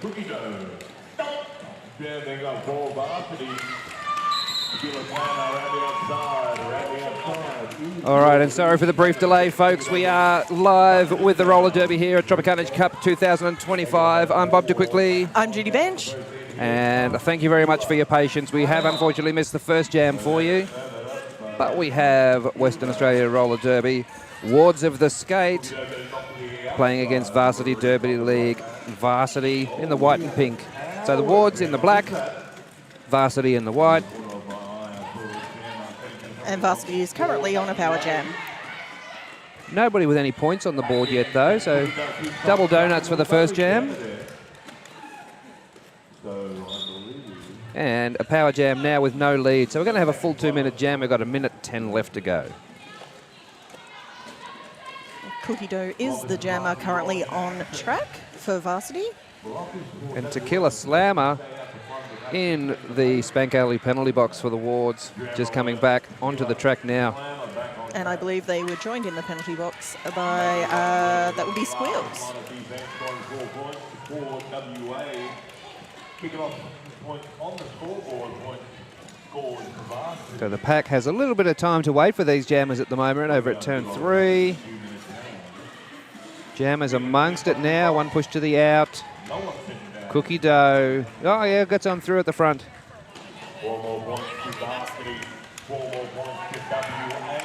Cookie dough. Standing up for Varsity. All right, and sorry for the brief delay, folks. We are live with the roller derby here at Tropicana Cup 2025. I'm Bob De Quickly. I'm Judy Bench. And thank you very much for your patience. We have unfortunately missed the first jam for you, but we have Western Australia Roller Derby, Wards of the Skate, playing against Varsity Derby League. Varsity in the white and pink. So the Wards in the black, Varsity in the white. And Varsity is currently on a power jam. Nobody with any points on the board yet, though, so double donuts for the first jam. And a power jam now with no lead. So we're going to have a full 2-minute jam. We've got 1:10 left to go. Cookie Dough is the jammer currently on track for Varsity. And To Kill a Slammer in the Spank Alley penalty box for the Wards, just coming back onto the track now. And I believe they were joined in the penalty box by, that would be Squeals. So the pack has a little bit of time to wait for these jammers at the moment over at turn 3. Jammers amongst it now, one push to the out. Cookie Dough. Oh yeah, gets on through at the front. 4 more points to Varsity, 4 more points to WA.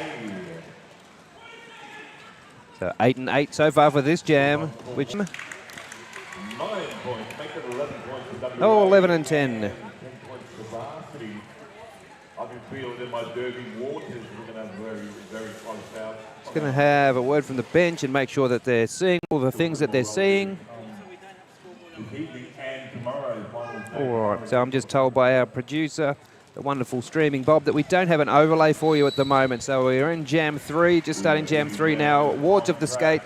So 8 and 8 so far for this jam, which 9 points, make it 11 points to WA. oh, 11 and 10. 10 points to Varsity. I've been feeling in my derby waters, we're going to have very close out. Just going to have a word from the bench and make sure that they're seeing all the things that they're seeing. All right, so I'm just told by our producer, the wonderful streaming Bob, that we don't have an overlay for you at the moment. So we're in Jam 3, just starting Jam 3 now. Wards of the Skate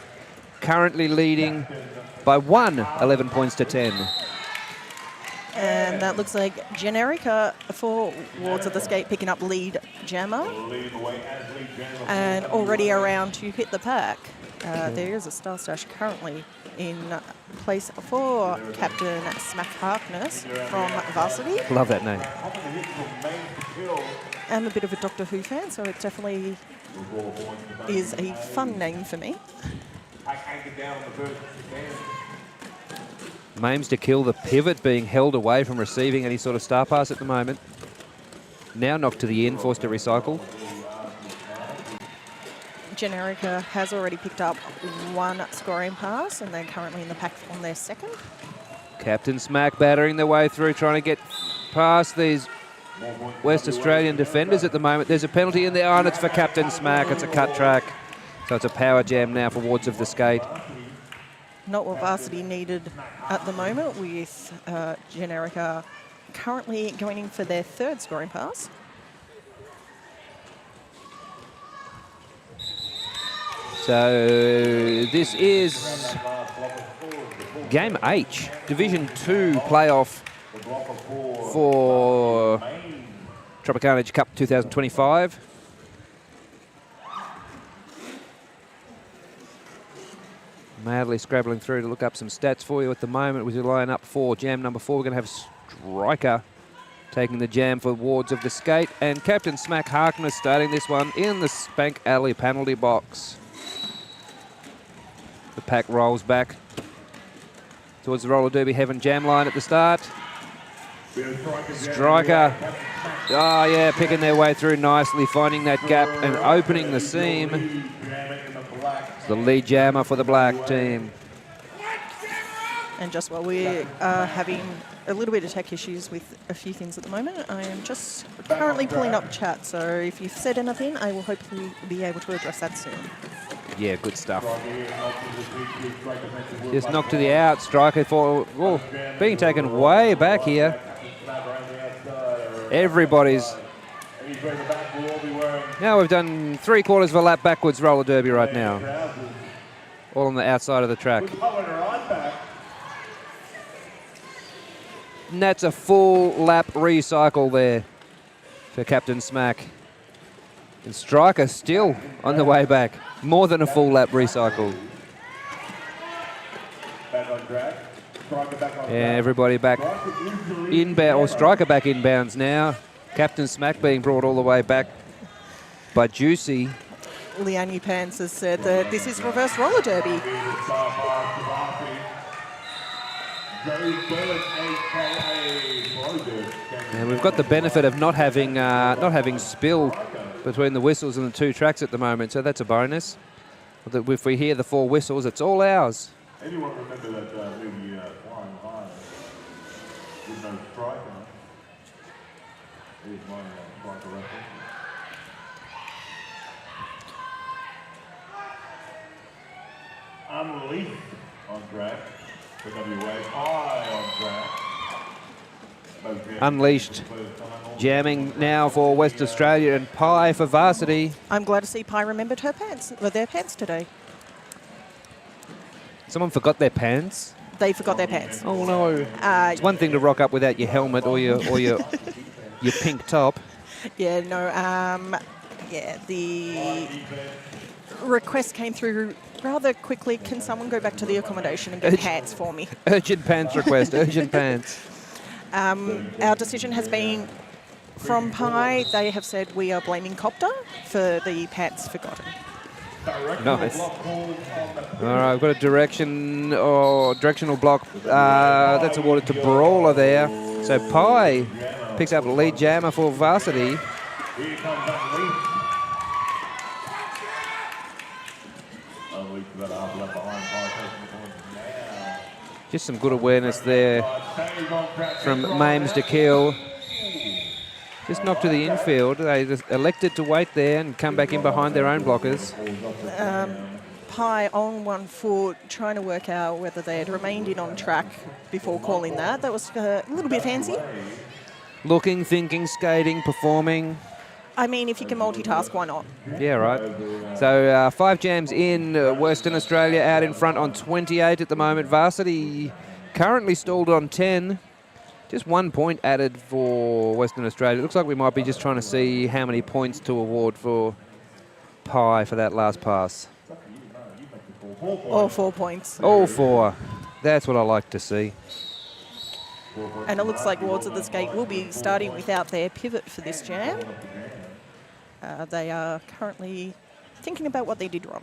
currently leading by 11 points to 10. And that looks like Generica for Wards of the Skate picking up lead jammer. And already around to hit the pack. There is a Star Stash currently in place for Captain Smack Harkness from Varsity. Love that name. I'm a bit of a Doctor Who fan, so it definitely is a fun name for me. Maims to kill the pivot, being held away from receiving any sort of star pass at the moment. Now knocked to the in, forced to recycle. Generica has already picked up one scoring pass, and they're currently in the pack on their second. Captain Smack battering their way through, trying to get past these West Australian defenders at the moment. There's a penalty in there, and it's for Captain Smack. It's a cut track. So it's a power jam now for Wards of the Skate. Not what Varsity needed at the moment, with Generica currently going in for their third scoring pass. So this is Game H, Division 2 playoff for Tropicana Cup 2025. Madly scrabbling through to look up some stats for you at the moment. We line up for jam number 4. We're going to have Striker taking the jam for Wards of the Skate, and Captain Smack Harkness starting this one in the Spank Alley penalty box. The pack rolls back towards the roller derby heaven jam line at the start. Striker, oh yeah, picking their way through nicely, finding that gap and opening the seam. It's the lead jammer for the black team. And just while we are having a little bit of tech issues with a few things at the moment, I am just currently pulling up chat, so if you've said anything, I will hopefully be able to address that soon. Yeah, good stuff. Just knocked to the out. Striker for being taken way back here. Everybody's. Now we've done 3/4 of a lap backwards roller derby right now. All on the outside of the track. And that's a full lap recycle there for Captain Smack. And Striker still on the way back. More than a full lap recycle. Yeah, everybody back inbound, or striker back inbounds now. Captain Smack being brought all the way back by Juicy. Leanne Pants has said that this is reverse roller derby. And we've got the benefit of not having spill between the whistles and the two tracks at the moment, so that's a bonus. If we hear the 4 whistles, it's all ours. Anyone remember that movie Flying High with no striker? Here's my striker reference. Unleashed on track for WA. High on track. Unleashed jamming now for West Australia, and Pie for Varsity. I'm glad to see Pie remembered her pants, or their pants today. Someone forgot their pants. They forgot their pants. Oh no! It's one thing to rock up without your helmet or your pink top. Yeah, no. Yeah, the request came through rather quickly. Can someone go back to the accommodation and get pants for me? Urgent pants request. Urgent pants. Our decision has been from Pie. They have said we are blaming Copter for the pants forgotten. Nice. All right, we've got a directional block that's awarded to Brawler there. So Pie picks up lead jammer for Varsity. Here comes Just some good awareness there from Mames to Keel. Just knocked to the infield. They just elected to wait there and come back in behind their own blockers. Pie on 1 foot, trying to work out whether they had remained in on track before calling that. That was a little bit fancy. Looking, thinking, skating, performing. I mean, if you can multitask, why not? Yeah, right. So 5 jams in. Western Australia out in front on 28 at the moment. Varsity currently stalled on 10. Just 1 point added for Western Australia. It looks like we might be just trying to see how many points to award for Pie for that last pass. All 4 points. All 4. That's what I like to see. And it looks like Wards of the Skate will be starting without their pivot for this jam. They are currently thinking about what they did wrong.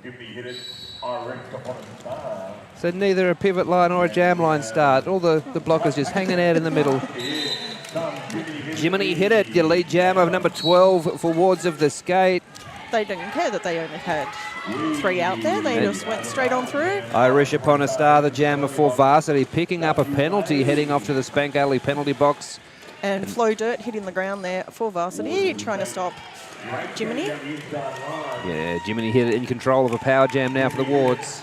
So neither a pivot line or a jam line start. All the blockers just hanging out in the middle. Jiminy hit it. Your lead jam of number 12 for Wards of the Skate. They didn't care that they only had 3 out there. They just went straight on through. Irish upon a star, the jammer for Varsity, picking up a penalty, heading off to the Spank Alley penalty box. And Flow Dirt hitting the ground there for Varsity, trying to stop Jiminy. Yeah, Jiminy hit it in control of a power jam now for the Wards.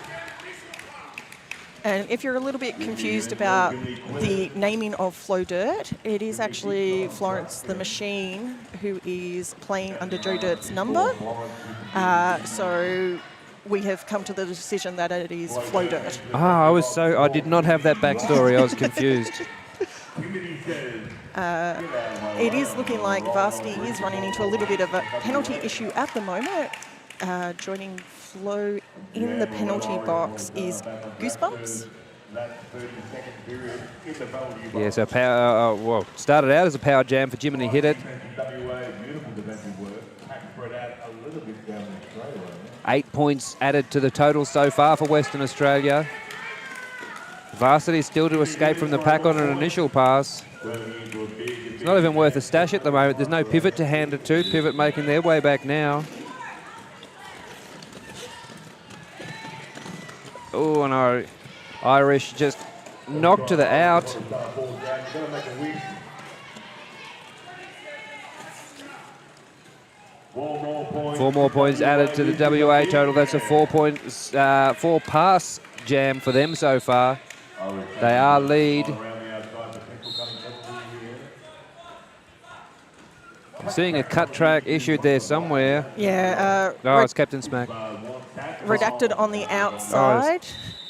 And if you're a little bit confused about the naming of Flow Dirt, it is actually Florence the Machine who is playing under Joe Dirt's number. So we have come to the decision that it is Flow Dirt. I did not have that backstory. I was confused. It is looking like Varsity is running into a little bit of a penalty issue at the moment. Joining Flo in the penalty box is Goosebumps. Yeah, so power. Started out as a power jam for Jiminy hit it. 8 points added to the total so far for Western Australia. Varsity still to escape from the pack on an initial pass. It's not even worth a stash at the moment. There's no pivot to hand it to. Pivot making their way back now. Oh, no. Irish just knocked to the out. 4 more points added to the WA total. That's a 4 pass jam for them so far. They are lead. I'm seeing a cut track issued there somewhere. Yeah. It's Captain Smack. Redacted on the outside.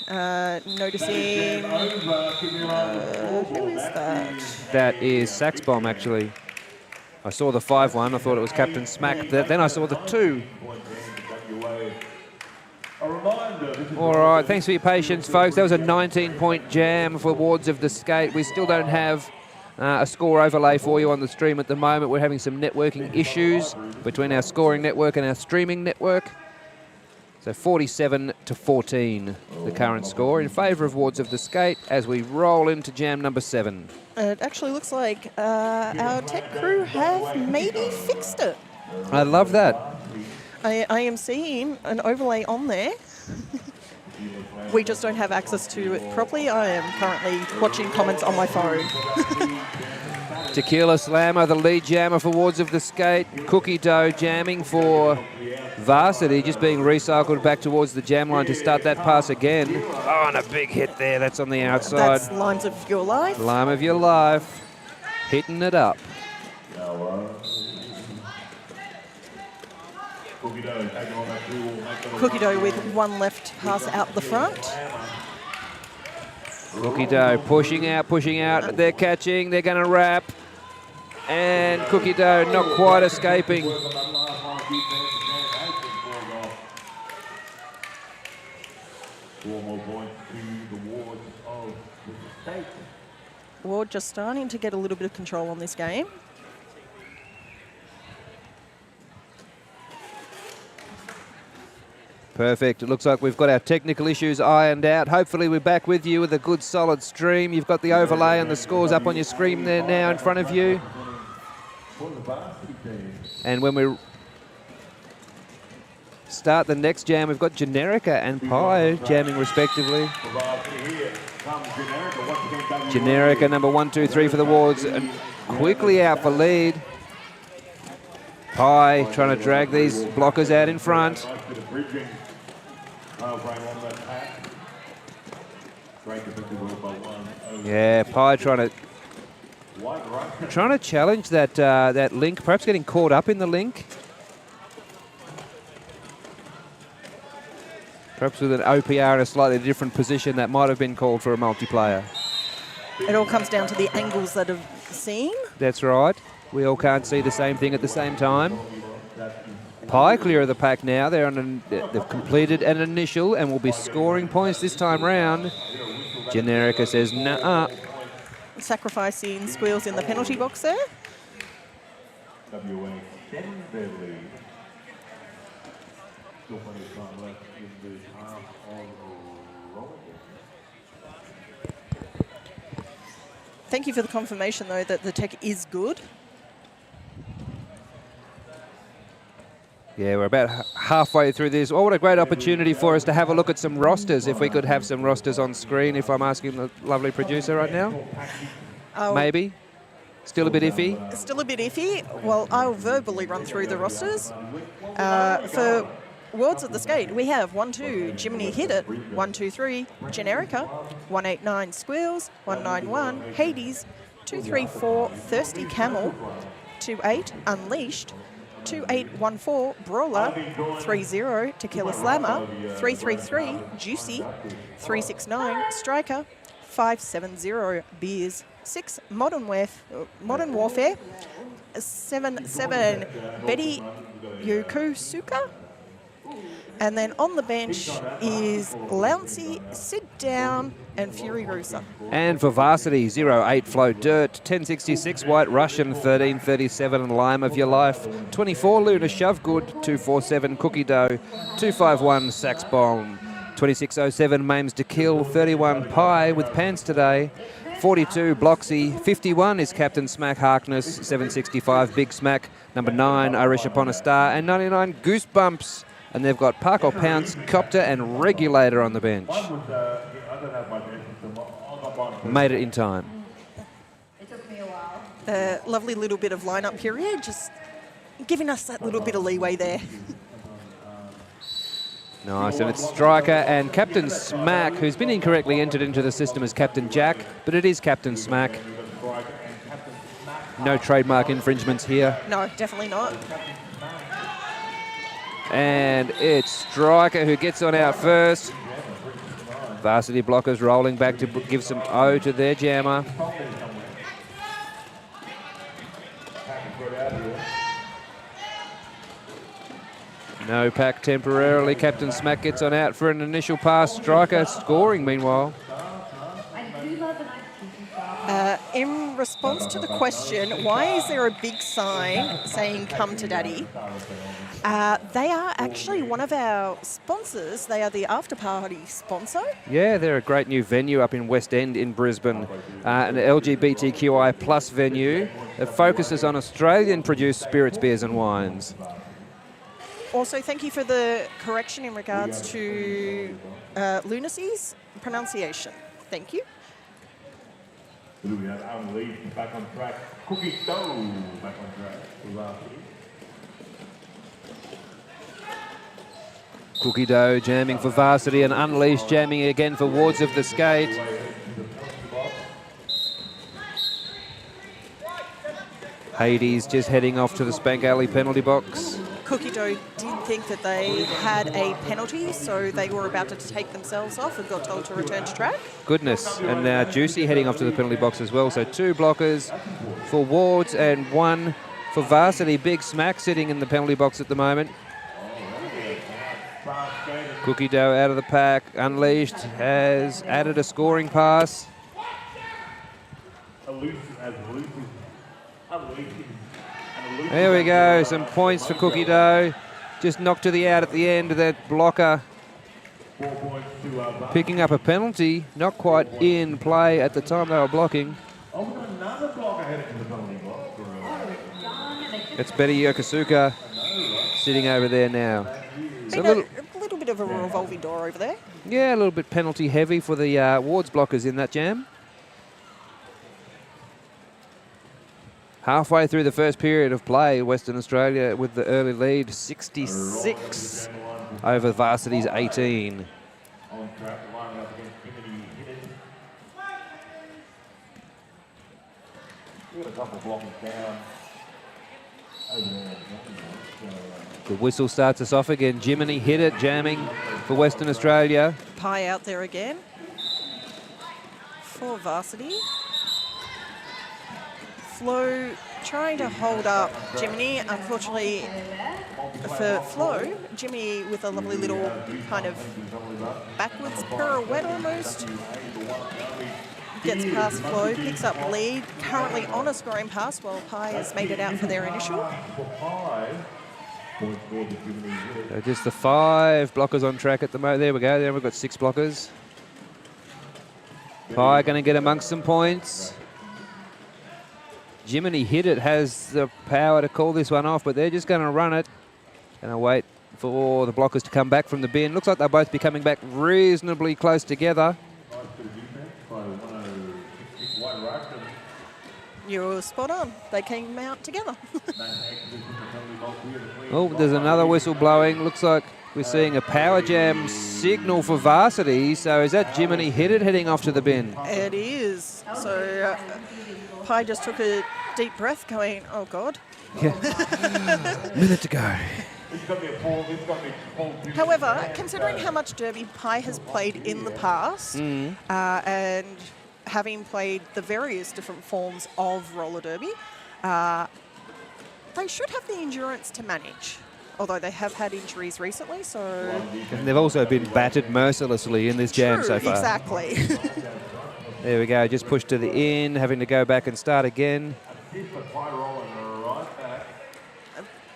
Noticing... who is that? That is Sax Bomb, actually. I saw the 5-1. I thought it was Captain Smack. Then I saw the 2. reminder, this is All right, thanks for your patience, folks. That was a 19-point jam for Wards of the Skate. We still don't have a score overlay for you on the stream at the moment. We're having some networking issues between our scoring network and our streaming network. So 47-14, the current score in favour of Wards of the Skate as we roll into jam number 7. It actually looks like our tech crew have maybe fixed it. I love that. I am seeing an overlay on there. We just don't have access to it properly. I am currently watching comments on my phone. Tequila Slammer, the lead jammer for Wards of the Skate. Cookie Dough jamming for Varsity, just being recycled back towards the jam line to start that pass again. Oh, and a big hit there. That's on the outside. That's Limes of Your Life. Lime of your life. Hitting it up. Cookie Dough with one left pass out the front. Cookie Dough pushing out. They're catching. They're going to wrap. And Cookie Dough not quite escaping. 4 more points to the Wards of the State. Ward just starting to get a little bit of control on this game. Perfect. It looks like we've got our technical issues ironed out. Hopefully we're back with you with a good solid stream. You've got the overlay and the scores up on your screen there now in front of you. And when we start the next jam, we've got Generica and Pi jamming respectively. Generica number 1, 2, 3 for the Wards and quickly out for lead. Pi trying to drag these blockers out in front. Yeah, Pi trying to challenge that that link, perhaps getting caught up in the link. Perhaps with an OPR in a slightly different position that might have been called for a multiplayer. It all comes down to the angles that are seen. That's right. We all can't see the same thing at the same time. Pi clear of the pack now. They've completed an initial and will be scoring points this time round. Generica says, nah. Sacrificing Squeals in the penalty box there. WA 10 their lead. Still plenty of time left in the half of roll. Thank you for the confirmation, though, that the tech is good. Yeah, we're about halfway through this. Oh, what a great opportunity for us to have a look at some rosters. If we could have some rosters on screen, if I'm asking the lovely producer right now. Maybe. Still a bit iffy? Still a bit iffy. Well, I'll verbally run through the rosters. For Worlds of the Skate, we have 1-2, Jiminy Hit It, 1-2-3, Generica, 189 Squeals, 191 Hades, 234 Thirsty Camel, 28 Unleashed, 2814 Brawler, 30 Tequila Slammer, 333 Juicy, 369 Striker, 570 Beers, 6 Modern Warfare, 77 Betty Yokosuka, and then on the bench is Louncy, Sit Down, and Fury Rusa. And for Varsity, 08 Flow Dirt, 1066 White Russian, 1337 Lime of Your Life, 24 Luna Shove Good, 247 Cookie Dough, 251 Sax Bomb, 2607 Maims to Kill, 31 Pi with Pants Today, 42 Bloxy, 51 is Captain Smack Harkness, 765 Big Smack, number 9 Irish Upon a Star, and 99 Goosebumps. And they've got Park or Pounce, Copter and Regulator on the bench. Made it in time. It took me a while. Lovely little bit of lineup period, just giving us that little bit of leeway there. Nice, and it's Striker and Captain Smack, who's been incorrectly entered into the system as Captain Jack, but it is Captain Smack. No trademark infringements here. No, definitely not. And it's Striker who gets on out first. Varsity blockers rolling back to give some O to their jammer. No pack temporarily. Captain Smack gets on out for an initial pass. Striker scoring meanwhile. In response to the question, why is there a big sign saying "Come to Daddy"? They are actually one of our sponsors. They are the after party sponsor. Yeah, they're a great new venue up in West End in Brisbane. An LGBTQI plus venue that focuses on Australian-produced spirits, beers and wines. Also, thank you for the correction in regards to Lunacy's pronunciation. Thank you. Who do we have? Aaron Lee back on track. Cookie Dough back on track for Varsity. Cookie Dough jamming for Varsity and Unleashed jamming again for Wards of the Skate. Hades just heading off to the Spank Alley penalty box. Cookie Dough did think that they had a penalty, so they were about to take themselves off and got told to return to track. Goodness. And now Juicy heading off to the penalty box as well. So 2 blockers for Wards and 1 for Varsity. Big Smack sitting in the penalty box at the moment. Cookie Dough out of the pack. Unleashed has added a scoring pass. There we go, some points for Cookie Dough. Just knocked to the out at the end of that blocker. Picking up a penalty, not quite in play at the time they were blocking. It's Betty Yokosuka sitting over there now. So A little bit of a revolving door over there. yeah, a little bit penalty heavy for the Wards blockers in that jam. Halfway through the first period of play, Western Australia with the early lead, 66 over Varsity's 18. The whistle starts us off again. Jiminy hit it, jamming for Western Australia. Pie out there again for Varsity. Flo trying to hold up Jiminy. Unfortunately for Flo, Jimmy with a lovely little kind of backwards pirouette almost. Gets past Flo, picks up lead, currently on a scoring pass while Pie has made it out for their initial. So just the 5 blockers on track at the moment. There we go, there we've got 6 blockers. Pie going to get amongst some points. Jiminy hit it, has the power to call this one off, but they're just going to run it. Going to wait for the blockers to come back from the bin. Looks like they'll both be coming back reasonably close together. You're spot on. They came out together. Oh, there's another whistle blowing. Looks like we're seeing a power jam signal for Varsity. So is that Jiminy hit it heading off to the bin? It is. So Pie just took a deep breath going, oh God. Yeah. Minute to go. However, considering how much Derby Pie has played in the past and having played the various different forms of roller derby, they should have the endurance to manage. Although they have had injuries recently, so... And they've also been battered mercilessly in this jam so far. Exactly. There we go, just pushed to the in, having to go back and start again.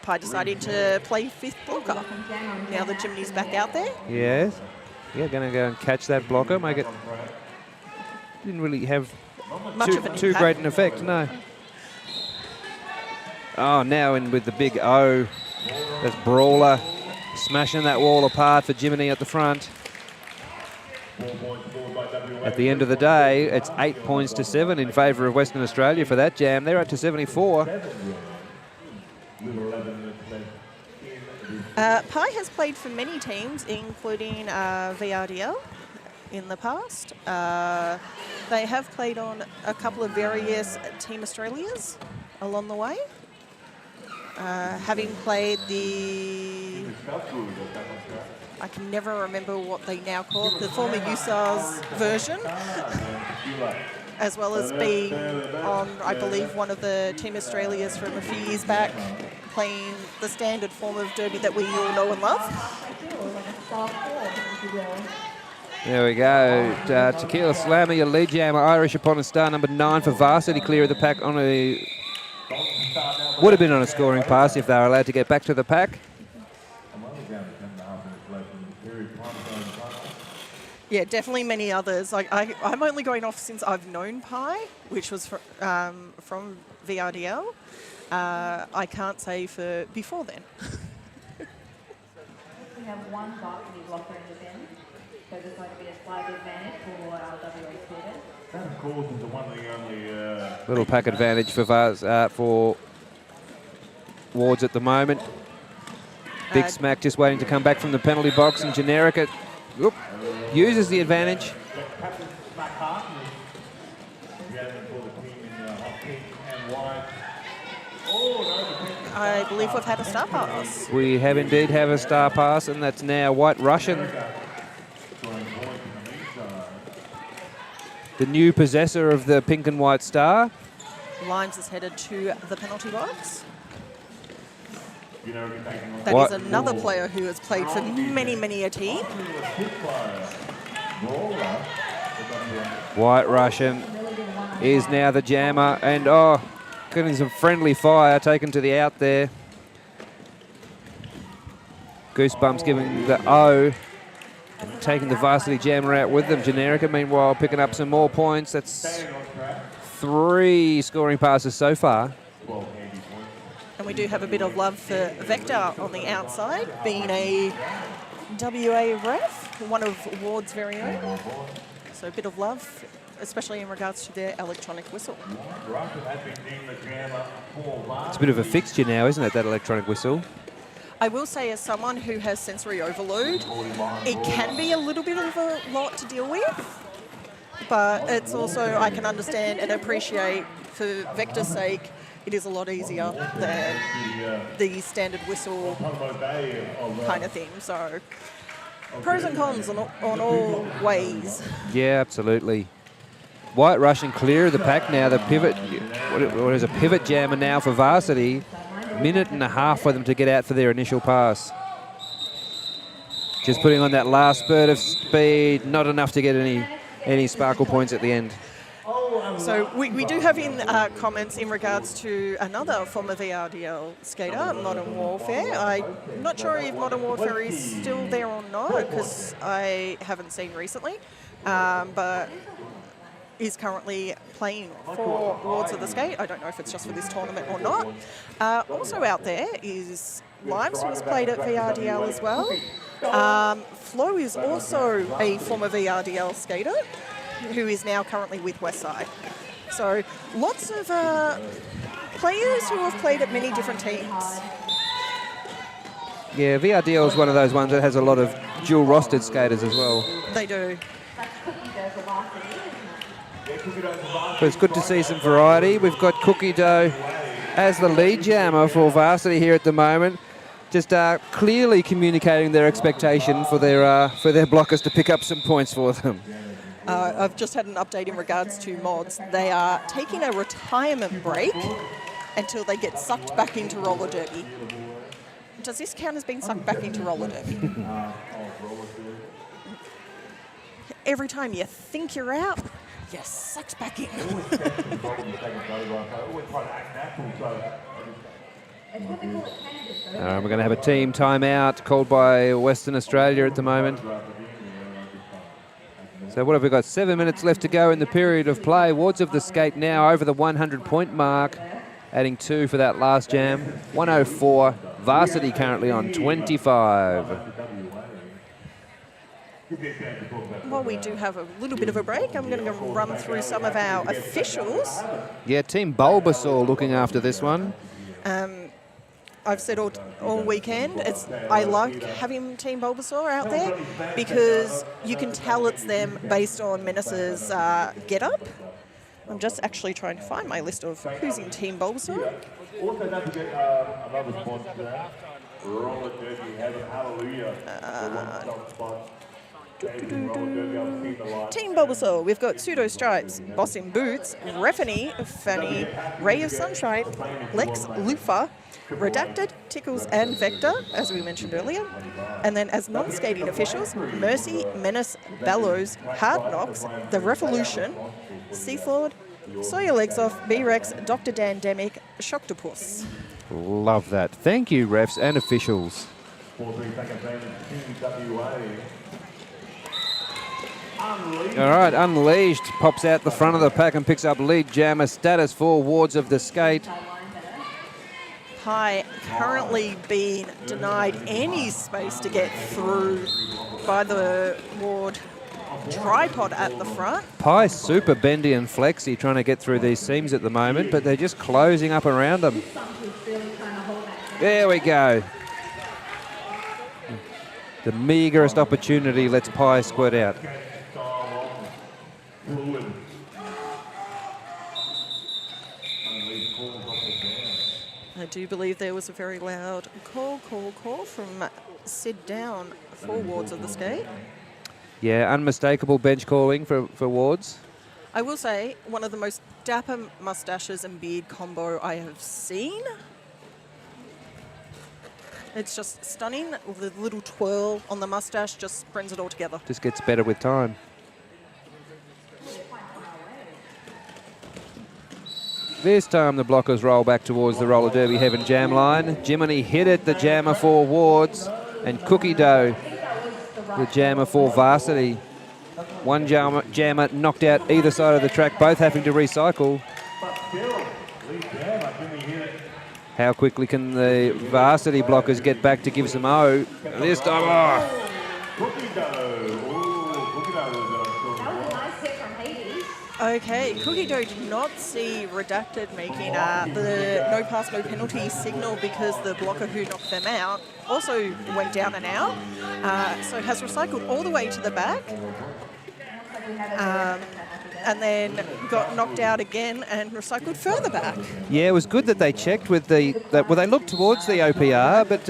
Pie decided to play 5th blocker. Now the Jiminy's back out there. Yes. Yeah, going to go and catch that blocker, make it... Didn't really have too great an effect, no. Oh, now in with the big O. That's Brawler smashing that wall apart for Jiminy at the front. At the end of the day, it's 8 points to 7 in favour of Western Australia for that jam. They're up to 74. Pie has played for many teams, including VRDL in the past. They have played on a couple of various Team Australias along the way. Having played the... I can never remember what they now call it, the former USAR's version. as well as being on, I believe, one of the Team Australias from a few years back, playing the standard form of derby that we all know and love. There we go. Tequila Slammer, your lead jammer, Irish upon a star, number 9 for Varsity, clear of the pack on a... Would have been on a scoring pass if they were allowed to get back to the pack. Yeah, definitely many others. Like I'm only going off since I've known Pi, which was from VRDL. I can't say for before then. We have one Varsity blocker in the bin, so there's going to be a slight advantage for our WA students. That, of course, is the one of the only... Little pack advantage for Wards at the moment. Big Smack just waiting to come back from the penalty box, and Generica uses the advantage. I believe we've had a star pass. We have indeed have a star pass, and that's now White Russian, the new possessor of the pink and white star. Limes is headed to the penalty box. That What? is another player who has played for many, many a team. White Russian is now the jammer, and getting some friendly fire taken to the out there. Goosebumps giving the O, taking the Varsity jammer out with them. Generica, meanwhile, picking up some more points. That's 3 scoring passes so far. And we do have a bit of love for Vector on the outside, being a WA ref, one of Ward's very own. So a bit of love, especially in regards to their electronic whistle. It's a bit of a fixture now, isn't it, that electronic whistle? I will say, as someone who has sensory overload, it can be a little bit of a lot to deal with, but it's also, I can understand and appreciate, for Vector's sake, it is a lot easier than the standard whistle kind of thing. So pros and cons on all ways. Yeah, absolutely. White Russian clear of the pack now. The pivot, what is a pivot jammer now for Varsity. Minute and a half for them to get out for their initial pass. Just putting on that last spurt of speed, not enough to get any sparkle points at the end. So we do have in comments in regards to another former VRDL skater, Modern Warfare. I'm not sure if Modern Warfare is still there or not, because I haven't seen recently, but is currently playing for Wards of the Skate. I don't know if it's just for this tournament or not. Also out there is Limes, who has played at VRDL as well. Flo is also a former VRDL skater, who is now currently with Westside. So lots of players who have played at many different teams. Yeah, VRDL is one of those ones that has a lot of dual rostered skaters as well. They do. But it's good to see some variety. We've got Cookie Dough as the lead jammer for Varsity here at the moment. Just clearly communicating their expectation for their blockers to pick up some points for them. I've just had an update in regards to mods. They are taking a retirement break until they get sucked back into roller derby. Does this count as being sucked back into roller derby? Every time you think you're out, you're sucked back in. We're going to have a team timeout called by Western Australia at the moment. So what have we got? 7 minutes left to go in the period of play. Wards of the Skate now over the 100-point mark, adding 2 for that last jam. 104. Varsity currently on 25. While we do have a little bit of a break, I'm going to run through some of our officials. Yeah, Team Bulbasaur looking after this one. I've said all weekend, I like having Team Bulbasaur out there because you can tell it's them based on Menace's get-up. I'm just actually trying to find my list of who's in Team Bulbasaur. Also, don't forget another sponsor there. Roller Derby Heaven, hallelujah. Team Bulbasaur, we've got Pseudo Stripes, Boss in Boots, Refany, Fanny, Ray of Sunshine, Lex Lufa, Redacted, Tickles and Vector, as we mentioned earlier. And then as non-skating officials, Mercy, Menace, Bellows, Hard Knocks, The Revolution, Seaflord, Saw Your Legs Off, B-Rex, Dr. Dandemic, Shocktopus. Love that. Thank you, refs and officials. 4-3 second time, Team WA. All right, Unleashed pops out the front of the pack and picks up lead jammer status for Wards of the Skate. Pi currently being denied any space to get through by the ward tripod at the front. Pi super bendy and flexy trying to get through these seams at the moment, but they're just closing up around them. There we go. The meagerest opportunity lets Pi squirt out. I do believe there was a very loud call from Sid Down for Wards of the Skate. Yeah, unmistakable bench calling for Wards. I will say, one of the most dapper mustaches and beard combo I have seen. It's just stunning. The little twirl on the mustache just brings it all together. Just gets better with time. This time the blockers roll back towards the roller derby heaven jam line. Jiminy hit it, the jammer for Wards, and Cookie Dough, the jammer for Varsity. One jammer knocked out either side of the track, both having to recycle. How quickly can the Varsity blockers get back to give some O? This time, oh! Okay, Cookie Dough did not see Redacted making the no pass, no penalty signal because the blocker who knocked them out also went down and out. So has recycled all the way to the back. And then got knocked out again and recycled further back. Yeah, it was good that they checked with well, they looked towards the OPR, but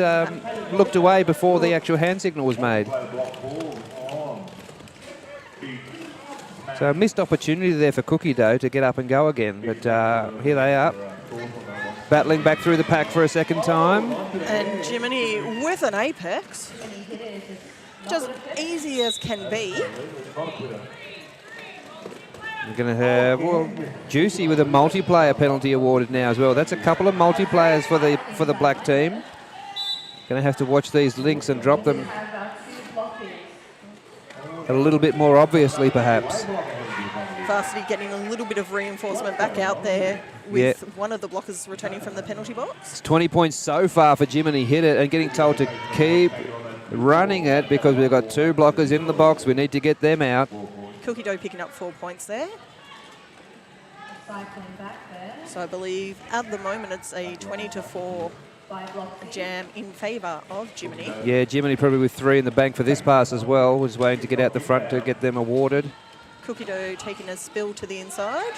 looked away before the actual hand signal was made. So a missed opportunity there for Cookie Dough to get up and go again, but here they are, battling back through the pack for a second time. And Jiminy with an apex, just easy as can be. We're going to have, well, Juicy with a multiplayer penalty awarded now as well. That's a couple of multiplayers for the black team. Going to have to watch these links and drop them a little bit more obviously, perhaps. Varsity getting a little bit of reinforcement back out there with one of the blockers returning from the penalty box. It's 20 points so far for Jiminy hit it and getting told to keep running it because we've got two blockers in the box. We need to get them out. Cookie Dough picking up 4 points there. So I believe at the moment it's a 20-4 jam in favour of Jiminy. Yeah, Jiminy probably with 3 in the bank for this pass as well. Was waiting to get out the front to get them awarded. Cookie Dough taking a spill to the inside.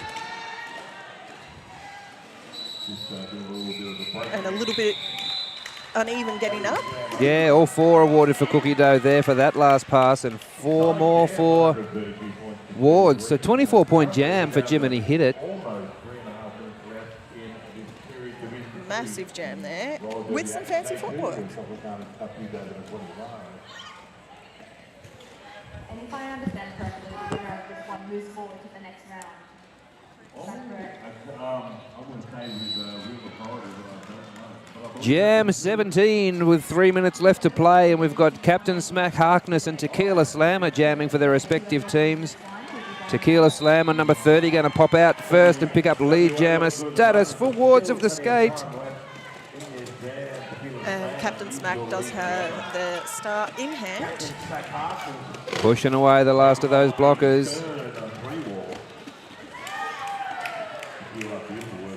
And a little bit uneven getting up. Yeah, all 4 awarded for Cookie Dough there for that last pass and 4 more for Wards. So 24-point jam for Jiminy hit it. Massive jam there with some fancy footwork. And if I understand correctly, the winner of this one moves forward to the next round. Is that correct? Jam 17 with 3 minutes left to play, and we've got Captain Smack Harkness and Tequila Slammer jamming for their respective teams. Tequila Slammer, number 30, going to pop out first and pick up lead jammer status for Wards of the Skate. And Captain Smack does have the star in hand. Pushing away the last of those blockers.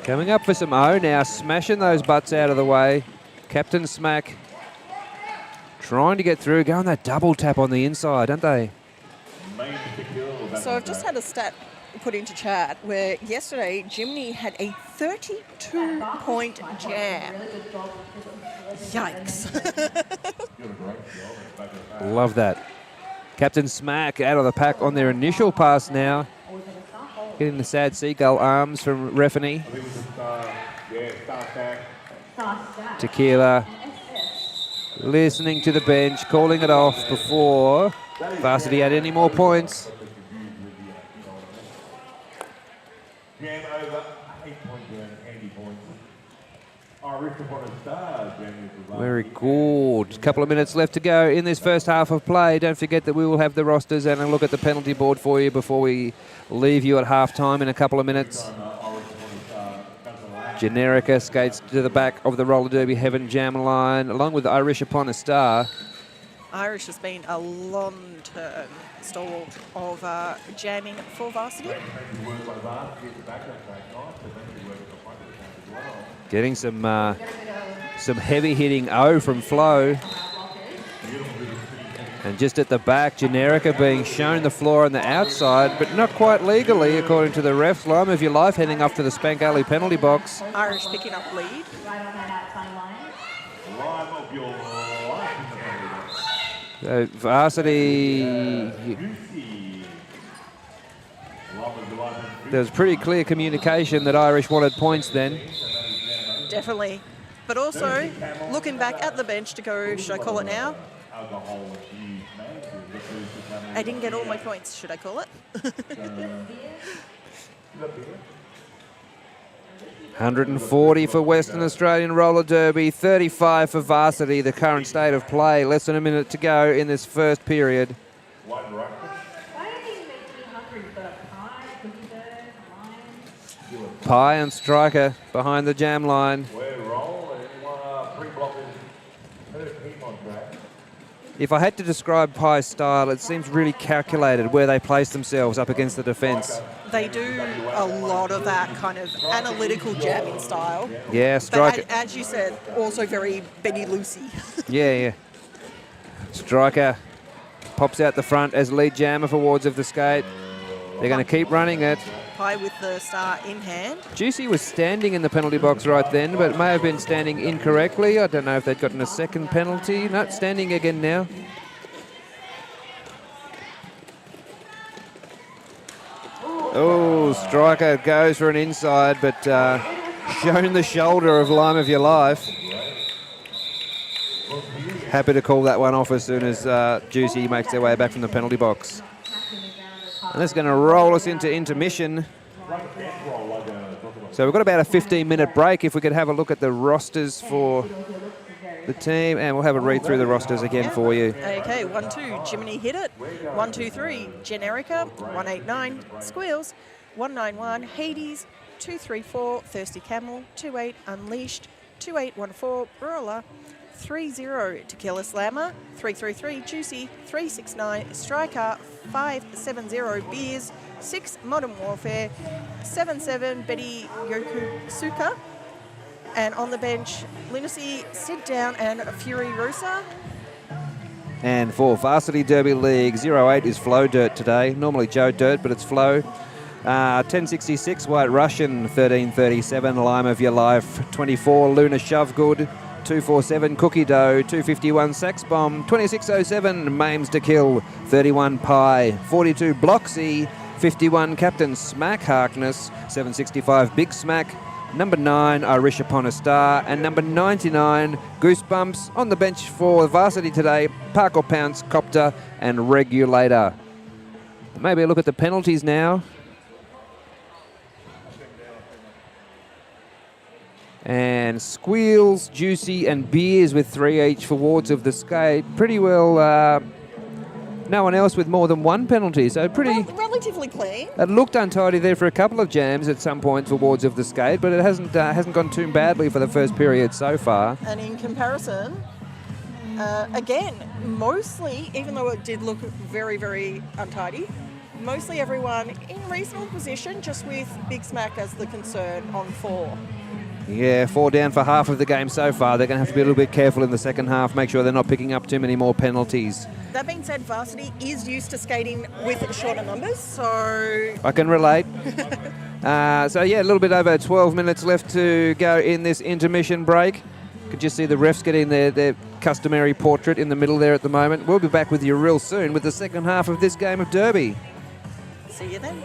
Coming up for some O now, smashing those butts out of the way. Captain Smack trying to get through, going that double tap on the inside, aren't they? So I've just had a stat put into chat where yesterday Jiminy had a 32-point jam. Yikes. Love that. Captain Smack out of the pack on their initial pass now. Getting the sad seagull arms from Refany. I think it was a star, yeah, star stack. Tequila listening to the bench, calling it off before Varsity had any more points. Jam over, 8-point jam, handy points. Irish upon a star, jam with the Very good. Couple of minutes left to go in this first half of play. Don't forget that we will have the rosters and a look at the penalty board for you before we leave you at half-time in a couple of minutes. Generica skates to the back of the roller derby heaven jam line, along with Irish upon a star. Irish has been a long-term stalwart of jamming for Varsity. Getting some heavy hitting O from Flo. And just at the back, Generica being shown the floor on the outside, but not quite legally, according to the refs. Lime of your life heading up to the Spank Alley penalty box. Irish picking up lead. Right on that outside line. Lime of your life in the penalty box. So Varsity, there was pretty clear communication that Irish wanted points then. Definitely. But also, looking back at the bench to go, should I call it now? I didn't get all my points, should I call it? 140 for Western Australian Roller Derby, 35 for Varsity, the current state of play. Less than a minute to go in this first period. Why do you make me hungry for pie, cookie dough, lime? Pie and Striker behind the jam line. We're rolling. Pre-blockers. Keep on track. If I had to describe Pie's style, it seems really calculated where they place themselves up against the defence. They do a lot of that kind of analytical jamming style. Yeah, Striker. But as you said, also very Betty Lucy. Yeah. Striker pops out the front as lead jammer for Wards of the Skate. They're going to keep running it. Pie with the star in hand. Juicy was standing in the penalty box right then, but may have been standing incorrectly. I don't know if they'd gotten a second penalty. No, standing again now. Oh, Striker goes for an inside, but shown the shoulder of Lime of Your Life. Happy to call that one off as soon as Juicy makes their way back from the penalty box. And that's going to roll us into intermission. So we've got about a 15-minute break. If we could have a look at the rosters for the team, and we'll have a read through the rosters again for you. Okay, 1-2, Jiminy Hit It. 1-2-3, Generica. 1-8-9, Squeals. 1-9-1, Hades. 2-3-4, Thirsty Camel. 2-8, Unleashed. 2-8-1-4, Brawler. 3-0, Tequila Slammer. 3-3-3, Juicy. 3-6-9, Striker. 5-7-0, Beers. 6, Modern Warfare. 7-7, Betty Yokosuka. And on the bench, Lunacy, Sit Down, and Fury Rosa. And for Varsity Derby League, 08 is Flo Dirt today. Normally Joe Dirt, but it's Flo. 1066, White Russian. 1337, Lime of Your Life. 24, Luna Shovegood. 247, Cookie Dough. 251, Sax Bomb. 2607, Maims to Kill. 31, Pie. 42, Bloxy. 51, Captain Smack Harkness. 765, Big Smack. Number 9, Irish Upon a Star. And number 99, Goosebumps. On the bench for Varsity today, Park or Pounce, Copter, and Regulator. Maybe a look at the penalties now. And Squeals, Juicy, and Beers with 3 each for Wards of the Skate. Pretty well, no one else with more than 1 penalty, so pretty... Relatively clean. It looked untidy there for a couple of jams at some point for Wards of the Skate, but it hasn't gone too badly for the first period so far. And in comparison, again, mostly, even though it did look very, very untidy, mostly everyone in reasonable position, just with Big Smack as the concern on 4. Yeah, 4 down for half of the game so far. They're going to have to be a little bit careful in the second half, make sure they're not picking up too many more penalties. That being said, Varsity is used to skating with shorter numbers, so... I can relate. So yeah, a little bit over 12 minutes left to go in this intermission break. Could just see the refs getting their customary portrait in the middle there at the moment. We'll be back with you real soon with the second half of this game of Derby. See you then.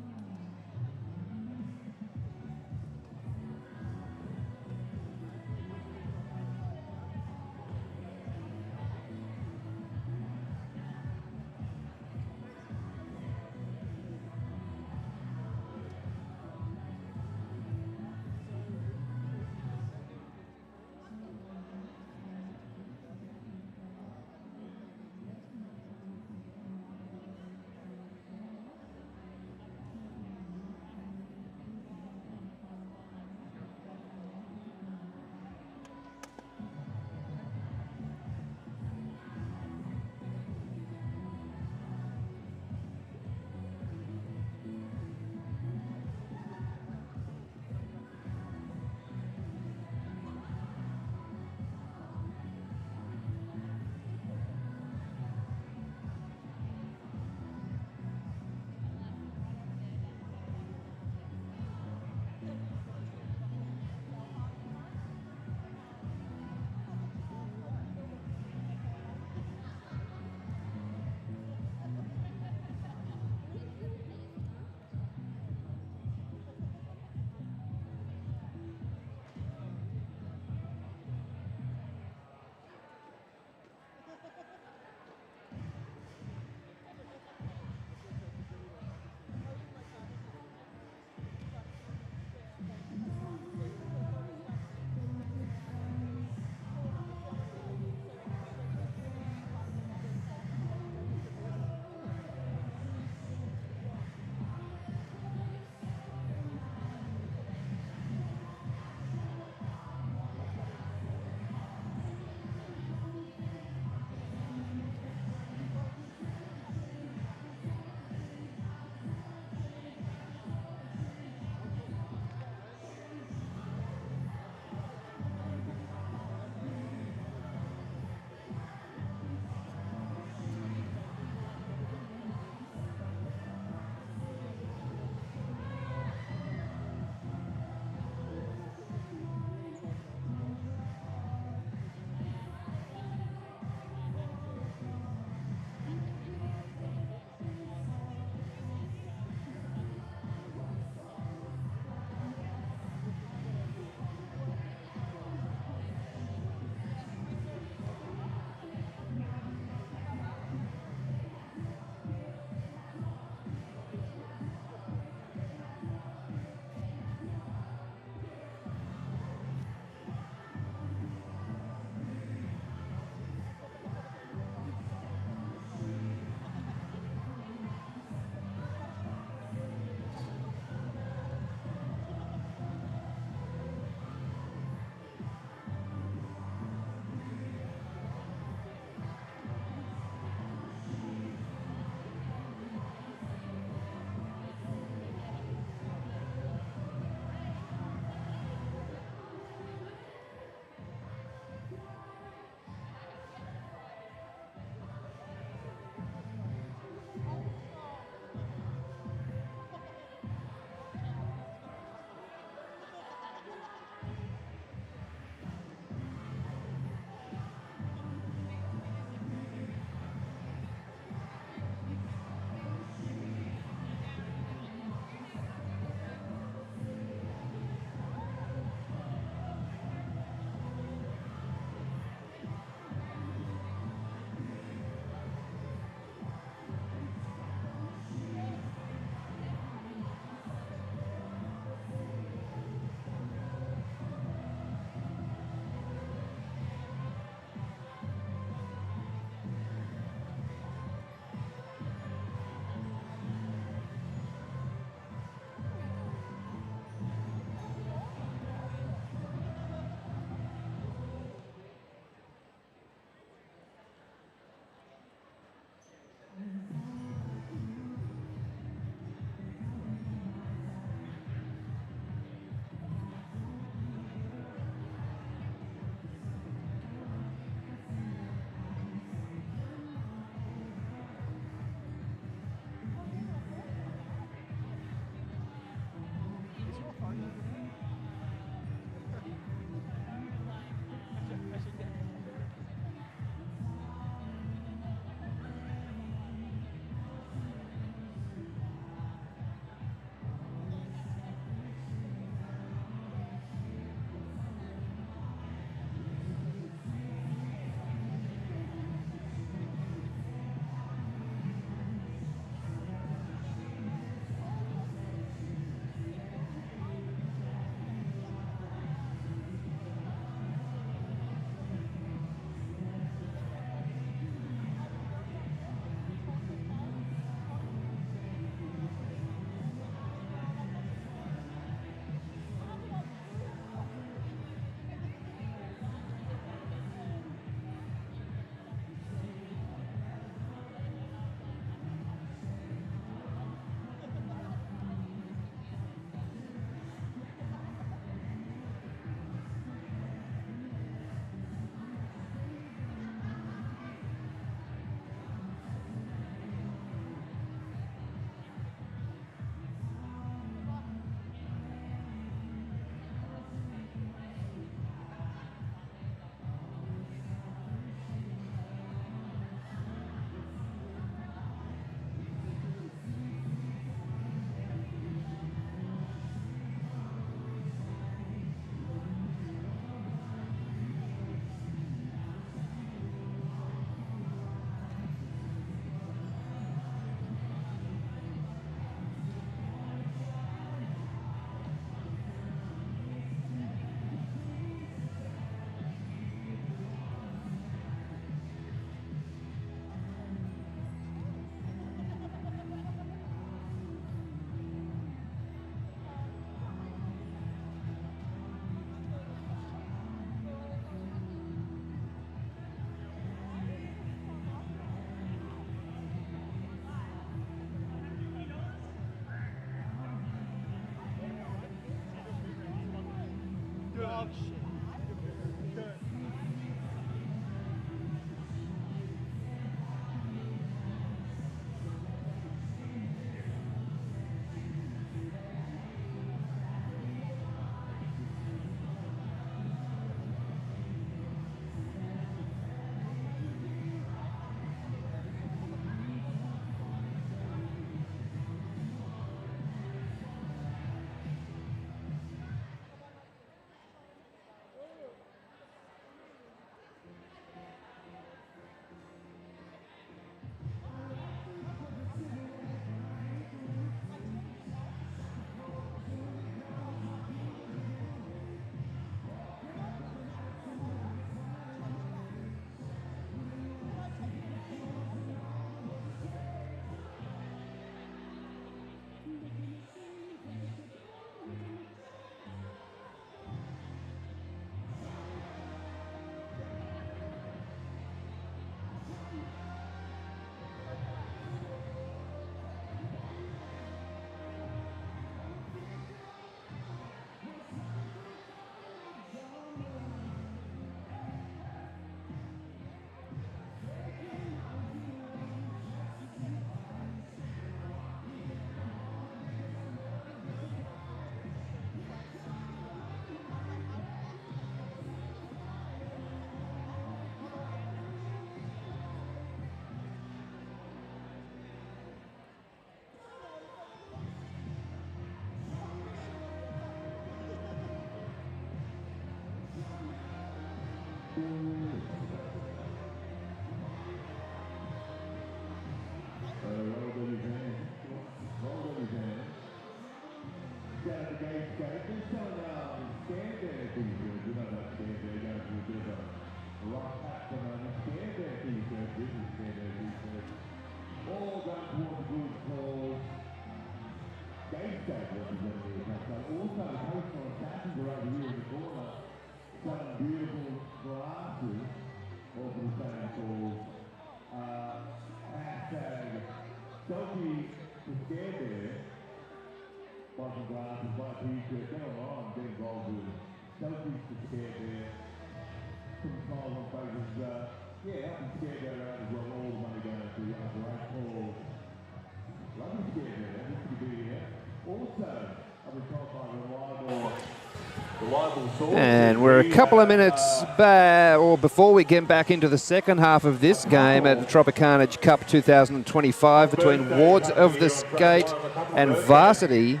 And we're a couple of minutes back, or before we get back into the second half of this game at the Tropicana Cup 2025 between Wards of the Skate and Varsity.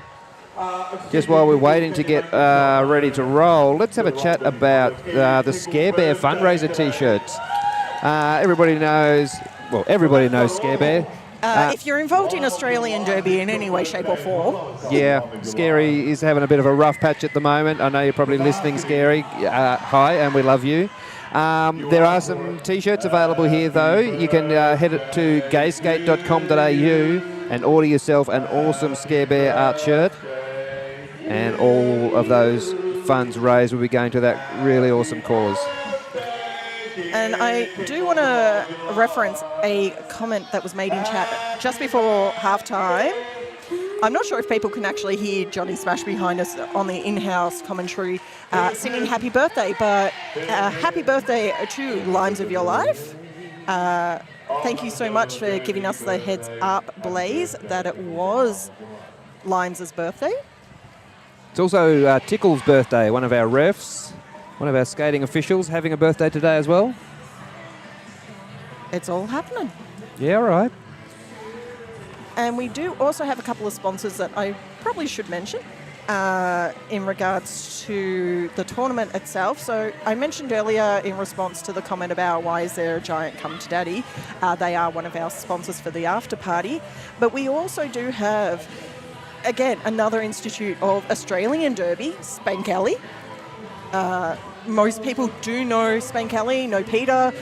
Just while we're waiting to get ready to roll, let's have a chat about the Scare Bear fundraiser T-shirts. Everybody knows Scare Bear. If you're involved in Australian Derby in any way, shape or form. Yeah, Scary is having a bit of a rough patch at the moment. I know you're probably listening, Scary. Hi, and we love you. There are some T-shirts available here, though. You can head to gayskate.com.au and order yourself an awesome Scare Bear art shirt. And all of those funds raised will be going to that really awesome cause. And I do want to reference a comment that was made in chat just before halftime. I'm not sure if people can actually hear Johnny Smash behind us on the in-house commentary singing happy birthday, but happy birthday to Limes of Your Life. Thank you so much for giving us the heads up, Blaze, that it was Limes' birthday. It's also Tickle's birthday, one of our refs. One of our skating officials having a birthday today as well. It's all happening. Yeah, all right. And we do also have a couple of sponsors that I probably should mention in regards to the tournament itself. So I mentioned earlier in response to the comment about why is there a giant come to daddy, they are one of our sponsors for the after party. But we also do have, again, another institute of Australian Derby, Spank Alley. Most people do know Spank Alley, know Peter,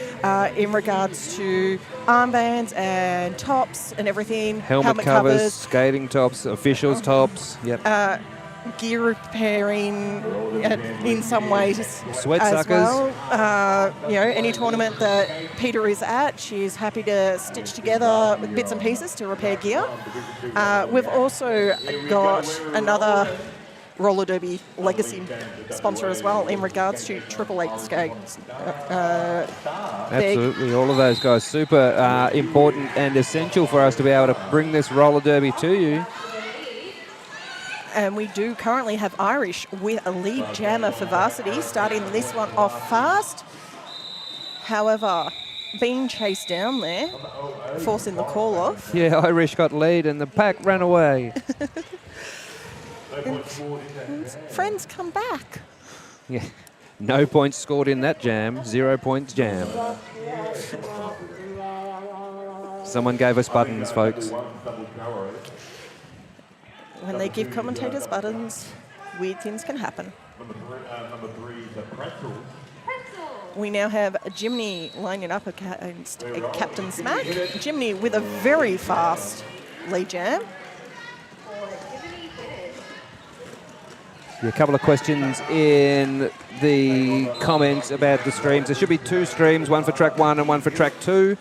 in regards to armbands and tops and everything. Helmet covers, skating tops, officials tops. Yep. Gear repairing in some ways Sweat as suckers. well. Any tournament that Peter is at, she's happy to stitch together bits and pieces to repair gear. We've also got another roller derby legacy sponsor as well in regards to Triple Eight skates. Absolutely, all of those guys super important and essential for us to be able to bring this roller derby to you. And we do currently have Irish with a lead jammer for Varsity, starting this one off fast. However, being chased down there, forcing the call off. Yeah, Irish got lead and the pack ran away. And friends come back. Yeah, no points scored in that jam, 0 points jam. Someone gave us buttons, folks. When they give commentators buttons, weird things can happen. Number three, the pretzels. We now have Jimny lining up against a Captain Smack. Jimny with a very fast lead jam. Yeah, a couple of questions in the comments about the streams. There should be 2 streams, one for track 1 and one for track 2.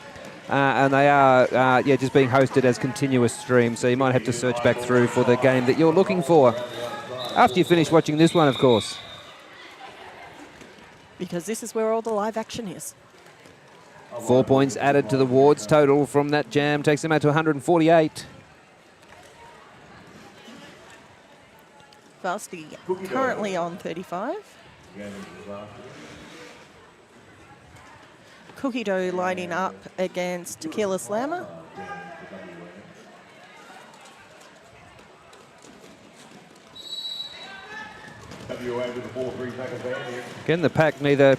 And they are just being hosted as continuous streams, so you might have to search back through for the game that you're looking for. After you finish watching this one, of course. Because this is where all the live action is. 4 points added to the Wards total from that jam, takes them out to 148. Varsity currently on 35. Cookie Dough lining up against Tequila Slammer. Again, the pack neither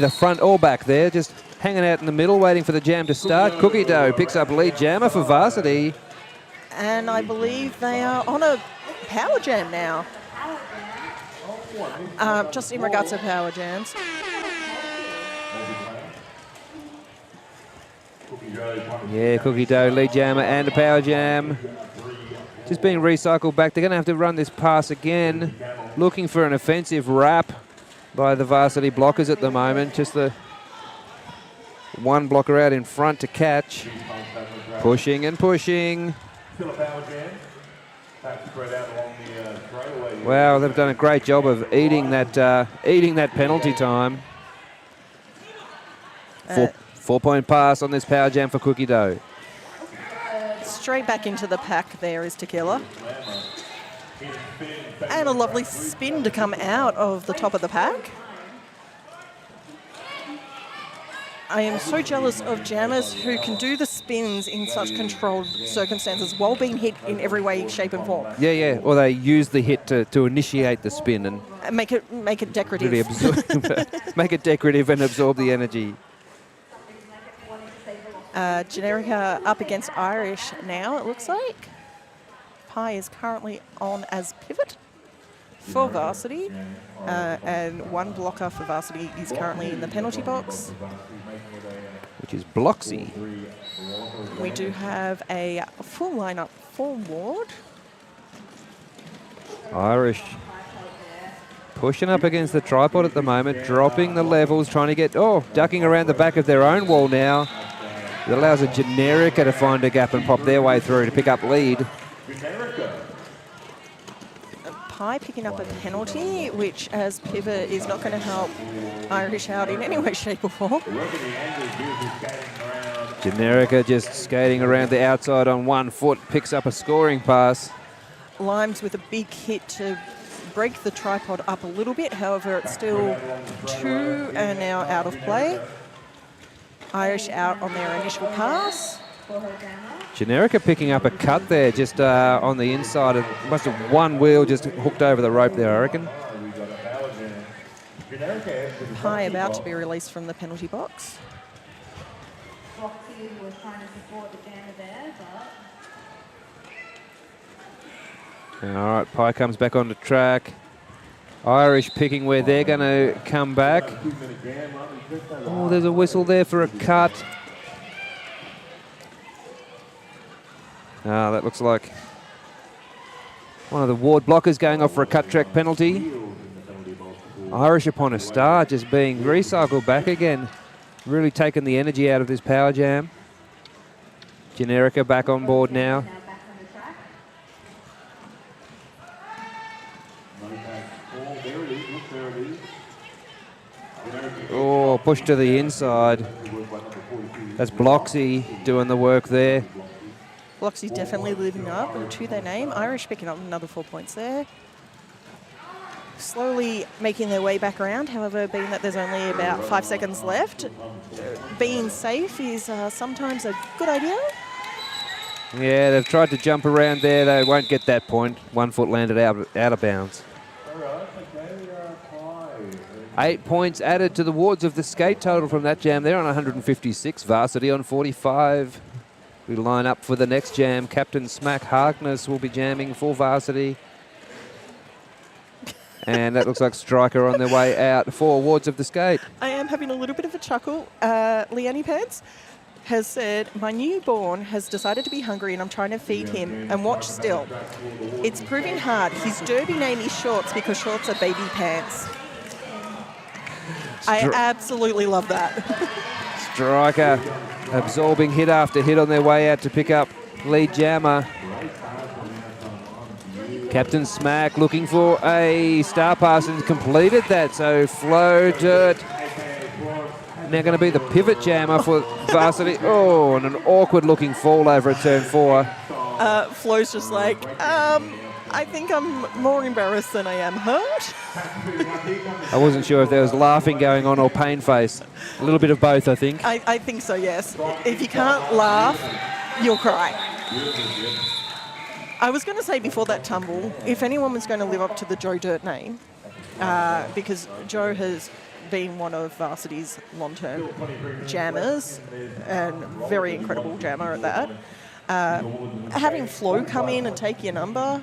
front or back there, just hanging out in the middle, waiting for the jam to start. Cookie Dough picks up lead jammer for Varsity. And I believe they are on a power jam now. Just in regards to power jams. Yeah, Cookie Dough, lead jammer and a power jam. Just being recycled back. They're going to have to run this pass again. Looking for an offensive wrap by the Varsity blockers at the moment. Just the one blocker out in front to catch. Pushing and pushing. Wow, they've done a great job of eating that penalty time. 4-point pass on this power jam for Cookie Dough. Straight back into the pack there is Tequila. And a lovely spin to come out of the top of the pack. I am so jealous of jammers who can do the spins in such controlled circumstances while being hit in every way, shape and form. Yeah. Or they use the hit to initiate the spin and make it decorative. Really make it decorative and absorb the energy. Generica up against Irish now, it looks like. Pi is currently on as pivot for Varsity, and one blocker for Varsity is currently in the penalty box. Which is Bloxy. We do have a full lineup for Ward. Irish pushing up against the tripod at the moment, dropping the levels, trying to get, ducking around the back of their own wall now. It allows a Generica to find a gap and pop their way through to pick up lead. Pi picking up a penalty, which as pivot is not going to help Irish out in any way, shape or form. Generica just skating around the outside on 1 foot, picks up a scoring pass. Limes with a big hit to break the tripod up a little bit, however it's still 2 and now out of play. Irish out on their initial pass. Generica picking up a cut there just on the inside. It must have one wheel just hooked over the rope there, I reckon. Pi about to be released from the penalty box. Roxy was trying to support the jammer there, All right, Pi comes back onto track. Irish picking where they're going to come back. Oh, there's a whistle there for a cut. That looks like one of the Ward blockers going off for a cut track penalty. Irish upon a star, just being recycled back again. Really taking the energy out of this power jam. Generica back on board now. There it is. Look, there it is. Oh, push to the inside. That's Bloxy doing the work there. Bloxy's definitely living up to their name. Irish picking up another 4 points there. Slowly making their way back around, however, being that there's only about 5 seconds left, being safe is sometimes a good idea. Yeah, they've tried to jump around there. They won't get that point. 1 foot landed out of bounds. 8 points added to the Wards of the Skate total from that jam there on 156. Varsity on 45. We line up for the next jam. Captain Smack Harkness will be jamming for Varsity. And that looks like Striker on their way out for Wards of the Skate. I am having a little bit of a chuckle. Leanne Pants has said, my newborn has decided to be hungry and I'm trying to feed him. And watch still. It's proving hard. His derby name is Shorts because shorts are baby pants. I absolutely love that. Striker absorbing hit after hit on their way out to pick up lead jammer. Captain Smack looking for a star pass and completed that. So Flow Dirt now going to be the pivot jammer for Varsity. Oh, and an awkward looking fall over at turn 4. Flo's just like, I think I'm more embarrassed than I am hurt. I wasn't sure if there was laughing going on or pain face. A little bit of both, I think. I think so, yes. If you can't laugh, you'll cry. I was going to say before that tumble, if anyone was going to live up to the Joe Dirt name, because Joe has been one of Varsity's long-term jammers, and very incredible jammer at that. Having Flo come in and take your number,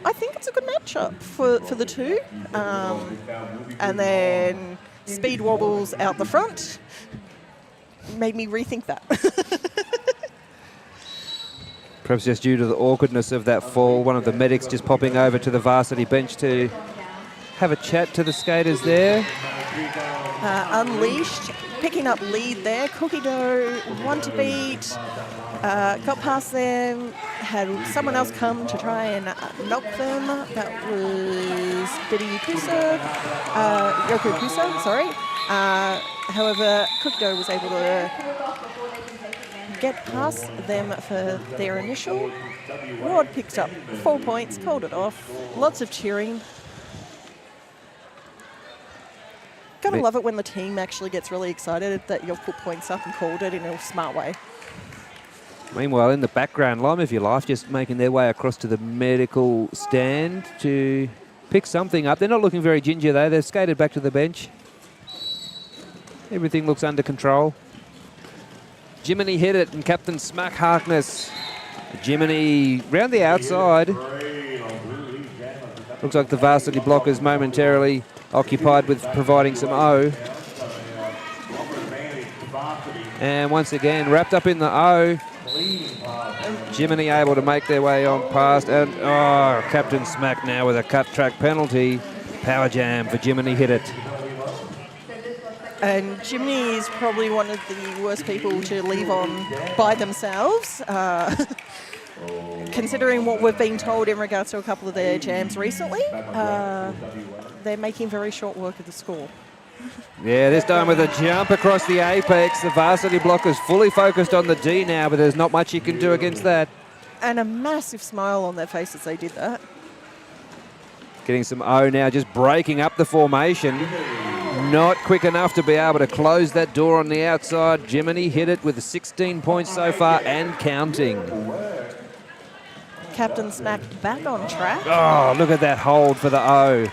I think it's a good matchup for the two. And then Speed Wobbles out the front made me rethink that. Perhaps just due to the awkwardness of that fall, one of the medics just popping over to the Varsity bench to have a chat to the skaters there. Unleashed, picking up lead there. Cookie Dough, one to beat. Got past them, had someone else come to try and knock them. That was Yoko Kusa, sorry. However, Cookie Dough was able to get past them for their initial. Ward picked up 4 points, called it off. Lots of cheering. Gotta love it when the team actually gets really excited that you've put points up and called it in a smart way. Meanwhile, in the background, Lime of Your Life just making their way across to the medical stand to pick something up. They're not looking very ginger, though. They've skated back to the bench. Everything looks under control. Jiminy hit it, and Captain Smack Harkness. Jiminy round the outside. Looks like the Varsity blockers momentarily occupied with providing some O. And once again, wrapped up in the O. Jiminy able to make their way on past. And Captain Smack now with a cut track penalty. Power jam for Jiminy hit it. And Jiminy is probably one of the worst people to leave on by themselves. Considering what we've been told in regards to a couple of their jams recently, they're making very short work of the score. Yeah, this time with a jump across the apex. The Varsity blockers fully focused on the D now, but there's not much you can do against that. And a massive smile on their face as they did that. Getting some O now, just breaking up the formation. Not quick enough to be able to close that door on the outside. Jiminy hit it with 16 points so far and counting. Captain Smack back on track. Oh, look at that hold for the O.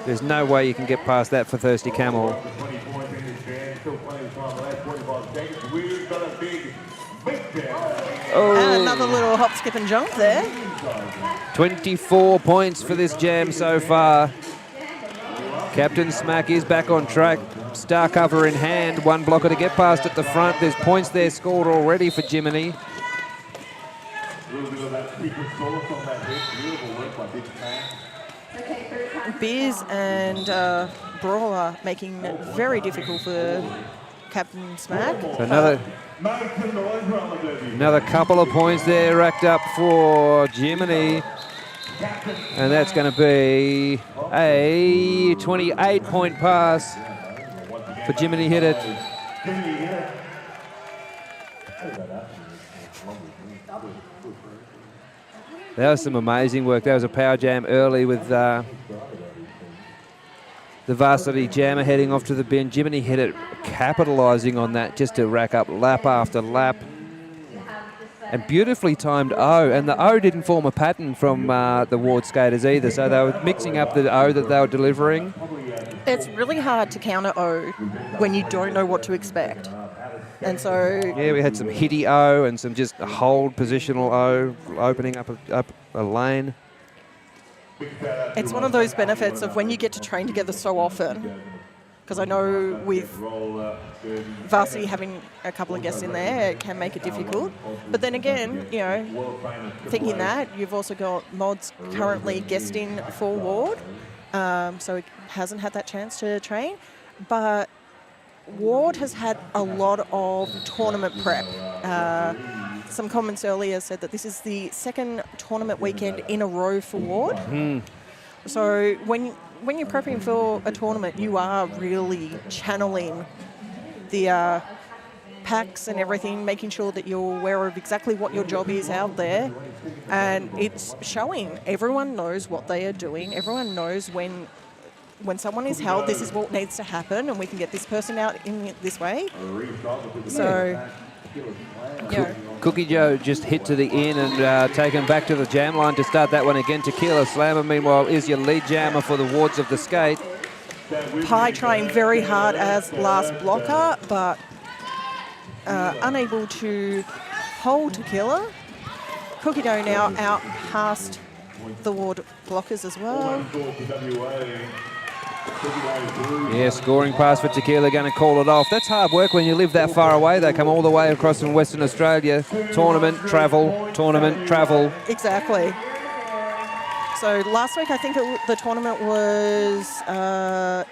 There's no way you can get past that for Thirsty Camel. Oh. And another little hop, skip and jump there. 24 points for this jam so far. Captain Smack is back on track. Star cover in hand. One blocker to get past at the front. There's points there scored already for Jiminy. Beers and Brawler making it very difficult for Captain Smack. So another couple of points there racked up for Jiminy. And that's going to be a 28-point pass for Jiminy Hit It. That was some amazing work. That was a power jam early with the Varsity jammer heading off to the bin. Jiminy Hit It capitalising on that just to rack up lap after lap. And beautifully timed O, and the O didn't form a pattern from the Ward skaters either, so they were mixing up the O that they were delivering. It's really hard to counter O when you don't know what to expect. And so... Yeah, we had some hitty O and some just hold positional O, opening up a lane. It's one of those benefits of when you get to train together so often, because I know with Varsity having a couple of guests in there, it can make it difficult. But then again, you know, thinking that, you've also got Mods currently guesting for Ward, so it hasn't had that chance to train. But Ward has had a lot of tournament prep. Some comments earlier said that this is the second tournament weekend in a row for Ward. So when you're prepping for a tournament, you are really channeling the packs and everything, making sure that you're aware of exactly what your job is out there. And it's showing. Everyone knows what they are doing. Everyone knows when someone is held, this is what needs to happen, and we can get this person out in this way. So, Cookie Joe just hit to the in and taken back to the jam line to start that one again. Tequila Slammer, meanwhile, is your lead jammer for the Wards of the Skate. Pie trying very hard as last blocker, but unable to hold Tequila. Cookie Dough now out past the Ward blockers as well. Yeah, scoring pass for Tequila, going to call it off. That's hard work when you live that far away. They come all the way across from Western Australia. Tournament, travel. Exactly. So last week, I think the tournament was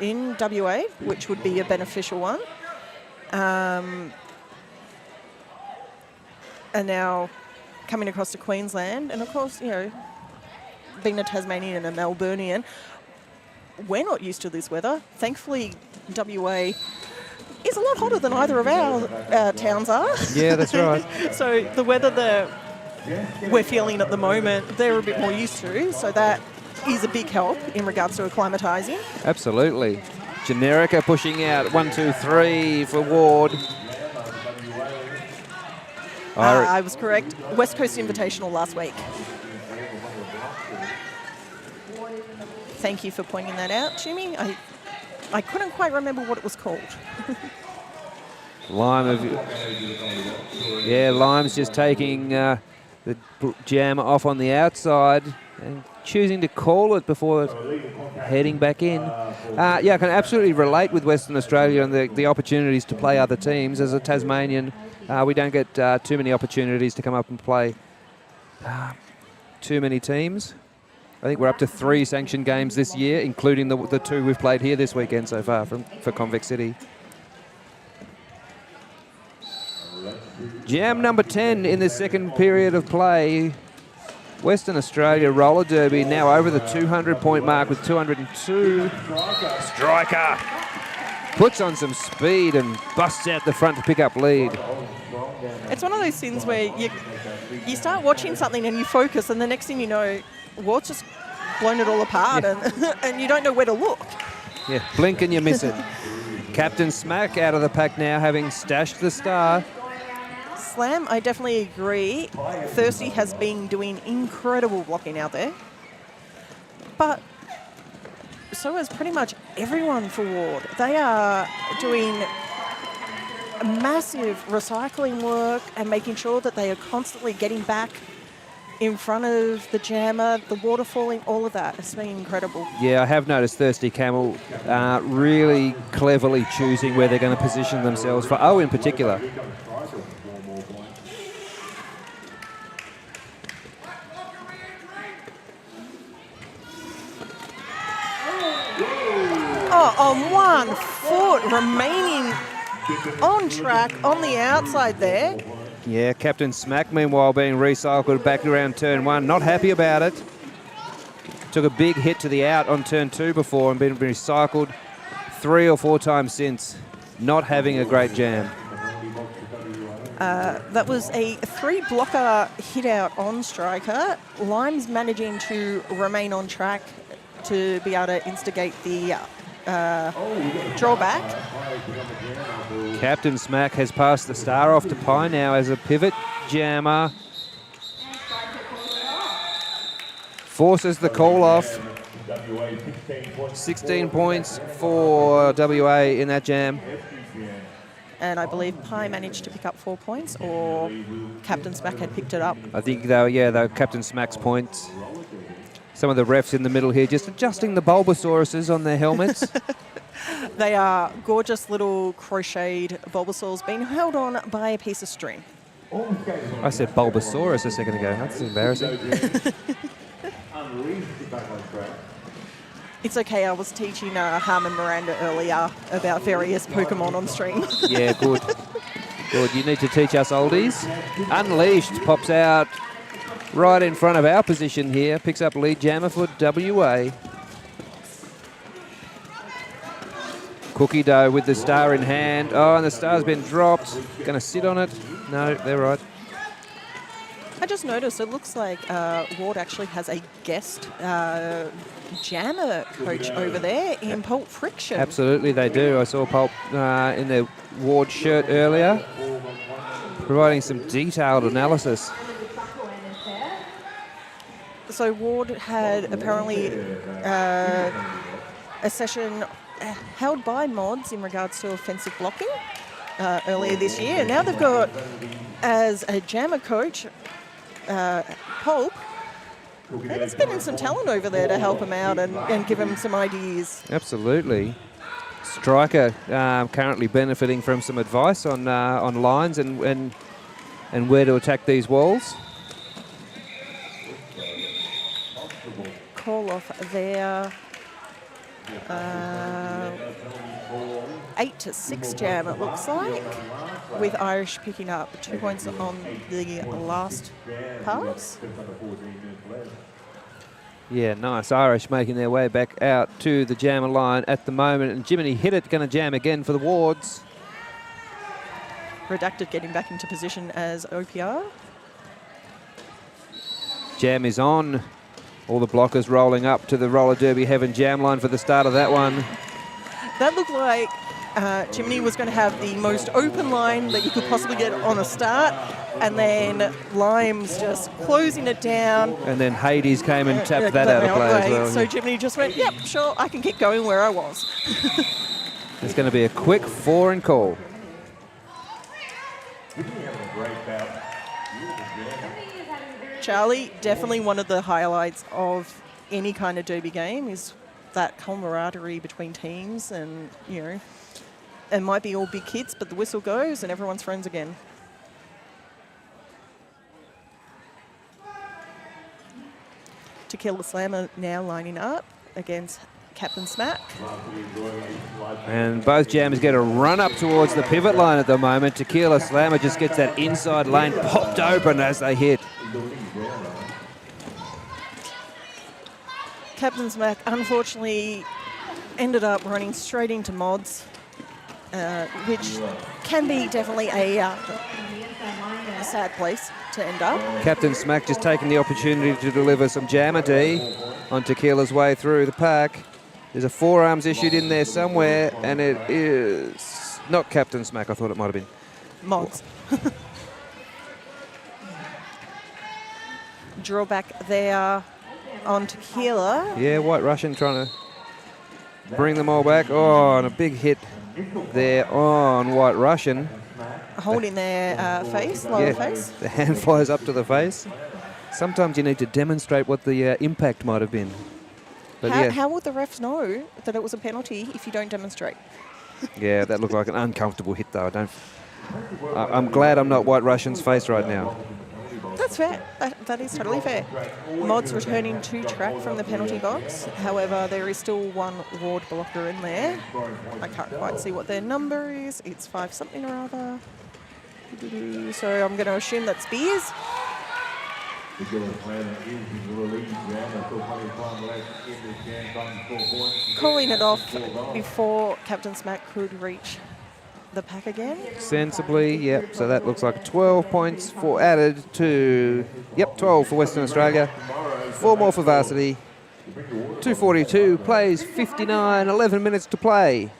in WA, which would be a beneficial one. And now coming across to Queensland. And of course, you know, being a Tasmanian and a Melburnian, we're not used to this weather. Thankfully, WA is a lot hotter than either of our towns are. Yeah, that's right. So the weather that we're feeling at the moment, they're a bit more used to. So that is a big help in regards to acclimatising. Absolutely. Generica pushing out 1, 2, 3 for Ward. I was correct. West Coast Invitational last week. Thank you for pointing that out, Jimmy. I couldn't quite remember what it was called. Lime's just taking the jam off on the outside and choosing to call it before heading back in. I can absolutely relate with Western Australia and the opportunities to play other teams. As a Tasmanian, we don't get too many opportunities to come up and play too many teams. I think we're up to 3 sanctioned games this year, including the 2 we've played here this weekend so far for Convex City. Jam number 10 in the second period of play. Western Australia Roller Derby now over the 200-point mark with 202. Striker puts on some speed and busts out the front to pick up lead. It's one of those things where you start watching something and you focus, and the next thing you know, Ward's just blown it all apart, and you don't know where to look. Yeah, blink and you miss it. Captain Smack out of the pack now, having stashed the star. Slam, I definitely agree. Thirsty has been doing incredible blocking out there. But so is pretty much everyone for Ward. They are doing massive recycling work and making sure that they are constantly getting back in front of the jammer, the water falling, all of that. It's been incredible. Yeah, I have noticed Thirsty Camel really cleverly choosing where they're going to position themselves, for O in particular. Oh, on 1 foot, remaining on track on the outside there. Yeah, Captain Smack, meanwhile, being recycled back around turn 1. Not happy about it. Took a big hit to the out on turn 2 before and been recycled 3 or 4 times since. Not having a great jam. That was a 3-blocker hit out on striker. Lime's managing to remain on track to be able to instigate the drawback. Captain Smack has passed the star off to Pie now as a pivot jammer. Forces the call off. 16 points for WA in that jam. And I believe Pie managed to pick up 4 points, or Captain Smack had picked it up. I think they were Captain Smack's points. Some of the refs in the middle here just adjusting the Bulbasauruses on their helmets. They are gorgeous little crocheted Bulbasaurs being held on by a piece of string. I said Bulbasaurus a second ago. That's embarrassing. It's okay, I was teaching Harmon Miranda earlier about various Pokemon on stream. Yeah, good. Good. You need to teach us oldies. Unleashed pops out right in front of our position here. Picks up lead jammer for WA. Cookie Dough with the star in hand. Oh, and the star's been dropped. Going to sit on it. No, they're right. I just noticed it looks like Ward actually has a guest jammer coach over there in Pulp Friction. Absolutely, they do. I saw Pulp in their Ward shirt earlier, providing some detailed analysis. So Ward had apparently a session held by mods in regards to offensive blocking earlier this year. Now they've got, as a jammer coach, Pulp, and he's getting some talent over there to help him out and give him some ideas. Absolutely. Striker currently benefiting from some advice on lines and where to attack these walls. Call off there. 8-6 jam, it looks like, with Irish picking up 2 points on the last pass. Yeah, nice. Irish making their way back out to the jammer line at the moment. And Jiminy hit it, going to jam again for the Wards. Redacted getting back into position as OPR. Jam is on. All the blockers rolling up to the roller derby heaven jam line for the start of that one. That looked like Jiminy was going to have the most open line that you could possibly get on a start, and then Lime's just closing it down. And then Hades came and tapped that out of play as well. So Jiminy just went, yep, sure, I can keep going where I was. It's going to be a quick 4 and call. Charlie, definitely one of the highlights of any kind of derby game is that camaraderie between teams, and, you know, it might be all big hits, but the whistle goes and everyone's friends again. Tequila Slammer now lining up against Captain Smack. And both jammers get a run up towards the pivot line at the moment. Tequila Slammer just gets that inside lane popped open as they hit. Captain Smack unfortunately ended up running straight into mods, which can be definitely a sad place to end up. Captain Smack just taking the opportunity to deliver some jammer D on Tequila's way through the pack. There's a forearms issued in there somewhere, and it is not Captain Smack. I thought it might have been Mods. Drawback there on Tequila. Yeah, White Russian trying to bring them all back. Oh, and a big hit there on White Russian. Holding their face, lower face. The hand flies up to the face. Sometimes you need to demonstrate what the impact might have been. But how will the refs know that it was a penalty if you don't demonstrate? Yeah, that looked like an uncomfortable hit, though. I'm glad I'm not White Russian's face right now. That's fair. That is totally fair. Mods returning to track from the penalty box. However, there is still one Ward blocker in there. I can't quite see what their number is. It's 5 something or other. So I'm going to assume that's Beers. The Gillis planner is in the lead jam. There's still plenty of time left in this jam. Trying to score points. Calling it off before Captain Smack could reach the pack again. Sensibly, yep. So that looks like 12 points for added to, 12 for Western Australia. 4 more for Varsity. 2:42 plays 59, 11 minutes to play.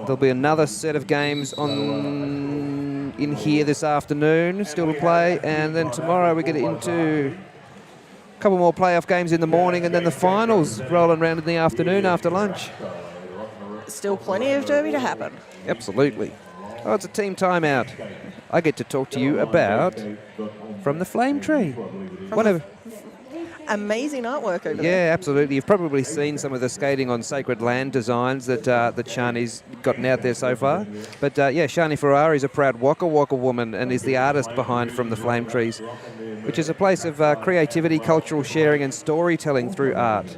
There'll be another set of games on in here this afternoon, still to play, and then tomorrow we get into a couple more playoff games in the morning, and then the finals rolling around in the afternoon after lunch. Still plenty of derby to happen. Absolutely. Oh, it's a team timeout. I get to talk to you about From the Flame Tree. Whatever. Amazing artwork over there. Yeah, absolutely. You've probably seen some of the skating on sacred land designs that Shani's gotten out there so far. But Shani Ferrari is a proud Waka Waka woman and is the artist behind From the Flame Trees, which is a place of creativity, cultural sharing and storytelling through art.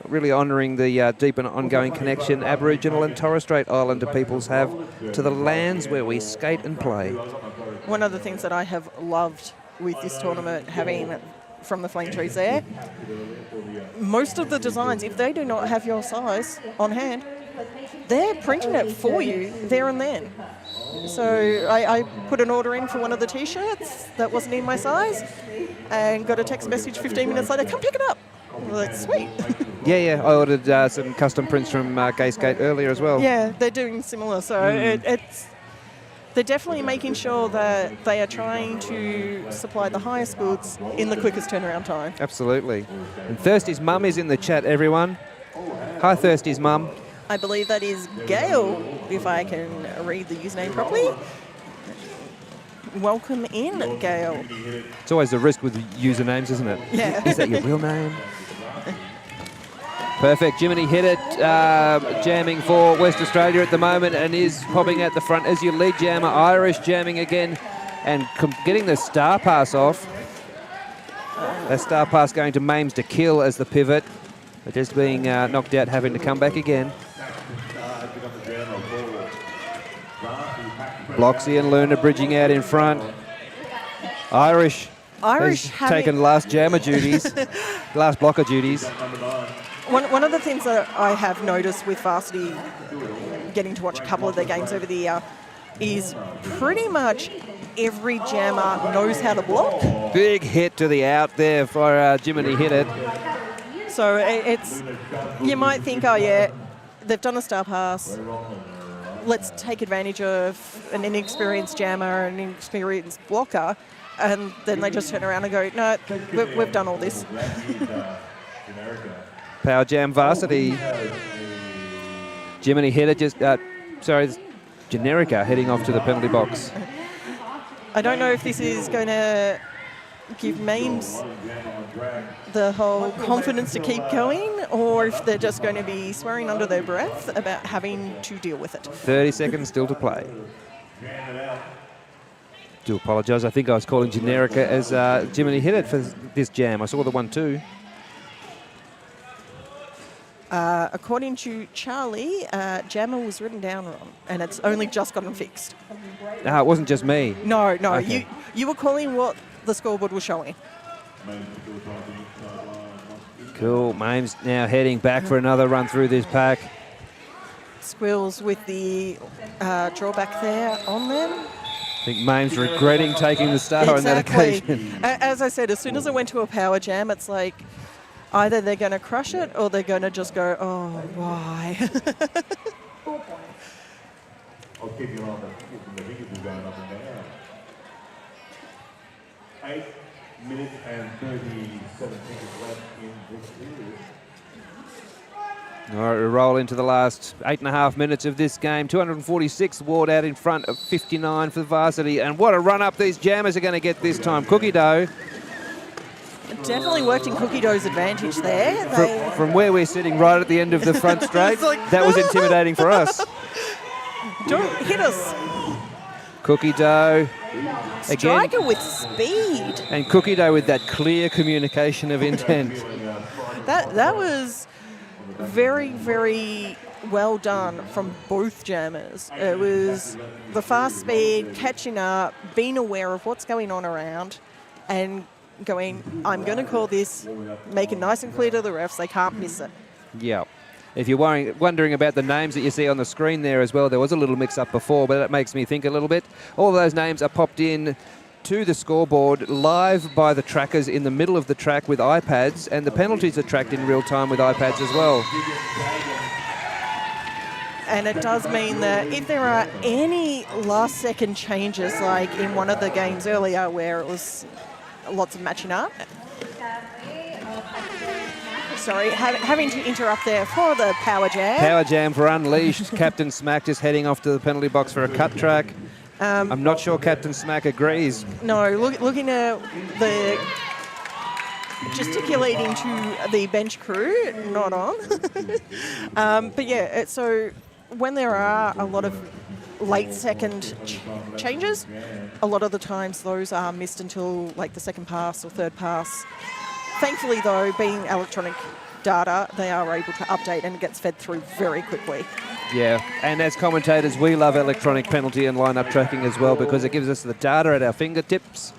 Really honouring the deep and ongoing connection Aboriginal and Torres Strait Islander peoples have to the lands where we skate and play. One of the things that I have loved with this tournament, having From the Flame Trees there, most of the designs, if they do not have your size on hand, they're printing it for you there and then. So I put an order in for one of the T-shirts that wasn't in my size and got a text message 15 minutes later, come pick it up. I'm like, sweet. Yeah, I ordered some custom prints from Gay Skate earlier as well. Yeah, they're doing similar. So they're definitely making sure that they are trying to supply the highest goods in the quickest turnaround time. Absolutely. And Thirsty's mum is in the chat, everyone. Hi, Thirsty's mum. I believe that is Gail, if I can read the username properly. Welcome in, Gail. It's always a risk with usernames, isn't it? Yeah. Is that your real name? Perfect. Jiminy hit it, jamming for West Australia at the moment and is popping out the front as your lead jammer. Irish jamming again and getting the star pass off. A star pass going to Mames to kill as the pivot. But just being knocked out, having to come back again. Bloxy and Luna bridging out in front. Irish has taken last jammer duties, last blocker duties. One of the things that I have noticed with Varsity, getting to watch a couple of their games over the year, is pretty much every jammer knows how to block. Big hit to the out there for Jiminy hit it. So it's, you might think, oh yeah, they've done a star pass. Let's take advantage of an inexperienced jammer, an inexperienced blocker, and then they just turn around and go, no, we've done all this. Power jam Varsity. Jiminy hit it just, Generica heading off to the penalty box. I don't know if this is going to give Mames the whole confidence to keep going, or if they're just going to be swearing under their breath about having to deal with it. 30 seconds still to play. Do apologise, I think I was calling Generica as Jiminy hit it for this jam. I saw the 1-2. According to Charlie, jammer was written down wrong, and it's only just gotten fixed. No, it wasn't just me. No, Okay. you were calling what the scoreboard was showing. Cool, Mames now heading back for another run through this pack. Squills with the drawback there on them. I think Mames regretting taking the star on that occasion. As I said, as soon as I went to a power jam, it's like either they're going to crush it or they're going to just go, oh, why? I'll keep you on the fingers are going up and down. 8 minutes and 37 seconds left in this period. All right, we roll into the last 8.5 minutes of this game. 246 Ward out in front of 59 for Varsity. And what a run up these jammers are going to get this time. Cookie Dough. Definitely worked in Cookie Dough's advantage there. From where we're sitting right at the end of the front straight, that was intimidating for us. Don't hit us. Cookie Dough. Again, Striker with speed. and Cookie Dough with that clear communication of intent. That was very, very well done from both jammers. It was the fast speed, catching up, being aware of what's going on around, and going, I'm going to call this, make it nice and clear to the refs, they can't miss it. Yeah. If you're wondering about the names that you see on the screen there as well, there was a little mix-up before, but that makes me think a little bit. All of those names are popped in to the scoreboard live by the trackers in the middle of the track with iPads, and the penalties are tracked in real time with iPads as well. And it does mean that if there are any last-second changes, like in one of the games earlier where it was lots of matching up, sorry, having to interrupt there for the power jam. Power jam for Unleashed. Captain Smack just heading off to the penalty box for a cut track. I'm not sure Captain Smack agrees. No, looking at the gesticulating to the bench crew, not on. But yeah, so when there are a lot of late second changes, a lot of the times those are missed until like the second pass or third pass. Thankfully, though, being electronic data, they are able to update and it gets fed through very quickly. Yeah, and as commentators, we love electronic penalty and lineup tracking as well because it gives us the data at our fingertips.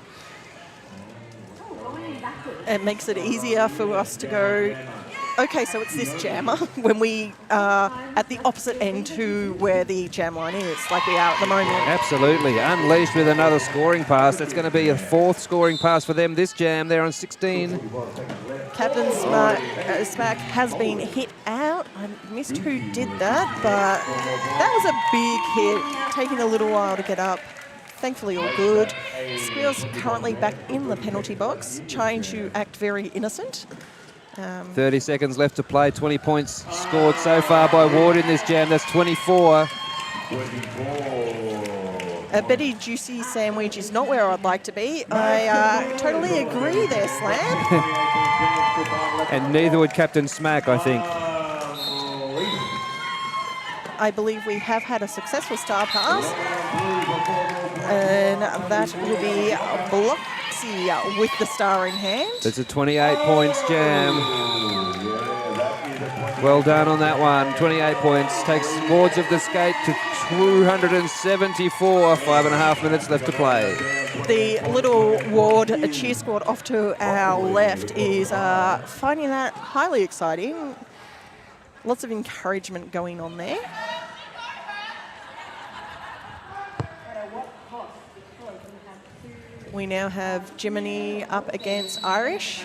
It makes it easier for us to go, okay, so it's this jammer when we are at the opposite end to where the jam line is, like we are at the moment. Absolutely. Unleashed with another scoring pass. That's going to be a fourth scoring pass for them this jam. They're on 16. Captain Smack has been hit out. I missed who did that, but that was a big hit, taking a little while to get up. Thankfully, all good. Squeal's currently back in the penalty box, trying to act very innocent. 30 seconds left to play. 20 points scored so far by Ward in this jam. That's 24. A Betty Juicy sandwich is not where I'd like to be. I totally agree there, Slam. And neither would Captain Smack, I think. I believe we have had a successful star pass. And that will be Bloxy with the star in hand. It's a 28 points jam. Well done on that one. 28 points. Takes Wards of the Skate to 274. 5.5 minutes left to play. The little Ward cheer squad off to our left is finding that highly exciting. Lots of encouragement going on there. We now have Jiminy up against Irish.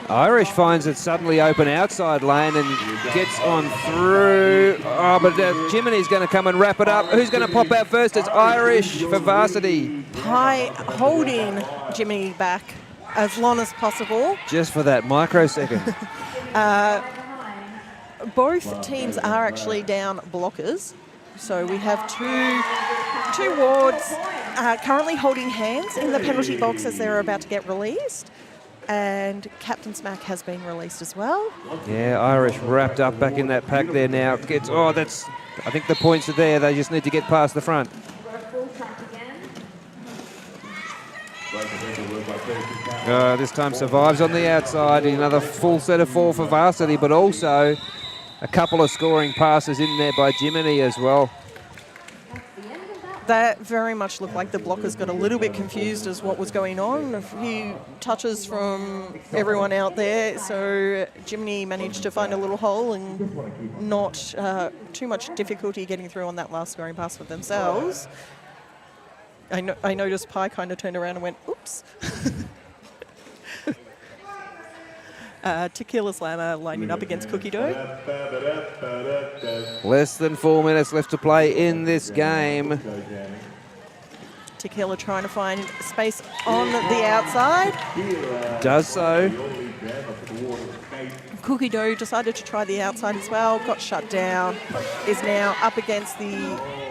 Irish finds it suddenly open outside lane and gets on through. Oh, but Jiminy's going to come and wrap it up. Who's going to pop out first? It's Irish for Varsity. Pie holding Jiminy back as long as possible. Just for that microsecond. Both teams are actually down blockers. So we have two Wards currently holding hands in the penalty box as they're about to get released. And Captain Smack has been released as well. Yeah, Irish wrapped up back in that pack there now. I think the points are there. They just need to get past the front. This time Survives on the outside. Another full set of 4 for Varsity, but also a couple of scoring passes in there by Jiminy as well. That very much looked like the blockers got a little bit confused as what was going on. A few touches from everyone out there, so Jiminy managed to find a little hole and not too much difficulty getting through on that last scoring pass for themselves. I noticed Pie kind of turned around and went, oops. Tequila Slammer lining up against Cookie Dough. Less than 4 minutes left to play in this game. Tequila trying to find space on the outside. Does so. Cookie Dough decided to try the outside as well, got shut down, is now up against the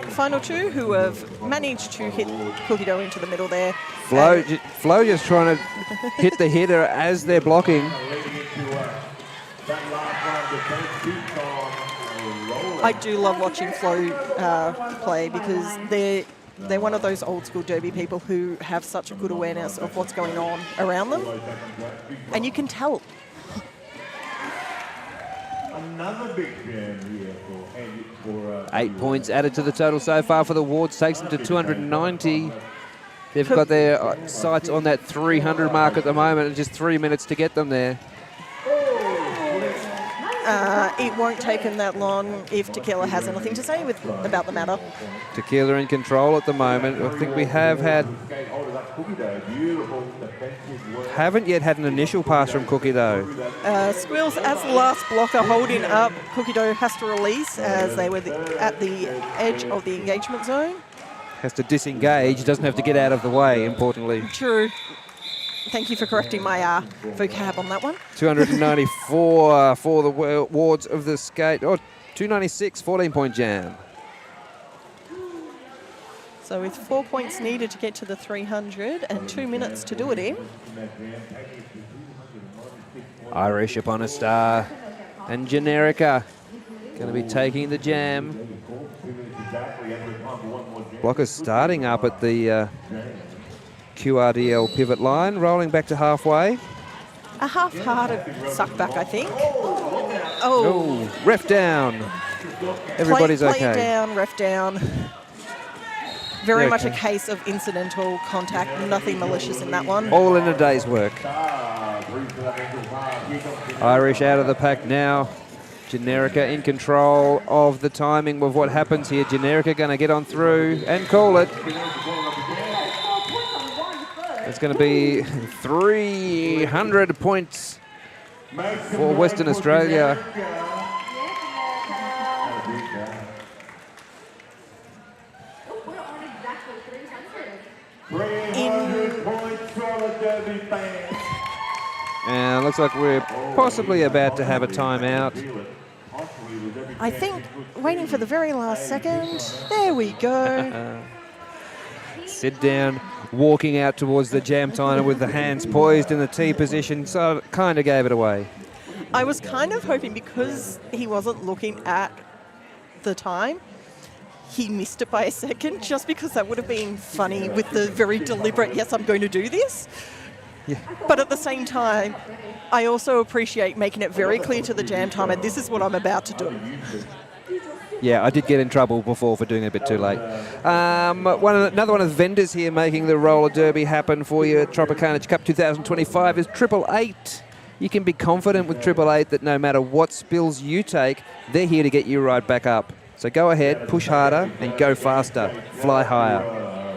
final two who have managed to hit Cookie Dough into the middle there. Flo just trying to hit the hitter as they're blocking. I do love watching Flo play because they're one of those old school derby people who have such a good awareness of what's going on around them. And you can tell. Another big jam here for 8 points added to the total so far for the Wards, takes them to 290. They've got their sights on that 300 mark at the moment, and just 3 minutes to get them there. It won't take him that long if Tequila has anything to say about the matter. Tequila in control at the moment. I think we haven't yet had an initial pass from Cookie though. Squills as the last blocker holding up. Cookie Dough has to release as they were at the edge of the engagement zone. Has to disengage, doesn't have to get out of the way, importantly. True. Thank you for correcting my vocab on that one. 294 for the Wards of the Skate. Oh, 296, 14-point jam. So with 4 points needed to get to the 300 and 2 minutes to do it in. Irish upon a star. And Generica going to be taking the jam. Blockers starting up at the QRDL pivot line, rolling back to halfway. A half-hearted suck back, I think. Oh, ref down. Everybody's play okay. down, ref down. Very much a case of incidental contact, nothing malicious in that one. All in a day's work. Irish out of the pack now. Generica in control of the timing of what happens here. Generica going to get on through and call it. It's going to be 300 points for Western Australia. And looks like we're possibly about to have a timeout. I think waiting for the very last second. There we go. Sit down, walking out towards the jam timer with the hands poised in the T position, so kind of gave it away. I was kind of hoping because he wasn't looking at the time, he missed it by a second, just because that would have been funny with the very deliberate, yes, I'm going to do this. Yeah. But at the same time, I also appreciate making it very clear to the jam timer, this is what I'm about to do. Yeah, I did get in trouble before for doing it a bit too late. Another one of the vendors here making the roller derby happen for you at Tropicana Cup 2025 is 888. You can be confident with 888 that no matter what spills you take, they're here to get you right back up. So go ahead, push harder and go faster, fly higher.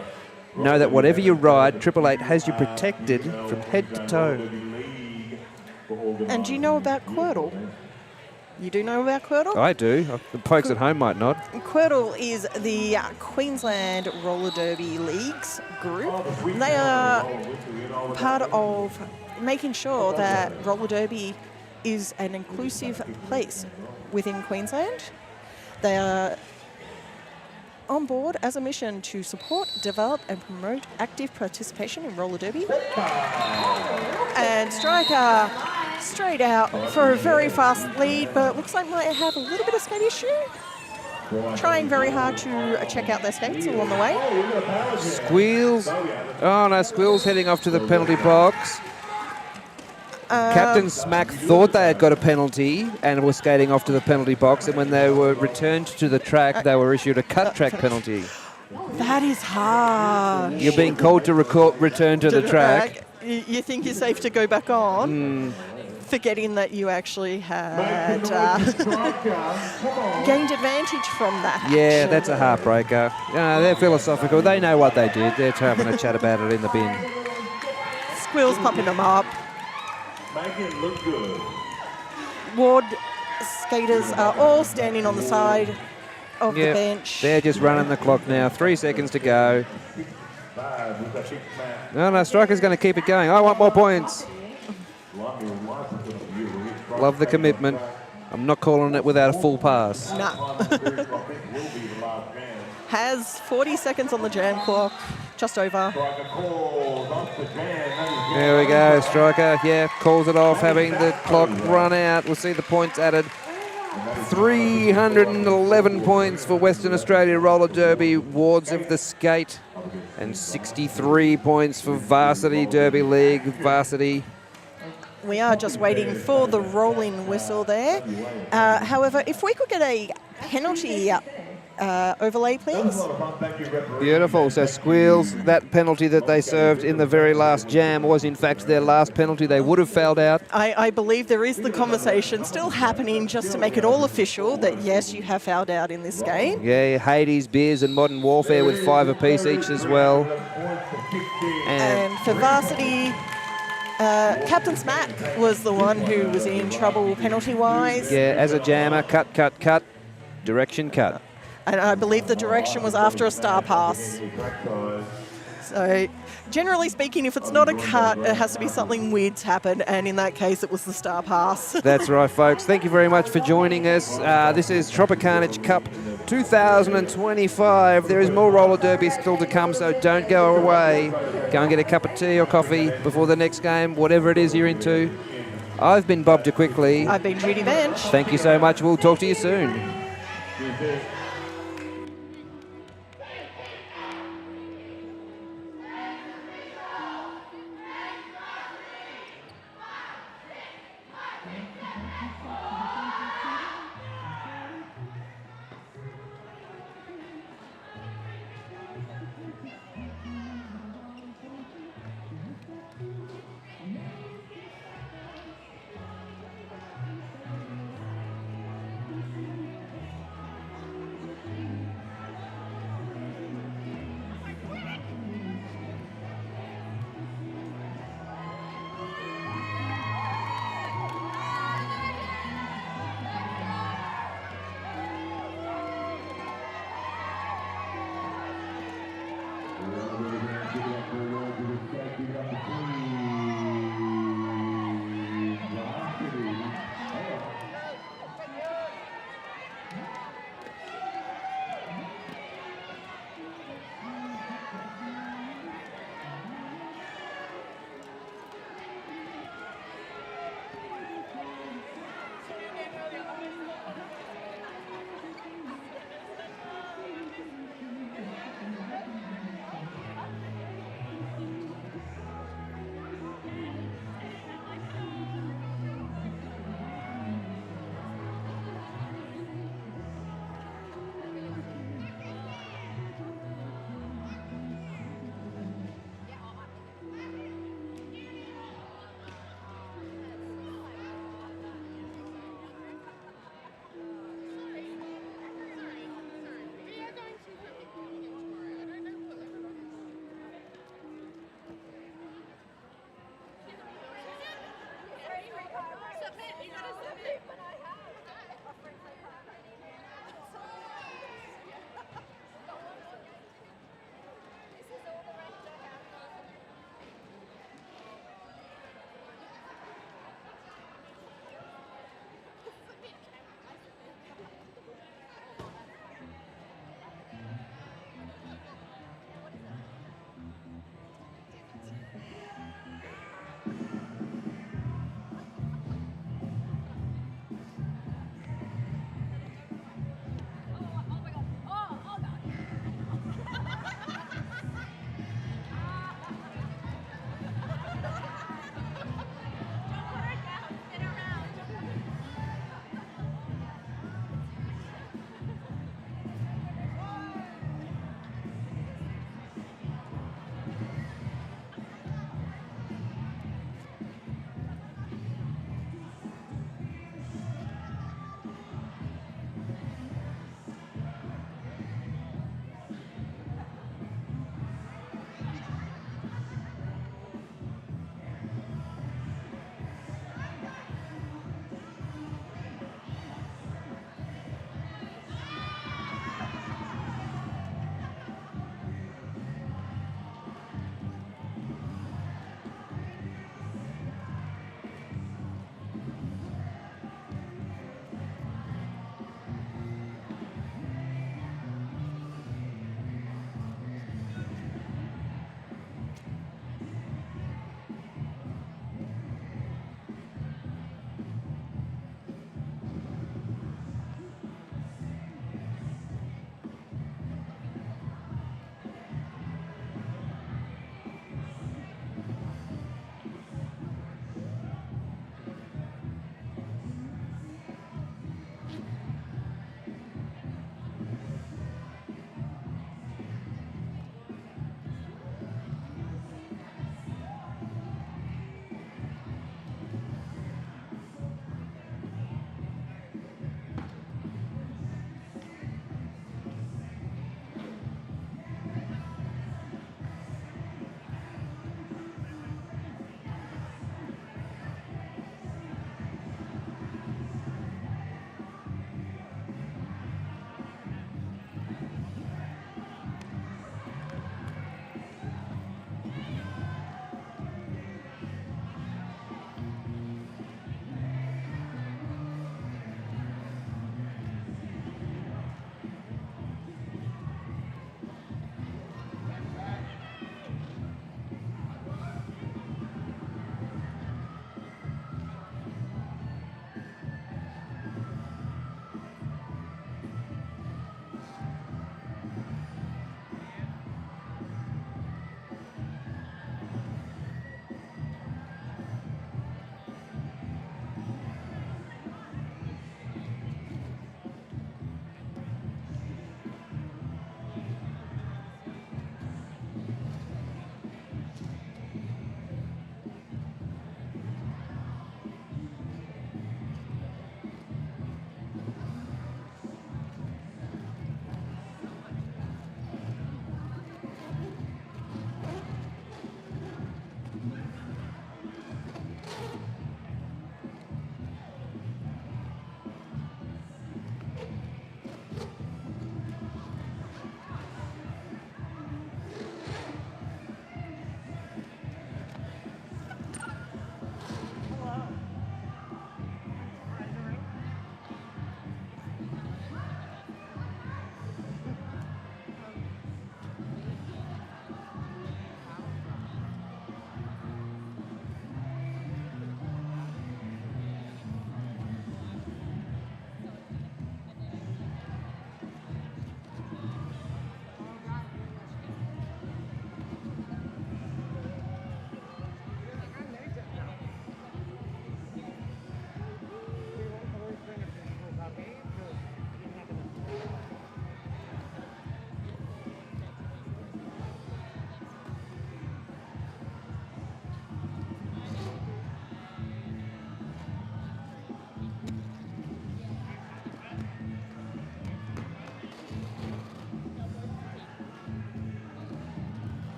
Know that whatever you ride, 888 has you protected from head to toe. And do you know about Quirtle? You do know about Quirtle? I do. The folks at home might not. Quirtle is the Queensland Roller Derby Leagues group. They are part of making sure that roller derby is an inclusive place within Queensland. They are on board as a mission to support, develop and promote active participation in roller derby. And Striker straight out for a very fast lead, but looks like might have a little bit of skate issue. Trying very hard to check out their skates along the way. Squeals. Oh no, Squeals heading off to the penalty box. Captain Smack thought they had got a penalty and were skating off to the penalty box, and when they were returned to the track, they were issued a cut track penalty. That is hard. You're being called to return to the track. You think you're safe to go back on? Forgetting that you actually had gained advantage from that. Yeah, that's a heartbreaker. They're philosophical. They know what they did. They're having a chat about it in the bin. Squills pumping them up. Making it look good. Ward skaters are all standing on the side of the bench. They're just running the clock now. 3 seconds to go. No, Striker's going to keep it going. I want more points. Love the commitment. I'm not calling it without a full pass. No. Has 40 seconds on the jam clock. Just over. There we go, Striker. Yeah, calls it off, having the clock run out. We'll see the points added. 311 points for Western Australia Roller Derby Wards of the Skate, and 63 points for Varsity Derby League. Varsity We are just waiting for the rolling whistle there. However, if we could get a penalty overlay, please. Beautiful. So Squeals, that penalty that they served in the very last jam was in fact their last penalty. They would have fouled out. I believe there is the conversation still happening just to make it all official that yes, you have fouled out in this game. Yeah, Hades, Beers and Modern Warfare with 5 apiece each as well. And for Varsity, Captain Smack was the one who was in trouble penalty-wise. Yeah, as a jammer, cut, direction cut. And I believe the direction was after a star pass. So, generally speaking, if it's not a cut, it has to be something weird's happened, and in that case, it was the star pass. That's right, folks. Thank you very much for joining us. This is Tropicarnage Cup 2025. There is more roller derby still to come, so don't go away. Go and get a cup of tea or coffee before the next game, whatever it is you're into. I've been Bob DeQuickly. I've been Judy Bench. Thank you so much. We'll talk to you soon.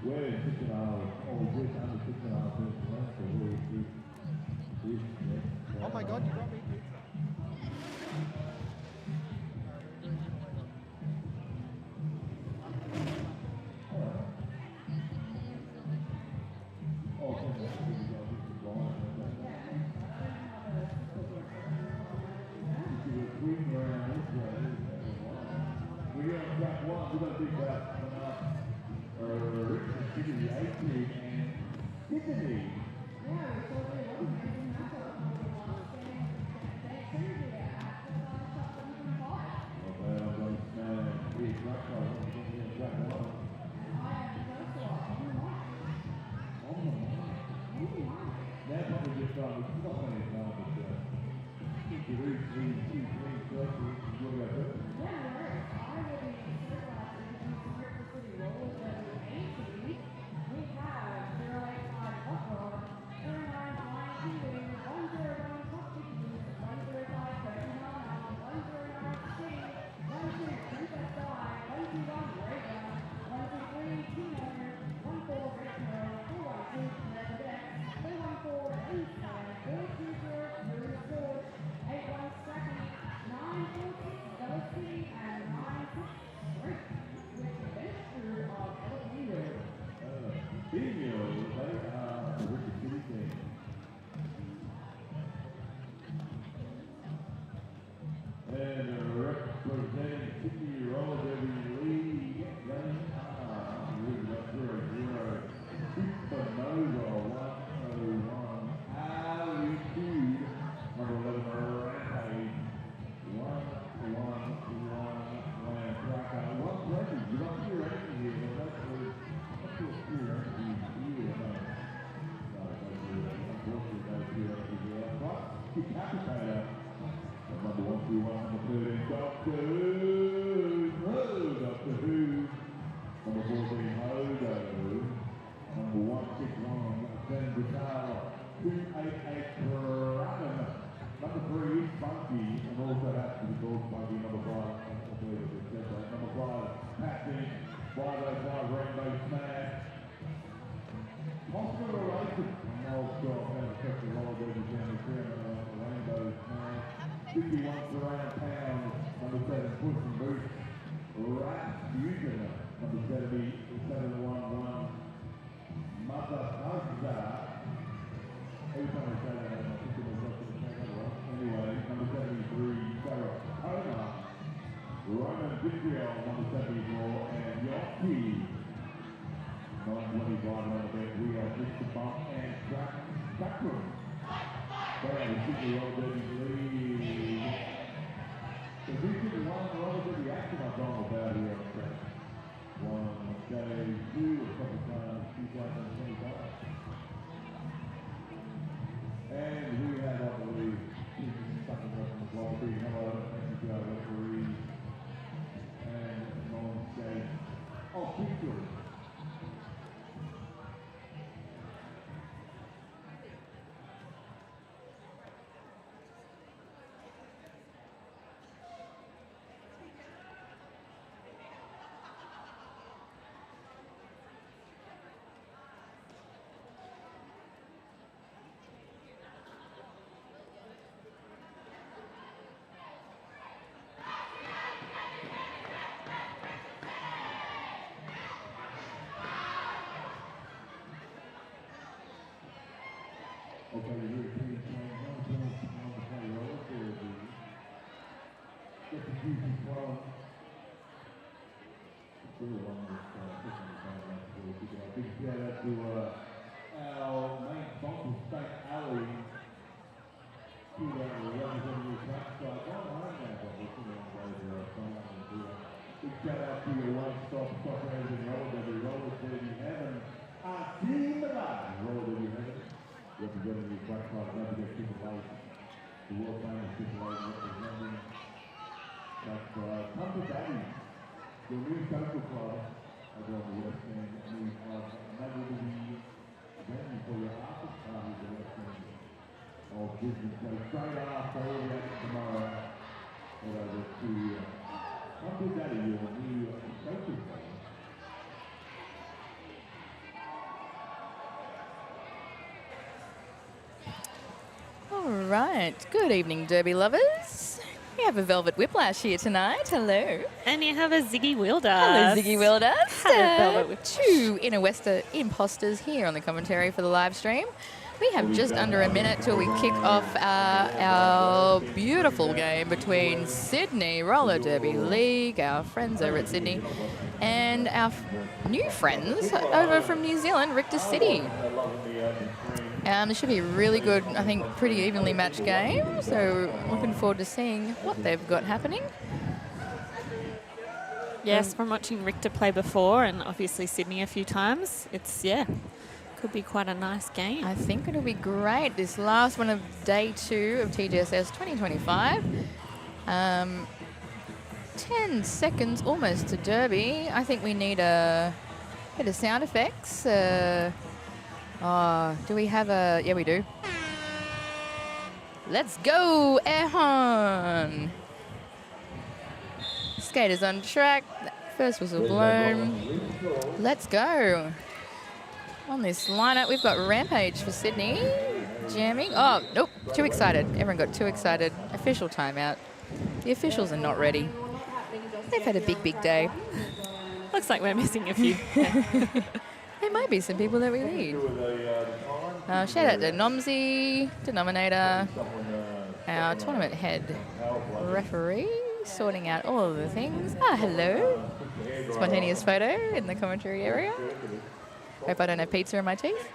We're 6.5, or just under 6.5 minutes, so Oh my God, you brought me pizza. We're going to track one, we're going to pick up Richard City, 18, and Tiffany. That's probably just we've got plenty of time, but I think you lose two questions, you'll go good. And representing 50-year-old Debbie Lee, running up 0-0. Supernova 101. Ali Q, number 11, Rampage 111. Land Tracker 120. You don't see your ranking here, but that's your ranking here. Decapitator. Number 121, number 13, Doctor Who. Doctor Who. Number 14, Hodo. Number 161, Ben Vital. 288, Braden. Number 3 is Funky, and also has to be called Funky. Number 5, I believe it's separate. Number 5, Patsy. 505, Rainbow Smash. Hospital related. Old Scott has a special roller derby down the chairman of the Rainbow Smash. 51 surround pounds, number 7, Push and Boost. Rat Fusion, number 70, 711. Mother Huzza. Every time I say that, I think it was up to the channel. Anyway, number 73, Sarah Homer. Roman Vitriol, number 74, and Yoki. 925 on the bet. We have Mr. Bump and Backroom. They have a 50-year-old Debbie lead. So this is one roller derby action I've gone about here on track. One day, two, a couple times, 2025. And we have, I believe, something up on the block. Hello, thank you to our referees. And on stage, officials. Okay, the European playing on the play roller derby. Get the fusion flowing. Still one with big shout out to our main sponsor, State Alley. Two out of the representative track side. One home now, but we're still on the way. Big shout out to your one-stop soccer and roller derby heaven. Team Milan, roller derby heaven. Representing the Black Club, Navigator Super Lake, the world famous Super Lake representing. But come to Daddy, the new social club over on the West End, new club, and that will be venue for your after party at the West End of business. So straight after all the action tomorrow, head over to come to Daddy, your new social club. right. Good evening, Derby lovers. We have a Velvet Whiplash here tonight. Hello. And you have a Ziggy Wilders. Hello, Ziggy Wilders. Hello, Velvet Whiplash. 2 Inner Wester imposters here on the commentary for the live stream. We have just under a minute till we kick off our beautiful game between Sydney Roller Derby League, our friends over at Sydney, and our new friends over from New Zealand, Richter City. It should be a really good, I think, pretty evenly matched game. So looking forward to seeing what they've got happening. Yes, from watching Richter play before and obviously Sydney a few times, it's, could be quite a nice game. I think it'll be great. This last one of day 2 of TGSS 2025. 10 seconds almost to Derby. I think we need a bit of sound effects. Do we have a... Yeah, we do. Let's go, air horn. Skaters on track. First whistle blown. Let's go. On this lineup, we've got Rampage for Sydney. Jamming. Oh, nope. Too excited. Everyone got too excited. Official timeout. The officials are not ready. They've had a big day. Looks like we're missing a few. There might be some people that we need. Shout out to Nomsy, Denominator, our tournament head referee, sorting out all of the things. Hello. Spontaneous photo in the commentary area. Hope I don't have pizza in my teeth.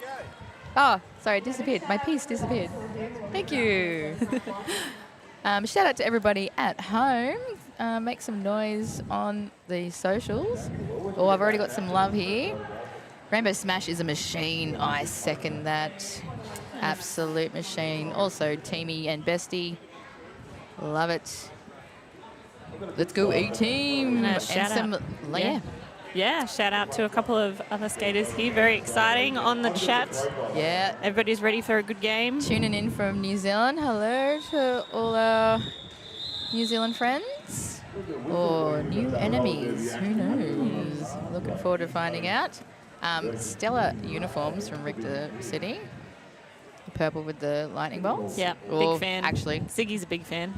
Oh, sorry, it disappeared. My piece disappeared. Thank you. Shout out to everybody at home. Make some noise on the socials. Oh, I've already got some love here. Rainbow Smash is a machine. I second that. Absolute machine. Also, Teamy and Bestie. Love it. Let's go, A-Team. And shout out. Yeah, shout out to a couple of other skaters here. Very exciting on the chat. Yeah. Everybody's ready for a good game. Tuning in from New Zealand. Hello to all our New Zealand friends. Or new enemies. Who knows? Looking forward to finding out. Stellar uniforms from Richter City. The purple with the lightning bolts. Yeah, Or big fan. Actually. Ziggy's a big fan.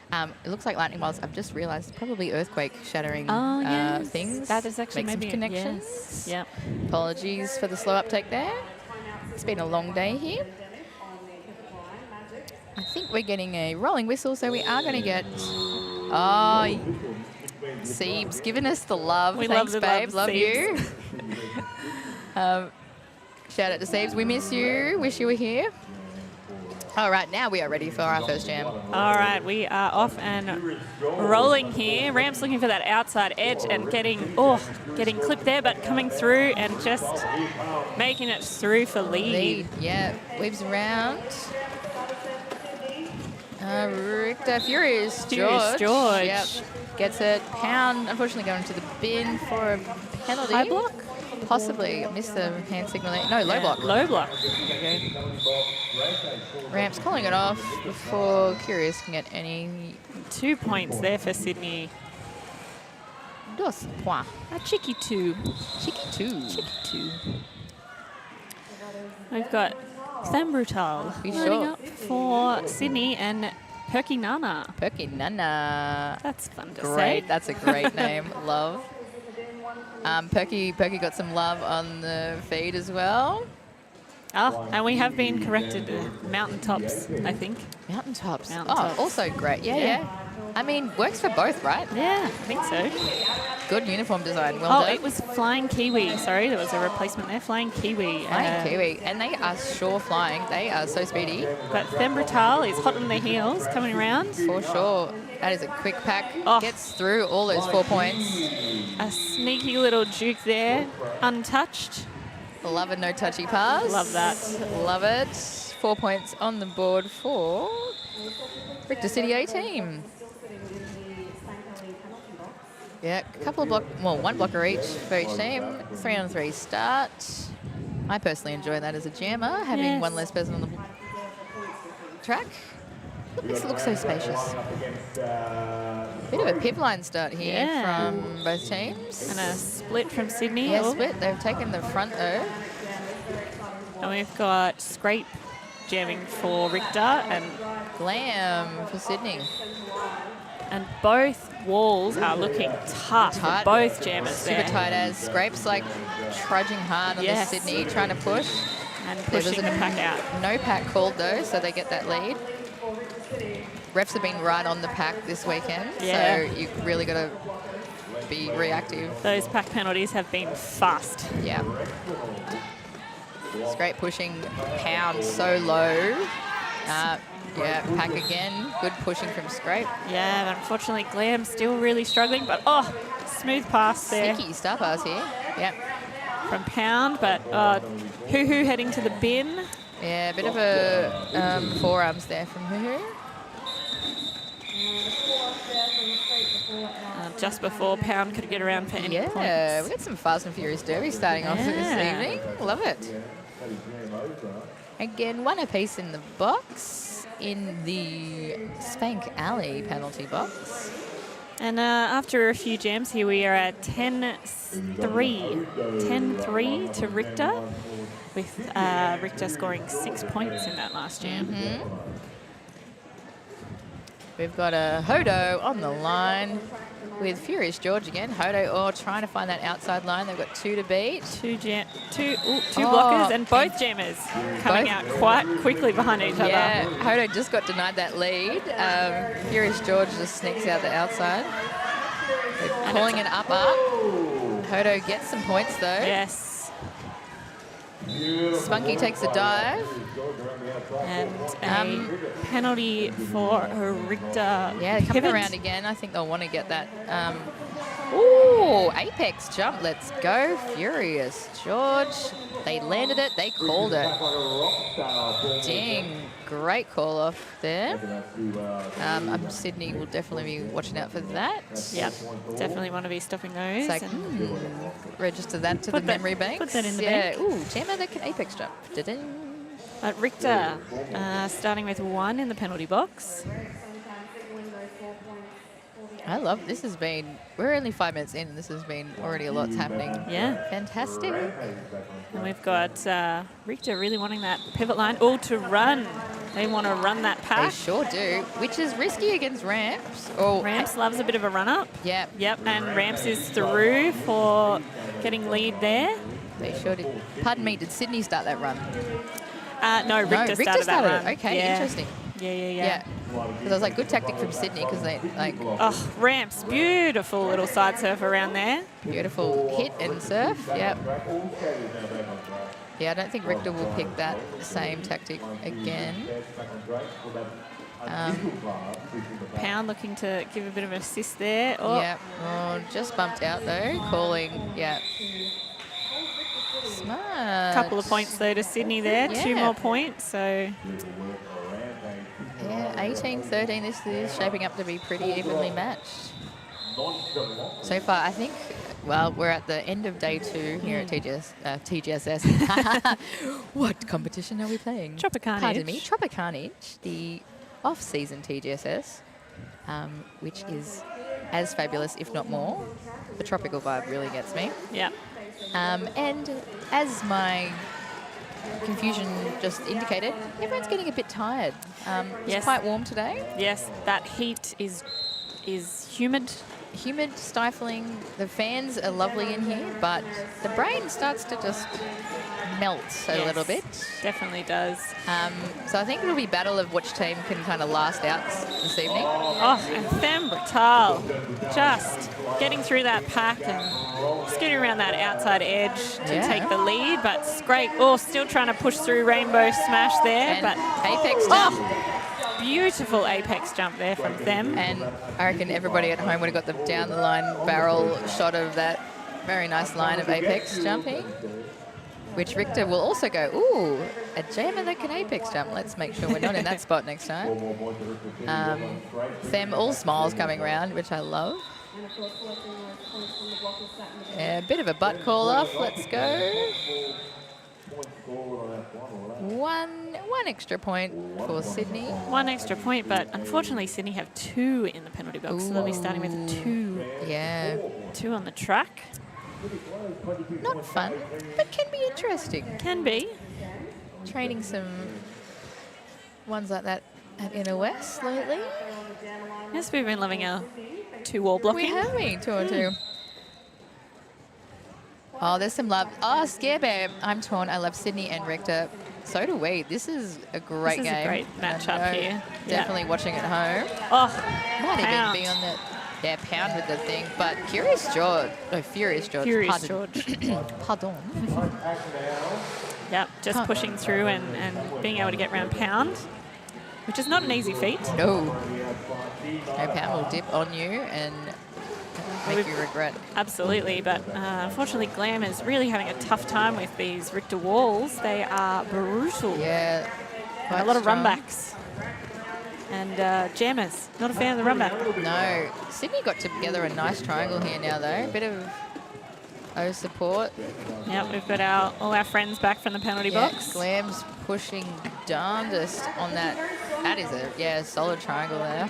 It looks like lightning bolts. I've just realised probably earthquake shattering Yes. things. That is actually Make some maybe connections. Yes. Yeah. Apologies for the slow uptake there. It's been a long day here. I think we're getting a rolling whistle, so we are going to get... Oh, Siebes giving us the love. We Thanks, love the babe. love, Love you. Shout out to Siebes. We miss you. Wish you were here. All right, now we are ready for our first jam. All right, we are off and rolling here. Ramp's looking for that outside edge and getting clipped there, but coming through and just making it through for lead. Yeah, weaves around. Richter Furious George. Yep, gets it. Pound, unfortunately, going to the bin for a penalty. High block? Possibly. Missed the hand signaling. No, low block. Low block. Ramp's calling it off before Curious can get any. 2 points there for Sydney. 2 points. A cheeky 2. Cheeky 2. Cheeky 2. We've got Thembrutal Be lining sure. up for Sydney and Perky Nana. Perky Nana. That's fun to say. Great. That's a great name. Love. Perky got some love on the feed as well. Oh, and we have been corrected. Mountaintops, I think. Mountaintops. Mountaintops. Oh, also great. Yeah. I mean, works for both, right? Yeah, I think so. Good uniform design. Well done. It was Flying Kiwi. Sorry, there was a replacement there. Flying Kiwi. Flying Kiwi. And they are sure flying. They are so speedy. But Thembrutal is hot on the heels, coming around. For sure. That is a quick pack. Oh. Gets through all those 4 points. A sneaky little juke there, untouched. Love a no touchy pass. Love that. Love it. 4 points on the board for Richter City A-Team. Yeah, a couple of one blocker each for each team. 3-on-3 start. I personally enjoy that as a jammer, having one less person on the track. Makes it look so spacious. Bit of a pip line start here from both teams. And a split from Sydney. Yeah, split. They've taken the front though. And we've got Scrape jamming for Richter, and Glam for Sydney. both walls are looking tough for both jammers Super there. tight as Scrapes like trudging hard on Yes. the Sydney, trying to push. And There was pushing the pack out. No pack called though, so they get that lead. Refs have been right on the pack this weekend, Yeah. so you really got to be reactive. Those pack penalties have been fast. Yeah. Scrape pushing Pound so low. Yeah, pack again. Good pushing from Scrape. Yeah, but unfortunately Glam still really struggling, but smooth pass there Sneaky star pass here. Yep. from Pound, but Hoo heading to the bin. Yeah, a bit of a forearms there from Hoo. Just before Pound could get around for any Yeah, points. we got some Fast and Furious Derby starting off this Yeah. evening. Love it. Again, one apiece in the box, in the Spank Alley penalty box. And after a few jams here, we are at 10-3. 10-3 to Richter, with Richter scoring 6 points in that last jam. We've got a Hodo on the line with Furious George again. Hodo trying to find that outside line. They've got 2 to beat. Two blockers, and both jammers coming out quite quickly behind each other. Yeah, Hodo just got denied that lead. Furious George just sneaks out the outside. They're calling it up. Hodo gets some points though. Yes. Spunky takes a dive. And a penalty for a Richter. Yeah, coming pivot. around again. I think they'll want to get that. Ooh, apex jump. Let's go. Furious George. They landed it. They called it. Dang. Great call off there. Sydney will definitely be watching out for that. Yep, definitely want to be stopping those. It's like, and register that to the Put that- memory banks. put that in the yeah. bank. Ooh, jammer that can apex jump. Da-ding. Richter starting with 1 in the penalty box. I love this. Has been. We're only 5 minutes in, and this has been already a lot's happening. Yeah. Fantastic. And we've got Richter really wanting that pivot line. All to run. They want to run that They pack. sure do, which is risky against Ramps. Oh, Ramps loves a bit of a run up. yeah, Yep, and Ramps is through for getting lead there. they sure did. Pardon me, did Sydney start that run? No, Richter started that run. it. Okay, Yeah. interesting. Yeah. Yeah. Because I was like, good tactic from Sydney because they like Oh, Ramps, beautiful little side surf around there. beautiful hit and surf. Yep. Yeah, I don't think Richter will pick that same tactic again. Pound looking to give a bit of an assist there. Oh, Yeah. Oh, just bumped out though. Calling. Yeah. Smart. couple of points though to Sydney there. 2 Yeah. more points. So Yeah, 18-13. This is shaping up to be pretty evenly matched. So far, I think, well, we're at the end of day 2 here at TGSS. What competition are we playing? Tropicarnage. Pardon me, Tropicarnage, the off-season TGSS, which is as fabulous, if not more. The tropical vibe really gets me. yeah. And as my confusion just indicated, everyone's getting a bit tired. It's Yes. quite warm today. Yes, that heat is humid. Humid, stifling. The fans are lovely in here, but the brain starts to just melt a Yes, little bit. Definitely does. So I think it'll be battle of which team can kind of last out this evening. Oh, and Femme Brutal just getting through that pack and scooting around that outside edge to Yeah. take the lead, but Scrape, still trying to push through Rainbow Smash there, And but apex jump. beautiful apex jump there from them. And I reckon everybody at home would have got the down the line barrel shot of that very nice line of apex jumping, which Richter will also go, ooh, a jammer that can apex jump. Let's make sure we're not in that spot next time. Them all smiles coming round, which I love. Yeah, a bit of a butt call off. Let's go. One extra point for Sydney. 1 extra point, but unfortunately Sydney have 2 in the penalty box, so they'll be starting with 2 Yeah, on the track. not fun, but can be interesting. Can be. Training some ones like that at Inner West lately. Yes, we've been loving our 2-wall blocking. We have been 2 on 2. Oh, there's some love. Oh, Scare Bear. I'm torn. I love Sydney and Richter. So do we. This is a great This is game. a great matchup here. Definitely watching at home. Oh, Might Pound. even be on the pound with the thing. But Furious George. Furious George. Pardon. Yep, just pushing through and being able to get round pound, which is not an easy feat. No. Pound will dip on you and make you regret. Absolutely, but unfortunately Glam is really having a tough time with these Richter walls. They are brutal. Yeah. A lot of strong. runbacks. And jammers, not a fan of the runback. No. Sydney got together a nice triangle here now, though. Bit of O support. Yep, we've got all our friends back from the penalty box. Glam's pushing darndest on that. That is a, solid triangle there.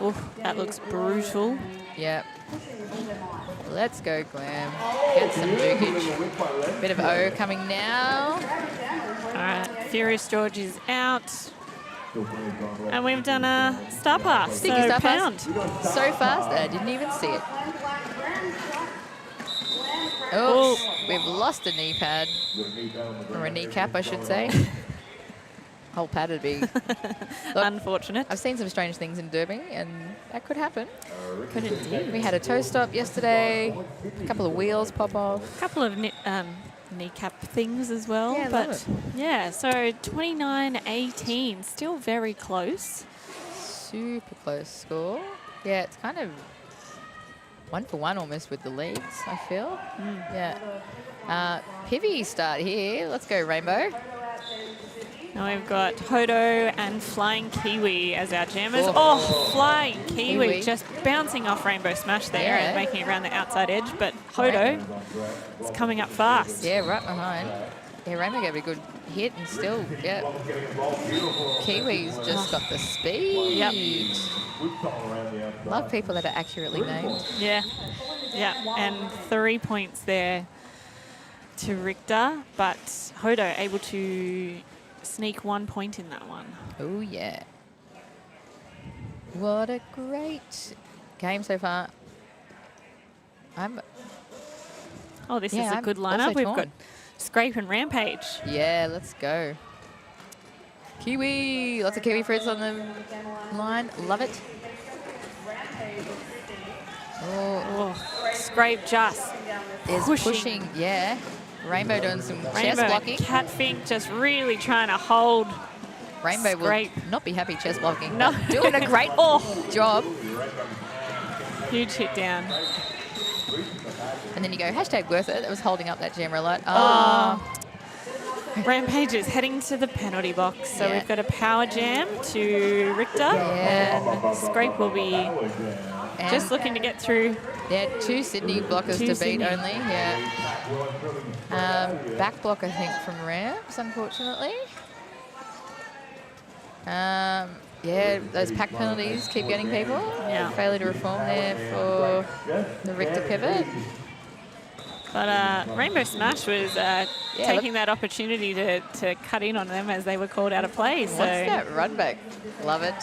Oof, that looks brutal. Yep. Let's go, Glam. Get some jukage. Bit of O coming now. All right, Furious George is out. And we've done a star pass. Sticky so star pound. pass. So fast, I didn't even see it. Oops, we've lost a knee pad. Or a kneecap, I should say. Whole pad would be... Look, unfortunate. I've seen some strange things in Derby, and that could happen. Could indeed. We had a toe stop yesterday, a couple of wheels pop off. A couple of kneecap things as well. Yeah, but love yeah, so 29-18, still very close. Super close score. Yeah, it's kind of 1-for-1 almost with the leads, I feel. Yeah. Pivy start here. Let's go, Rainbow. Now we've got Hodo and Flying Kiwi as our jammers. Oh, Flying Kiwi just bouncing off Rainbow Smash there and making it around the outside edge. But Hodo is coming up fast. Yeah, right behind. Yeah, Rainbow gave it a good hit and still, Kiwi's just got the speed. Yep. Love people that are accurately named. Yeah. Yeah. And 3 points there to Richter, but Hodo able to sneak 1 point in that one. Oh, yeah. What a great game so far. This is a good lineup. We've got Scrape and Rampage. Yeah, let's go. Kiwi. Lots of Kiwi fruits on the line. Love it. Oh, Scrape just is pushing. Yeah. Rainbow doing some chest blocking. Catfink just really trying to hold. Rainbow Scrape. will not be happy chest blocking. No. Doing a great job. Huge hit down. And then you go, hashtag worth it. That was holding up that jammer a lot. Oh. Rampage is heading to the penalty box. So we've got a power jam to Richter. And Scrape will be just looking to get through. Yeah, 2 Sydney blockers to beat only. Yeah. Back block, I think, from Ramps, unfortunately. Yeah, those pack penalties keep getting people. Yeah. Failure to reform there for the Richter pivot. But Rainbow Smash was taking that opportunity to cut in on them as they were called out of play. So what's that run back? Love it.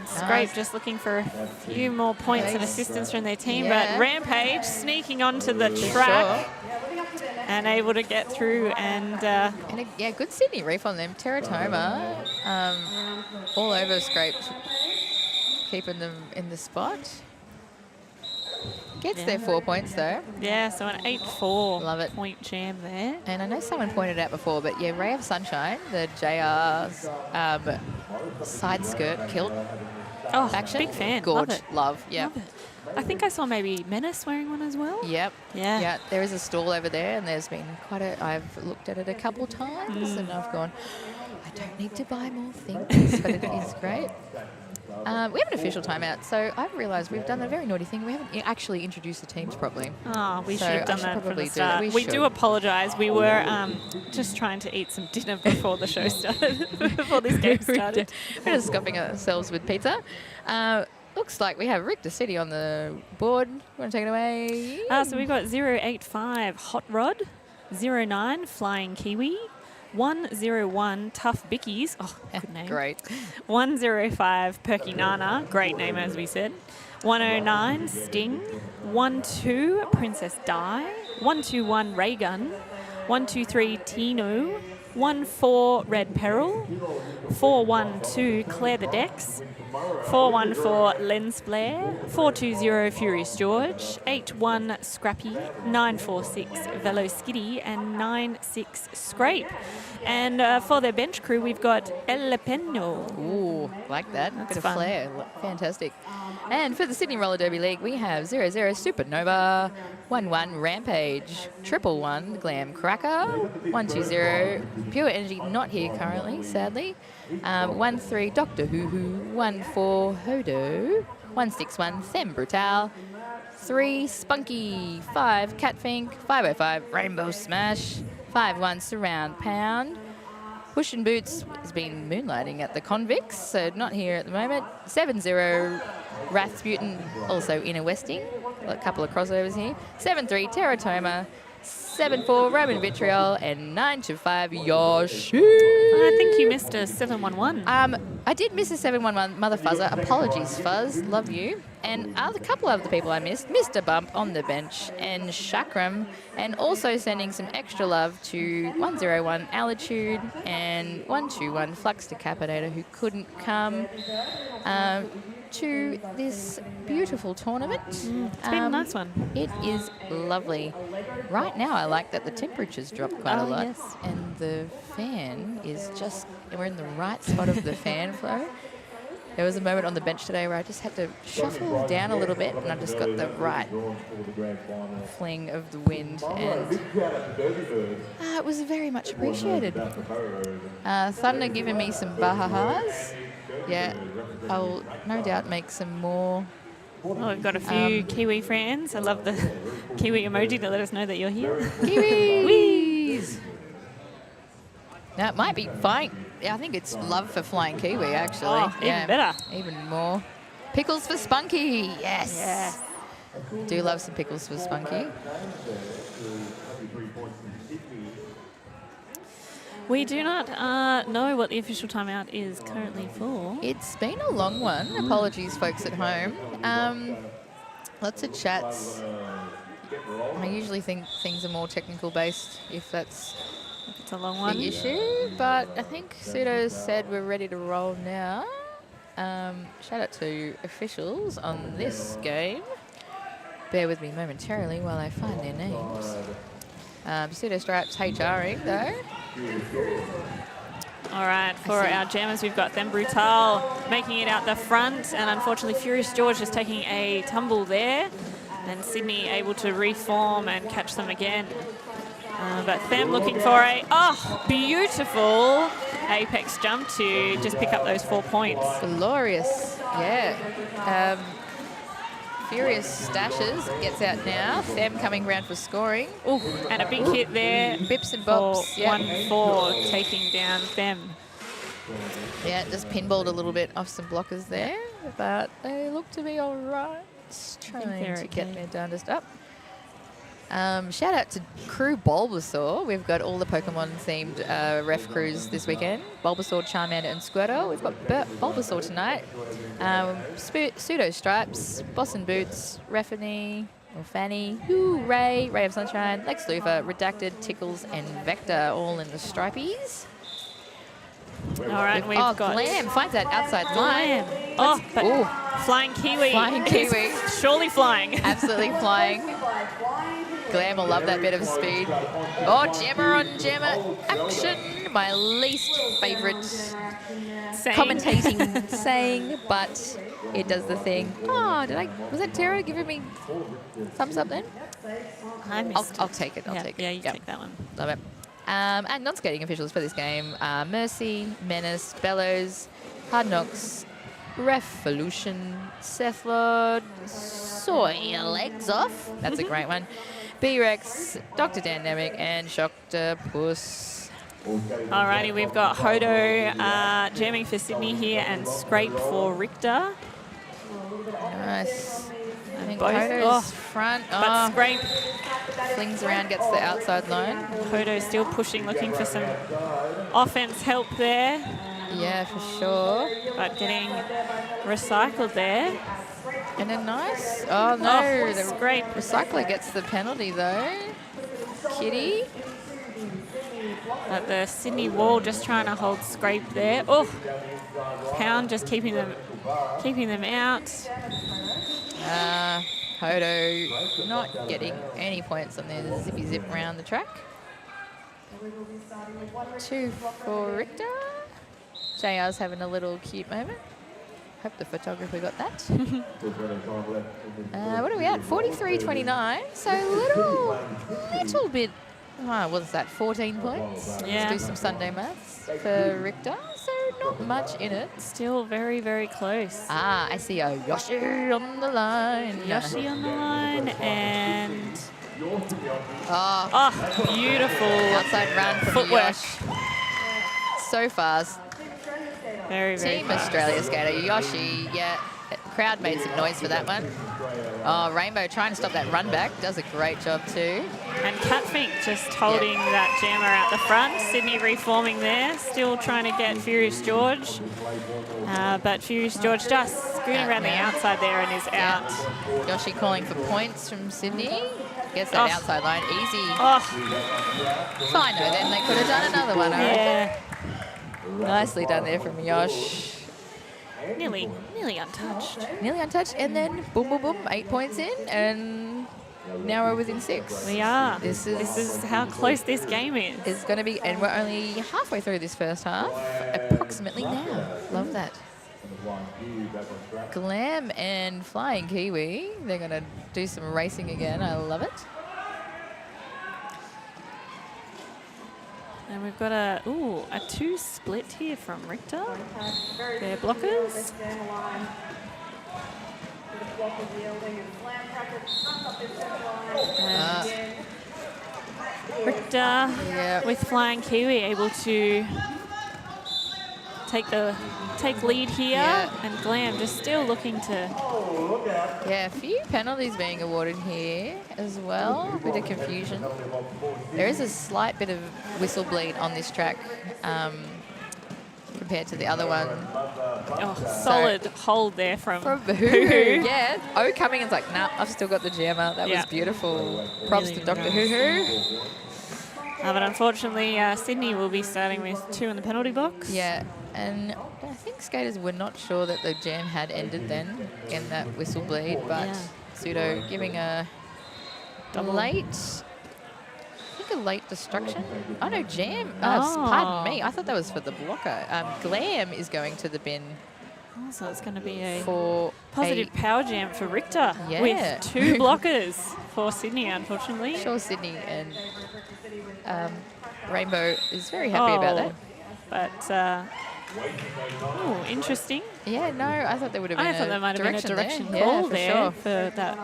Scrape just looking for a few more points and assistance from their team, but Rampage sneaking onto the track and able to get through and good Sydney reef on them. Teratoma all over Scrape, keeping them in the spot. Gets their 4 points though. Yeah, so an 8-4 Love it. point jam there. And I know someone pointed out before, but yeah, Ray of Sunshine, the JR's side skirt kilt action. Big fan. Gorge. Love. Yeah. Love it. I think I saw maybe Menace wearing one as well. Yep. Yeah. Yeah. There is a stall over there, and there's been quite a. I've looked at it a couple times, and I've gone, I don't need to buy more things, but it is great. We have an official timeout, so I've realised we've done a very naughty thing. We haven't actually introduced the teams properly. Oh, we should have done that from the do start. that. We do apologise. We were just trying to eat some dinner before the show started, before this game started. We're just scuffing ourselves with pizza. Looks like we have Richter City on the board. You want to take it away? So we've got 085 Hot Rod 109 Flying Kiwi, 101 Tough Bickies, oh, good name. Great. 105 Perky Nana, great name as we said. 109 Sting, 12 Princess Di, 121 Raygun, 123 Tino, 14 Red Peril, 412 Claire the Dex, 414 Lens Flare, 420 Furious George, 81 Scrappy, 946 Velo Skitty, and 96 Scrape. And for their bench crew, we've got El Peno. Ooh, like that. That's Bit of fun. flair. Fantastic. And for the Sydney Roller Derby League, we have 00 Supernova, 11 Rampage, 111 Glam Cracker, 120 Pure Energy, not here currently, sadly. 13 Doctor Hoo Hoo, 14 Hodo, 161 Them Brutal, 3 Spunky, 5 Catfink, 505 Rainbow Smash, 51 Surround Pound. Push and Boots has been moonlighting at the Convicts, so not here at the moment. 70 Rathsputin, also Inner Westing. A couple of crossovers here. 73 Teratoma, 74 Roman Vitriol, and 925 Yoshi. I think you missed a 711. I did miss a 711 Mother Fuzzer. Apologies, Fuzz. Love you. And a couple of the people I missed. Mr. Bump on the bench and Chakram. And also sending some extra love to 101 Altitude and 121 Flux Decapitator, who couldn't come to this beautiful tournament. It's been a nice one. It is lovely. Right now, I like that the temperature's dropped quite a lot. Yes. And the fan is just, we're in the right spot of the fan flow. There was a moment on the bench today where I just had to shuffle down a little bit and I just got the right fling of the wind, and it was very much appreciated. Thunder giving me some bahahas. Yeah, I'll no doubt make some more. Oh, we've got a few Kiwi fans. I love the Kiwi emoji to let us know that you're here. Kiwis! Now, it might be fine. Yeah, I think it's love for Flying Kiwi, actually. Oh, even better. Even more. Pickles for Spunky. Yes. Yes. Do love some pickles for Spunky. We do not know what the official timeout is currently for. It's been a long one. Apologies, folks at home. Lots of chats. I usually think things are more technical based if that's It's a long one. the issue, but I think Pseudo said we're ready to roll now. Shout out to officials on this game. Bear with me momentarily while I find their names. Pseudo Stripes HRing though. All right, for our jammers, we've got Them Brutal making it out the front, and unfortunately Furious George is taking a tumble there, and Sydney able to reform and catch them again. But Them looking for a, beautiful apex jump to just pick up those 4 points. Glorious, yeah. Furious stashes, gets out now. Them coming round for scoring. Ooh, and a big hit there. Bips and bops. For Yeah. 1-4 taking down Them. Yeah, just pinballed a little bit off some blockers there, but they look to be all right. Trying they're to get okay. their darndest up. Shout out to Crew Bulbasaur. We've got all the Pokemon-themed ref crews this weekend. Bulbasaur, Charmander, and Squirtle. We've got Bulbasaur tonight. Pseudo Stripes, Boss and Boots, Reffany, or Fanny, Ray of Sunshine, Lex Luthor, Redacted, Tickles, and Vector, all in the Stripies. All right, we've got Glam finds that outside line. Glam. Oh, but Ooh. Flying Kiwi. Flying is Kiwi. surely flying. Absolutely flying. Glam will love that bit of speed. Oh, jammer on jammer action. My least favourite commentating saying, but it does the thing. Oh, was that Tara giving me thumbs up then? I missed I'll take it. I'll yeah, take it. Yeah, you take that one. Love it. And non-skating officials for this game are Mercy, Menace, Bellows, Hard Knocks, Revolution, Seth Lord, Soy Legs Off. That's a great one. B-Rex, Dr. Dynamic, and Shocktopus. Alrighty, we've got Hodo jamming for Sydney here and Scrape for Richter. Nice. I think both. Hodo's front. But Scrape, Flings around, gets the outside line. Hodo still pushing, looking for some offense help there, Yeah, for sure. but getting recycled there. And a nice. Oh, no. The Scrape. recycler gets the penalty, though. Kitty. At the Sydney wall, just trying to hold Scrape there. Oh, Pound just keeping them out. Hodo not getting any points on the zippy zip around the track. 2 for Richter. JR's having a little cute moment. Hope the photographer got that. What are we at? 43.29. So little bit. What was that? 14 points. Yeah. Let's do some Sunday maths for Richter. So not much in it. Still very, very close. I see a Yoshi on the line. Yoshi on the line and Oh, beautiful outside run from footwork. Yosh. So fast. Very, very Team fast. Australia skater Yoshi. Yeah, crowd made some noise for that one. Oh, Rainbow trying to stop that run back. Does a great job too. And Catfink just holding that jammer out the front. Sydney reforming there, still trying to get Furious George. But Furious George just scooting around the outside there and is out. Yoshi calling for points from Sydney. Gets that outside line easy. Oh, Fine though, then they could have done another one. I reckon. yeah. Nicely done there from Yosh. Nearly untouched. Nearly untouched, and then boom, boom, boom, 8 points in, and now we're within 6. We are. This is how close this game is. It's going to be, and we're only halfway through this first half, approximately now. Love that. Glam and Flying Kiwi, they're going to do some racing again. I love it. And we've got a 2 split here from Richter. Their blockers. Richter with Flying Kiwi able to take lead here, and Glam just still looking to. Yeah, a few penalties being awarded here as well. A bit of confusion. There is a slight bit of whistle bleed on this track compared to the other one. Oh, solid hold there from Hoo-Hoo. Yeah. O coming and's like, nah, I've still got the jammer. That was beautiful. Props Really to Dr. nice. Hoo-Hoo. But unfortunately, Sydney will be starting with 2 in the penalty box. Yeah, and I think skaters were not sure that the jam had ended then in that whistle bleed, but Pseudo giving a late, I think a late destruction. Oh no, jam. Pardon me. I thought that was for the blocker. Glam is going to the bin. Oh, so it's going to be a for positive power jam for Richter with 2 blockers for Sydney, unfortunately. Sure, Sydney and Rainbow is very happy about that. But interesting. Yeah, no, I thought there would have been I thought there might have been a direction call there for that.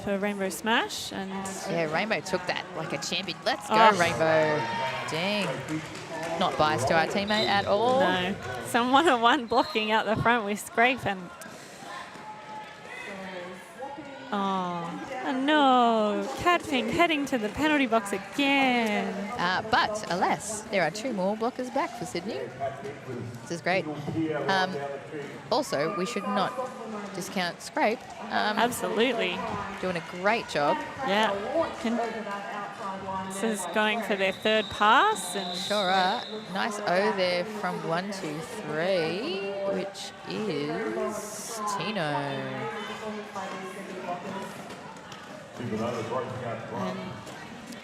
For Rainbow Smash, and yeah, Rainbow took that like a champion. Let's go, Rainbow. Dang. Not biased to our teammate at all. No. Some 1-on-1 blocking out the front with Scrape and no. Catfink heading to the penalty box again. But alas, there are 2 more blockers back for Sydney. This is great. Also, we should not discount Scrape. Absolutely. Doing a great job. Yeah. This is going for their 3rd pass. And sure are. Nice O there from 1, 2, 3, which is Tino. And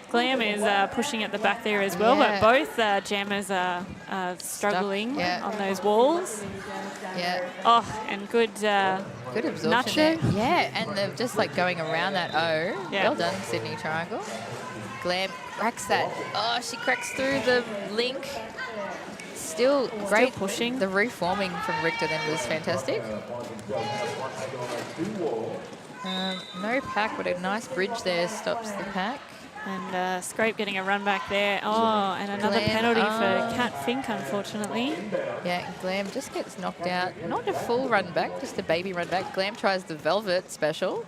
Glam is pushing at the back there as well, but both jammers are struggling on those walls. Yeah. Oh, and good absorption there. Yeah, and they're just like going around that O. Yeah. Well done, Sydney Triangle. Glam cracks that. Oh, she cracks through the link. Still great pushing. The reforming from Richter then was fantastic. No pack, but a nice bridge there stops the pack. And Scrape getting a run back there. Oh, and another Glam, penalty for Catfink, unfortunately. Yeah, Glam just gets knocked out. Not a full run back, just a baby run back. Glam tries the Velvet special.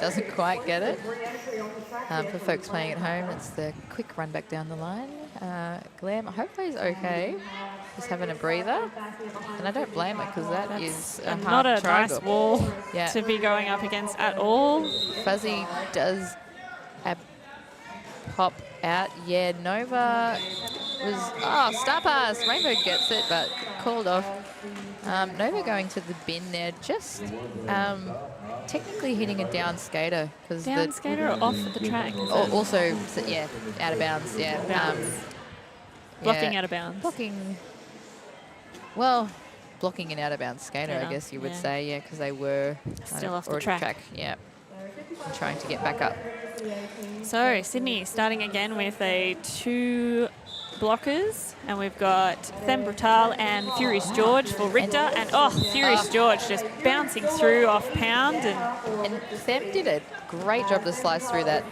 doesn't quite get it. For folks playing at home, it's the quick run back down the line. Glam, hopefully, is okay. Just having a breather. And I don't blame it because that is a not hard a triangle. nice wall Yeah. to be going up against at all. Fuzzy does a pop out. Yeah, Nova was, star pass. Rainbow gets it, but called off. Nova going to the bin there, just technically hitting a down skater. Down skater or off the track? Also, yeah, out of bounds, yeah. Blocking yeah, out of bounds. Blocking an out of bounds skater, I guess you would say, yeah, because they were still off the track. Yeah, and trying to get back up. So Sydney starting again with a 2 blockers, and we've got Them Brutal and Furious George for Richter, and Furious George just bouncing through off pound, and Them did a great job to slice through that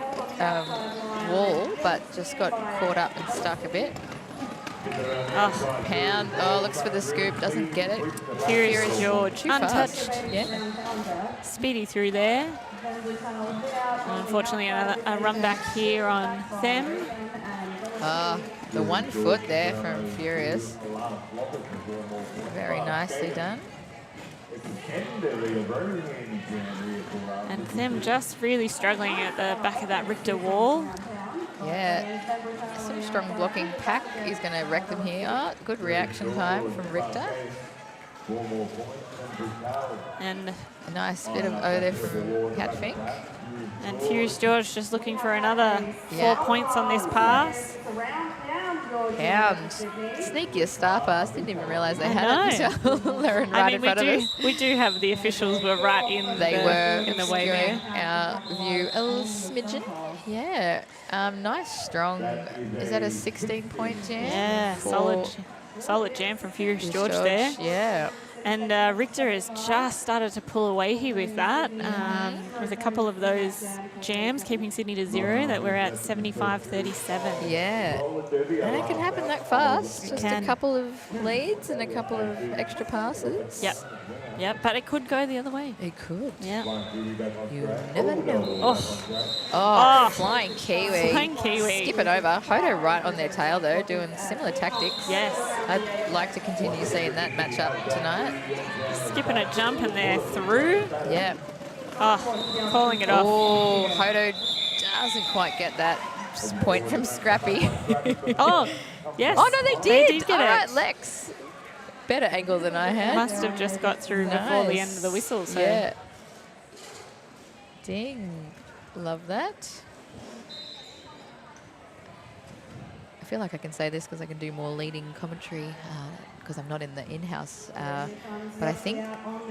wall, but just got caught up and stuck a bit. Pound, looks for the scoop, doesn't get it. Furious George, Too untouched. fast. Yeah. Speedy through there. Unfortunately, a run back here on Them. The 1 foot there from Furious. Very nicely done. And Them just really struggling at the back of that Richter wall. Yeah, some strong blocking. Pack is going to wreck them here. Good reaction time from Richter. And a nice bit of O there from Hatfink. And Furious George just looking for another 4 points on this pass. Pound. Sneakiest star pass. Didn't even realise they had it until they're in front of us. We do have the officials were right in the way there. Our view a little smidgen. Yeah. Nice, strong. Is that a 16-point jam? Yeah, solid jam from Furious George there. Yeah. And Richter has just started to pull away here with that, with a couple of those jams, keeping Sydney to 0, that we're at 75-37. Yeah. And it can happen that fast. Just a couple of leads and a couple of extra passes. Yep, but it could go the other way. It could. Yeah. You never know. Flying Kiwi. Flying Kiwi. Skip it over. Hodo right on their tail, though, doing similar tactics. Yes. I'd like to continue seeing that matchup tonight. Skipping a jump and they're through. Yeah. Calling it off. Oh, Hodo doesn't quite get that point from Scrappy. Yes. Oh, no, they did. They did get All right, it. Lex. Better angle than I had. Must have just got through before the end of the whistle. So. Yeah. Ding. Love that. I feel like I can say this because I can do more leading commentary because I'm not in the in-house. But I think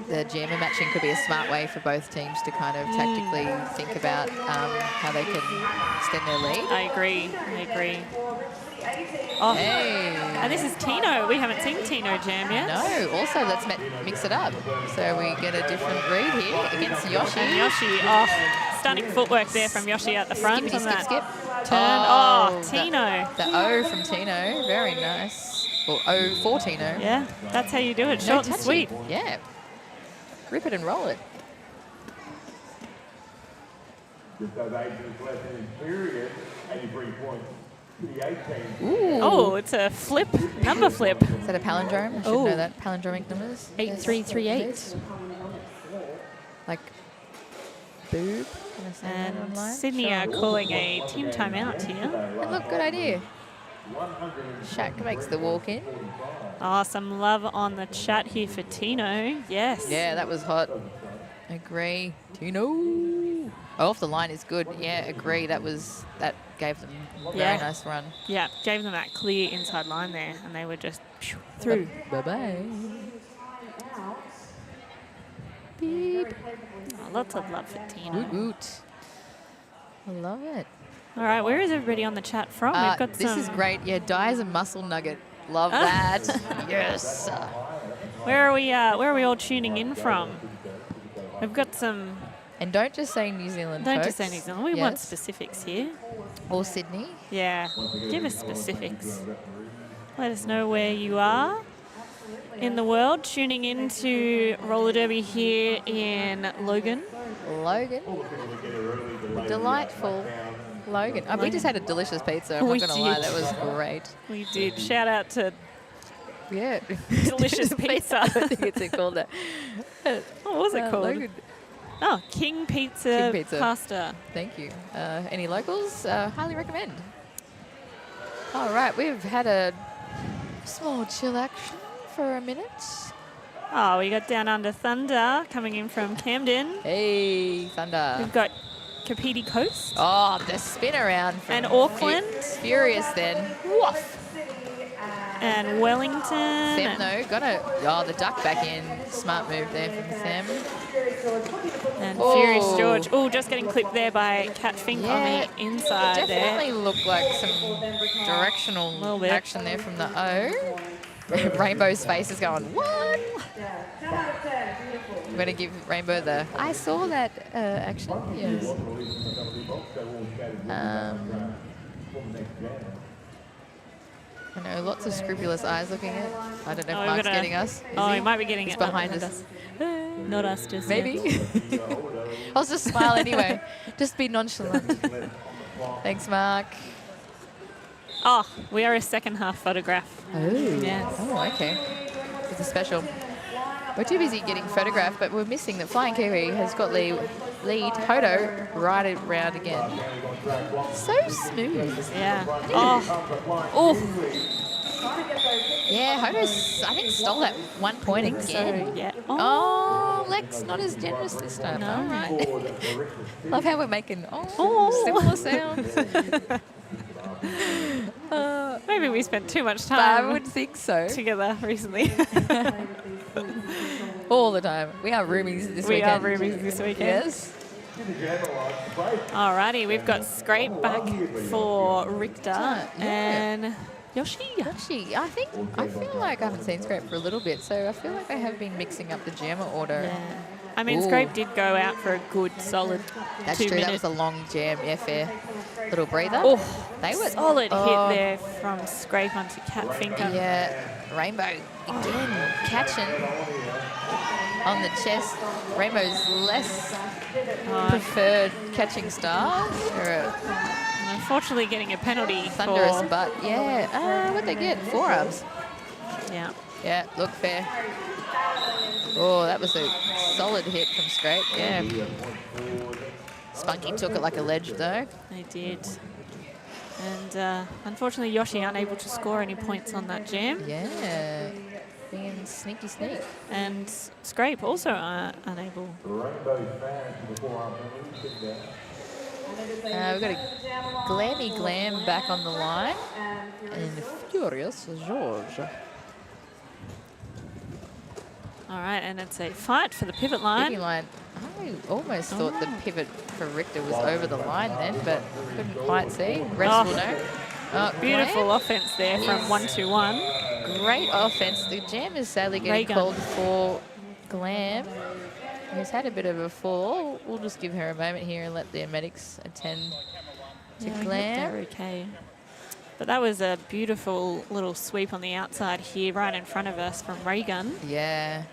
the jammer matching could be a smart way for both teams to kind of tactically think about how they can extend their lead. I agree. Hey. And this is Tino. We haven't seen Tino jam yet. No. Also, let's mix it up. So we get a different read here against Yoshi. And Yoshi, stunning footwork there from Yoshi out the front. Skip. Turn. Tino. The O from Tino. Very nice. Or O for Tino. Yeah, that's how you do it. Short and sweet. Yeah. Grip it and roll it. Just those 8 minutes left in the period, 83 points. Ooh. Oh, it's a flip, number flip. Is that a palindrome? I should know that. Palindromic numbers. 8338. Like boob. And Sydney are calling a team timeout here. And look, good idea. Shaq makes the walk in. Some love on the chat here for Tino. Yes. Yeah, that was hot. Agree. Tino. Off the line is good. Yeah, agree. That gave them a very nice run. Yeah, gave them that clear inside line there, and they were just through. Bye-bye. Beep. Lots of love for Tino. Woot woot. I love it. All right, where is everybody on the chat from? We've got this is great. Yeah, Di is a muscle nugget. Love that. Yes. Where are we all tuning in from? We've got some. And don't just say New Zealand, Don't folks. just say New Zealand. We want specifics here. Or Sydney. Yeah. Give us specifics. Let us know where you are in the world. Tuning into roller derby here in Logan. Logan. Delightful Logan. Oh, we just had a delicious pizza. I'm We not going to lie, did. that was great. We did. Shout out to Yeah. delicious pizza. I think it's called that. What was it called? Logan. Oh, King Pizza, King Pizza. Pasta. Thank you. Any locals? Highly recommend. All right, we've had a small chill action for a minute. Oh, we got Down Under Thunder coming in from Camden. Hey, Thunder. We've got Kapiti Coast Oh, the spin around. From and Auckland Furious then. Woof. and Wellington. Sam, though, the duck back in. Smart move there from Sam. And Oh. Furious George. Oh, just getting clipped there by Cat Fink Yeah, on the inside Definitely there. looked like some Little directional bit. action there from the O. Rainbow's face is going, what? I'm going to give Rainbow the, I saw that action. Yes. I know, lots of scrupulous eyes looking at. I don't know Oh, if we've Mark's got a- getting us. Is Oh, he? he might be getting He's it. behind not us. Not us, just Maybe. yet. I'll just smile anyway. Just be nonchalant. Thanks, Mark. Oh, we are a second half photograph. Oh. Yes. Oh, okay. It's a special. We're too busy getting photographed, but we're missing that Flying Kiwi has got the lead. Hodo right around again. So smooth. Yeah. Oh. Oh. Yeah, Hodo's, I think, stole that 1 point again. So, yeah. Oh, Lex, not as generous this time. No. All right. Love how we're making Oh. similar sounds. Maybe we spent too much I time would think so. together recently. All the time. We are roomies this We are weekend. roomies this weekend. Yes. Alrighty, we've got Scrape back for Richter Yeah. and Yoshi. Actually, I feel like I haven't seen Scrape for a little bit, so I feel like I have been mixing up the jammer order. Yeah. I mean, Ooh. Scrape did go out for a good, solid That's 2 true. minutes. That was a long jam. Yeah, fair. Little breather. Oh, They were solid oh, hit there from Scrape onto Cat Finker. Yeah, Rainbow again catching on the chest. Rainbow's less preferred catching stars. Or And unfortunately, getting a penalty a thunderous for butt. Yeah. What'd they get? Forearms. yeah. Yeah, look fair. Oh, that was a solid hit from Scrape. Yeah. Spunky took it like a ledge though. They did. And unfortunately, Yoshi unable to score any points on that jam. Yeah. Being sneaky sneak. And Scrape also unable. We've got a Glammy Glam back on the line. And Furious George. All right, and it's a fight for the pivot line. Picking line. I almost thought the pivot for Richter was over the line then, but couldn't quite see. Rest will know. Beautiful Glam. offense there from 1-2-1. Great offense. The jam is sadly getting Reagan. called for Glam. He's had a bit of a fall. We'll just give her a moment here and let the medics attend to Yeah, I hope Glam. they're okay. But that was a beautiful little sweep on the outside here, right in front of us from Raygun, Yeah.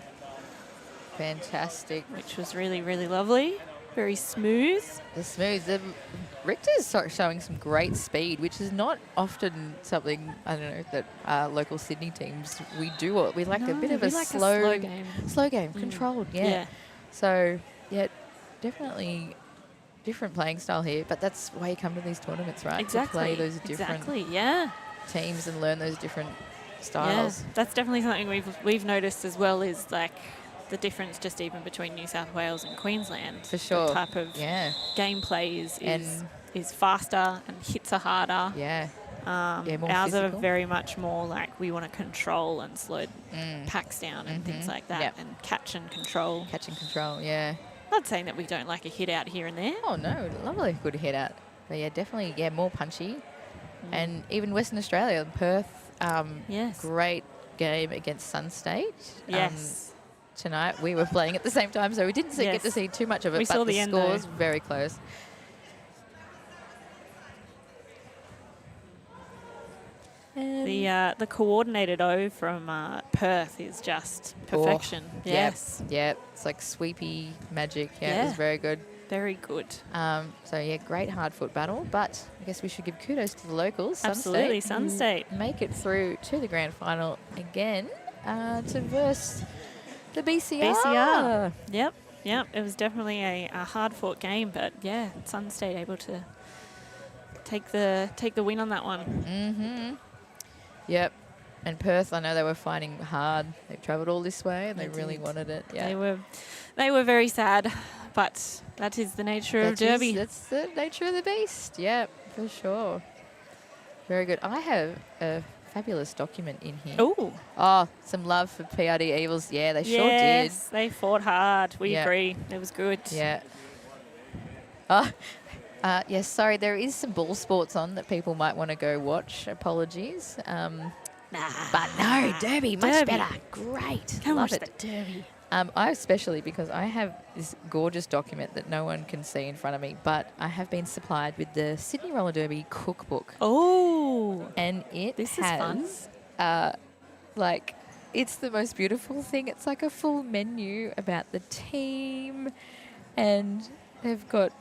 Fantastic. which was really, really lovely. Very smooth. The smooth. The Richter's showing some great speed, which is not often something, I don't know, that local Sydney teams, we do. We like a bit No, of a we like slow game. slow game, controlled, yeah. So, yeah, definitely different playing style here, but that's why you come to these tournaments, right? Exactly. To play those different Exactly, yeah. teams and learn those different Yeah, styles. that's definitely something we've noticed as well, is like the difference just even between New South Wales and Queensland. For sure. The type of Yeah, gameplay is And- faster and hits are harder. yeah. more Ours are physical. very much more like we want to control and slow packs down and things like that, Yep. and catch and control. Catch and control, yeah. Not saying that we don't like a hit out here and there. Oh, no, lovely good hit out. But, yeah, definitely, more punchy. And even Western Australia, Perth, Yes. great game against Sun State. Yes. Tonight we were playing at the same time, so we didn't get to Yes. see too much of it, We but saw the the end, scores though. very close. The coordinated O from Perth is just perfection. Yes. Yeah, it's like sweepy magic. Yeah, it was very good. Very good. So, yeah, great hard foot battle. But I guess we should give kudos to the locals. Absolutely, Sun State. Make it through to the grand final again to verse the BCR. Yep. It was definitely a hard fought game, but yeah, Sun State able to take the win on that one. Mm-hmm. Yep. And Perth, I know they were fighting hard. They travelled all this way and they really wanted it. Yeah. They were very sad, but that is the nature of Derby. That's the nature of the beast. Yep, for sure. Very good. I have a fabulous document in here. Ooh. Oh, some love for PRD Evils. Yeah, they sure did. Yes, they fought hard. We agree. It was good. Yeah. Oh, yes, sorry, there is some ball sports on that people might want to go watch. Apologies. But no, Derby, much better. Great. Come love watch it. the Derby. I especially, because I have this gorgeous document that no one can see in front of me, but I have been supplied with the Sydney Roller Derby cookbook. Oh. And it This has, is fun. like, it's the most beautiful thing. It's like a full menu about the team, and they've got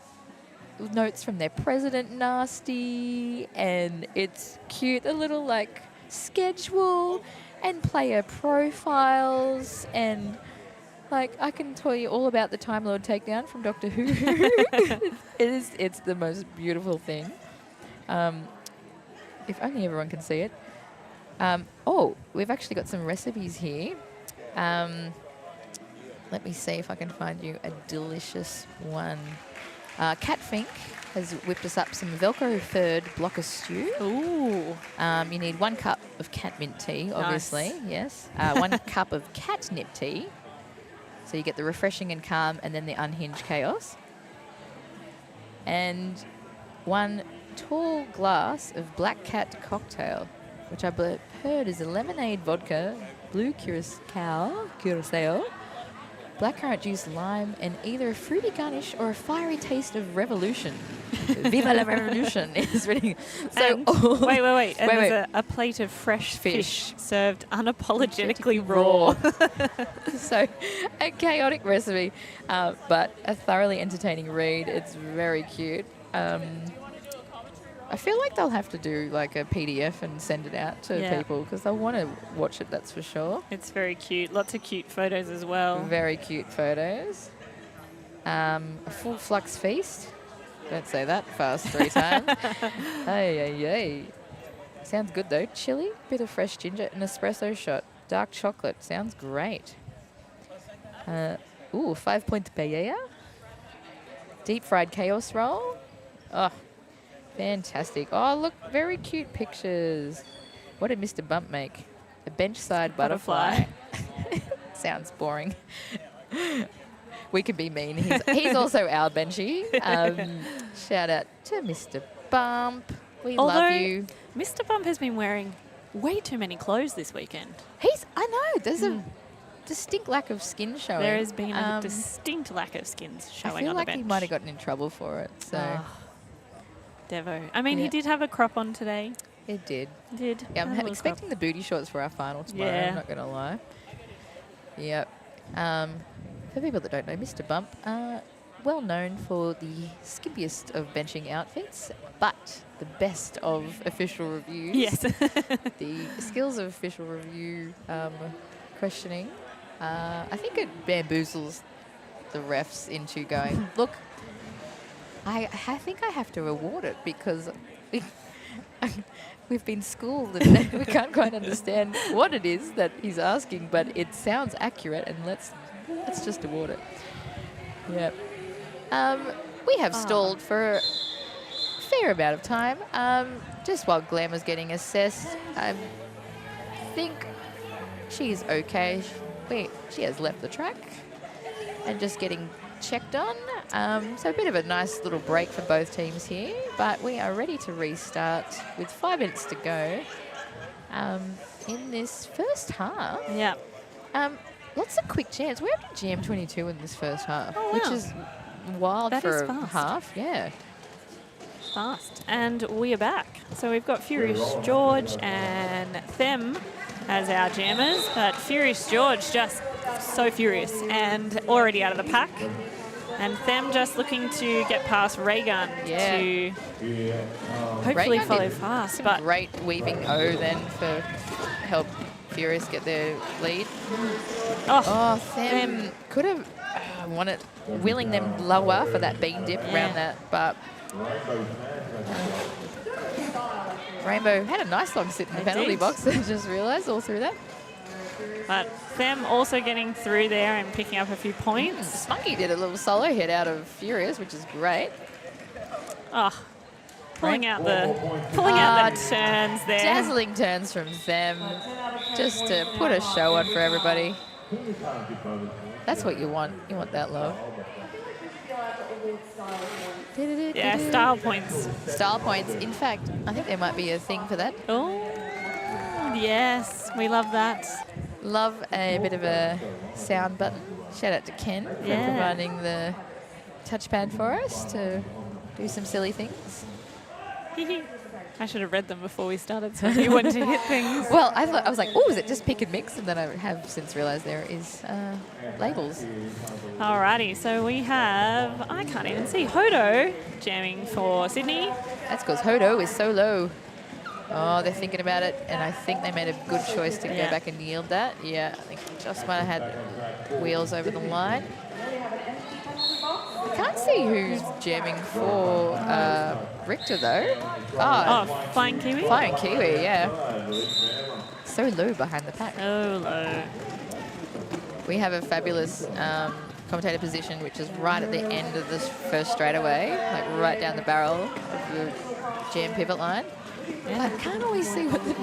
notes from their president, Nasty, and it's cute. A little, like, schedule and player profiles, and like, I can tell you all about the Time Lord takedown from Doctor Who. It's the most beautiful thing. If only everyone can see it. Oh, we've actually got some recipes here. Let me see if I can find you a delicious one. Cat Fink has whipped us up some Velcro furred blocker stew. Ooh. You need 1 cup of cat mint tea, obviously. Nice. Yes. 1 cup of catnip tea. So you get the refreshing and calm and then the unhinged chaos. And 1 tall glass of Black Cat cocktail, which I heard is a lemonade vodka, blue curacao, blackcurrant juice, lime, and either a fruity garnish or a fiery taste of revolution. Viva la revolution is really... So, wait. And there's a plate of fresh fish served unapologetically raw. So, a chaotic recipe, but a thoroughly entertaining read. It's very cute. I feel like they'll have to do like a PDF and send it out to people because they'll want to watch it, that's for sure. It's very cute. Lots of cute photos as well. Very cute photos. A full flux feast. Don't say that fast 3 times. Hey. Sounds good though. Chili, bit of fresh ginger, an espresso shot. Dark chocolate. Sounds great. 5-point paella. Deep fried chaos roll. Oh, fantastic. Oh, look, very cute pictures. What did Mr. Bump make? A bench-side butterfly. Sounds boring. We can be mean. He's also our benchie. Shout out to Mr. Bump. We love you. Mr. Bump has been wearing way too many clothes this weekend. I know, there's a distinct lack of skin showing. There has been a distinct lack of skins showing on the bench. I feel like he might have gotten in trouble for it. So, Devo. I mean, he did have a crop on today. It did. Yeah, I'm expecting the booty shorts for our final tomorrow. Yeah. I'm not going to lie. Yep. For people that don't know, Mr. Bump, well known for the skimpiest of benching outfits, but the best of official reviews. Yes. The skills of official review questioning. I think it bamboozles the refs into going, look, I think I have to reward it because we've been schooled and we can't quite understand what it is that he's asking, but it sounds accurate, and let's just award it. Yep. We have stalled for a fair amount of time. Just while Glamour's getting assessed, I think she's okay. She has left the track and just getting checked on. So a bit of a nice little break for both teams here, but we are ready to restart with 5 minutes to go in this first half. Yeah. Lots of quick jams. We're up to jam 22 in this first half, Oh, wow. which is wild That for is a fast. half. Yeah. fast. And we are back. So we've got Furious George and Them as our jammers, but Furious George just so furious and already out of the pack. And Them just looking to get past Raygun to hopefully Raygun follow did fast. some But great weaving O then for help Furious get their lead. oh, Them could have wanted willing them lower for that bean dip around that, but Rainbow had a nice long sit in the penalty box. I just realised all through that. But Them also getting through there and picking up a few points. Spunky did a little solo hit out of Furious, which is great. Oh, pulling out the turns there. Dazzling turns from Them, just to put a show on for everybody. That's what you want. You want that low. Yeah, style points. Style points. In fact, I think there might be a thing for that. Oh, yes, we love that. Love a bit of a sound button. Shout out to Ken for providing the touchpad for us to do some silly things. I should have read them before we started so I knew when to hit things. Well, I was like, oh, is it just pick and mix? And then I have since realised there is labels. Alrighty, so we have, I can't even see, Hodo jamming for Sydney. That's because Hodo is so low. Oh, they're thinking about it, and I think they made a good choice to go back and yield that. Yeah, I think just might have had wheels over the line. I can't see who's jamming for Richter, though. Oh, Flying Kiwi? Flying Kiwi, yeah. So low behind the pack. Oh, low. We have a fabulous commentator position, which is right at the end of this first straightaway, like right down the barrel of the jam pivot line. Yeah. I can't always see what the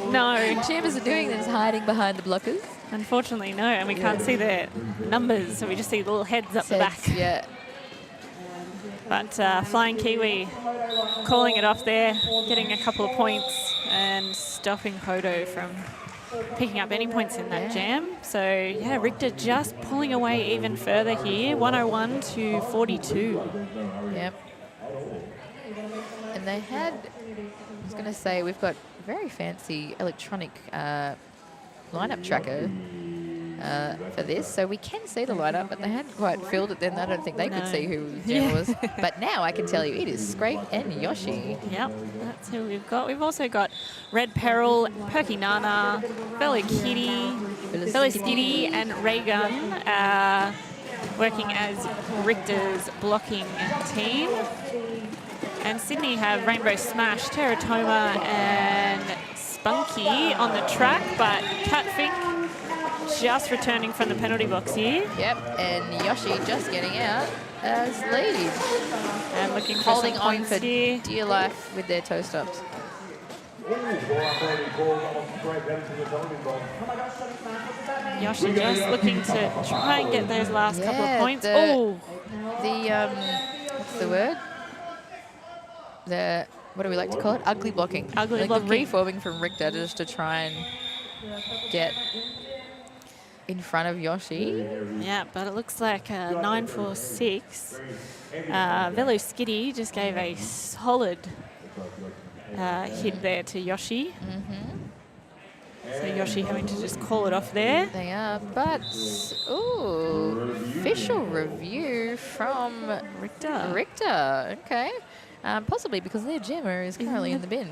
jammers are doing. They're just hiding behind the blockers. Unfortunately, no, and we can't see their numbers, so we just see little heads up the back. Yeah. But Flying Kiwi calling it off there, getting a couple of points and stopping Hodo from picking up any points in that jam. So, yeah, Richter just pulling away even further here, 101 to 42. Yep. And they had, I was going to say, we've got very fancy electronic lineup tracker for this, so we can see the lineup, but they hadn't quite filled it then. I don't think they could see who the jammer was. But now I can tell you it is Scrape and Yoshi. Yep, that's who we've got. We've also got Red Peril, Perky Nana, Bello Kitty, Bello Skitty, and Raygun working as Richter's blocking team. And Sydney have Rainbow Smash, Teratoma, and Spunky on the track, but Catfink just returning from the penalty box here. Yep, and Yoshi just getting out as lead. And looking for holding some on points for here. dear life with their toe stops. Yoshi just looking to try and get those last couple of points. What's the word? What do we like to call it? Ugly blocking. Ugly like blocking. The reforming from Richter just to try and get in front of Yoshi. Yeah, but it looks like 9-4-6. Velo Skitty just gave a solid hit there to Yoshi. So Yoshi having to just call it off there. They are, but official review from Richter. Okay. Possibly because their jammer is currently in the bin.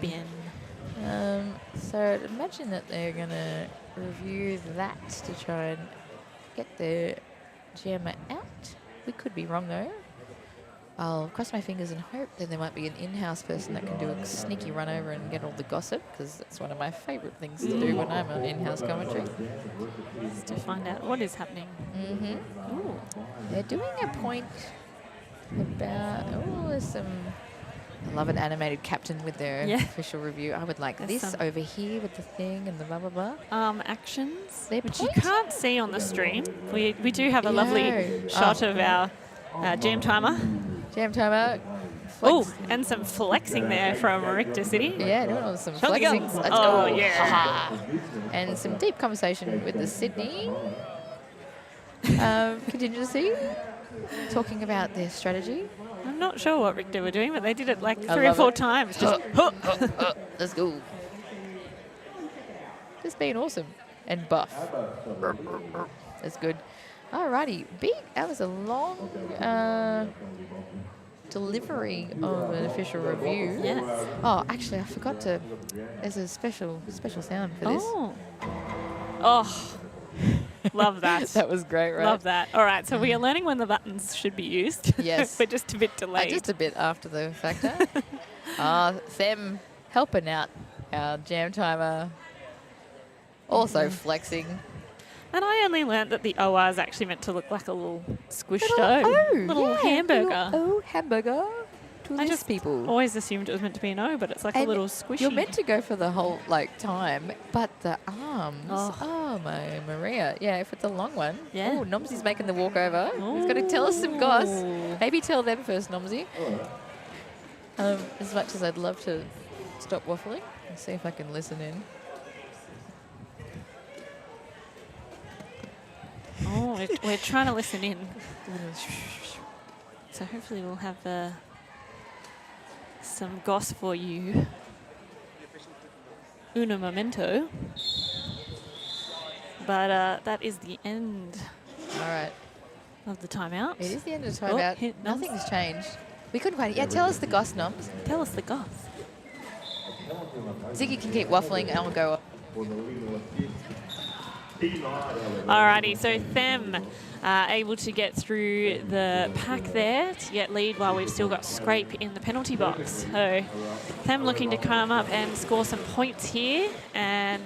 So I'd imagine that they're going to review that to try and get their jammer out. We could be wrong though. I'll cross my fingers and hope that there might be an in-house person that can do a sneaky run over and get all the gossip, because that's one of my favourite things to do when I'm on in-house commentary. Just to find out what is happening. They're doing a point about, there's some, I love an animated captain with their official review. I would like this over here with the thing and the blah, blah, blah. Actions, Their which point? you can't see on the stream. We do have a lovely shot of our jam timer. Jam timer. Oh, and some flexing there from Richter City. Yeah, doing some Show the flexing. guns. Let's Oh, go. yeah. And some deep conversation with the Sydney contingency, talking about their strategy. I'm not sure what Richter were doing, but they did it like I 3 or love 4 it. times. Just Let's go. Just being awesome and buff. That's good. Alrighty, that was a long delivery of an official review. Yes. Oh, actually, I forgot to. There's a special sound for this. Oh, love that. That was great, right? Love that. All right, so we are learning when the buttons should be used. Yes. We're just a bit delayed. Just a bit after the fact. Them helping out our jam timer. Also flexing. And I only learnt that the OR is actually meant to look like a little squished Little hamburger. Little hamburger to I list just people. always assumed it was meant to be an O, but it's like a And little squishy. You're meant to go for the whole time, but the arms. Oh, my Maria. Yeah, if it's a long one. Yeah. Oh, Nomsy's making the walk over. He's got to tell us some goss. Maybe tell them first, Nomsy. As much as I'd love to stop waffling and see if I can listen in. Oh, we're trying to listen in. So hopefully we'll have some goss for you. Uno momento. But that is the end All right. of the timeout. It is the end of the timeout. hit Noms. Nothing's changed. We couldn't wait. Yeah, tell us the goss, Noms. Tell us the goss. Ziggy can keep waffling and I'll go up. Alrighty, so Them able to get through the pack there to get lead while we've still got Scrape in the penalty box. So Them looking to come up and score some points here and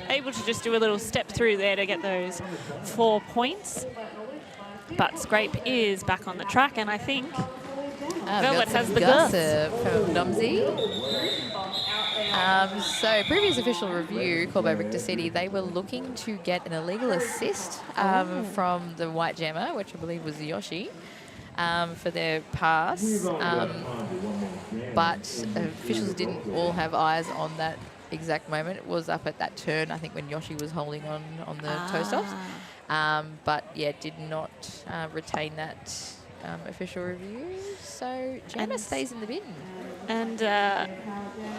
able to just do a little step through there to get those 4 points. But Scrape is back on the track and I think Velvet has the gossip from Nomsy. So previous official review called by Richter City, they were looking to get an illegal assist from the white jammer, which I believe was Yoshi, for their pass. But officials didn't all have eyes on that exact moment. It was up at that turn, I think, when Yoshi was holding on the toe stops. But yeah, did not retain that official review. So jammer stays in the bin. And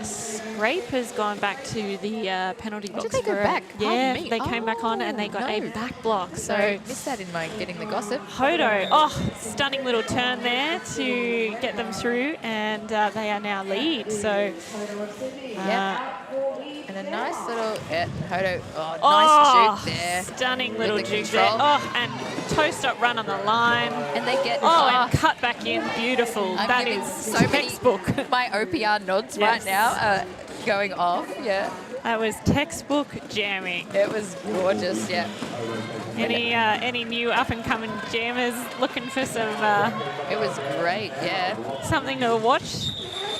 Scrape has gone back to the penalty box. Did they go back? Yeah, Pardon me. they came back on and they got a back block. So missed that in my getting the gossip. Hodo, stunning little turn there to get them through, and they are now lead. So, and a nice little Hodo. Nice juke there. Stunning little the juke there. control. And toe stop run on the line. And they get and cut back in. Beautiful. I'm That giving is so textbook. my OPR nods Yes. right now going off. Yeah, That was textbook jamming. it was gorgeous. Yeah, Any new up and coming jammers looking for some it was great. Yeah, something to watch?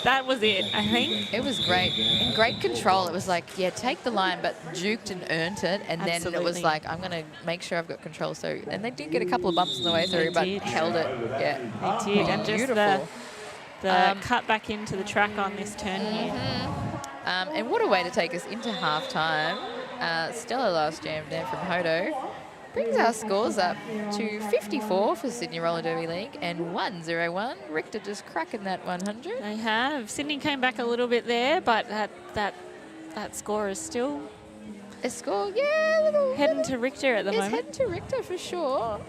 That was it, I think. it was great. In great control. It was like, take the line, but juked and earned it. And then it was Absolutely. like, I'm going to make sure I've got control. So, and they did get a couple of bumps on the way through, but did. held it. Yeah, They did, and just beautiful. the cut back into the track on this turn here. And what a way to take us into half-time. Stellar last jam there from Hodo. Brings our scores up to 54 for Sydney Roller Derby League and 101. Richter just cracking that 100. They have. Sydney came back a little bit there, but that score is still A score, yeah, heading to Richter at the it's moment. heading to Richter for sure.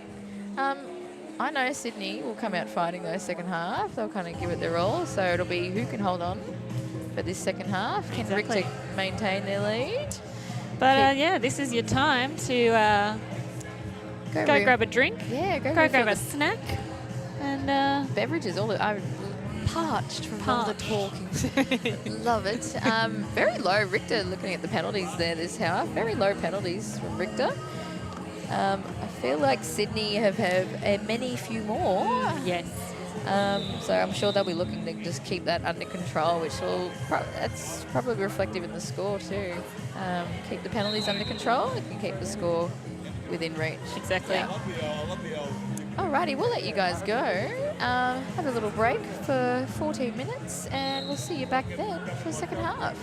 I know Sydney will come out fighting though second half. They'll kind of give it their all. So it'll be who can hold on for this second half. Can Exactly. Richter maintain their lead? But this is your time to go grab a drink, Yeah, go grab refill a the snack, and beverages. I'm parched from all the talking. Love it. Very low Richter. Looking at the penalties there this half, very low penalties from Richter. I feel like Sydney have many few more. yes. So I'm sure they'll be looking to just keep that under control, which will that's probably reflective in the score too. Keep the penalties under control. You can keep the score within reach. Exactly. Yeah. Alrighty, we'll let you guys go. Have a little break for 14 minutes, and we'll see you back then for the second half.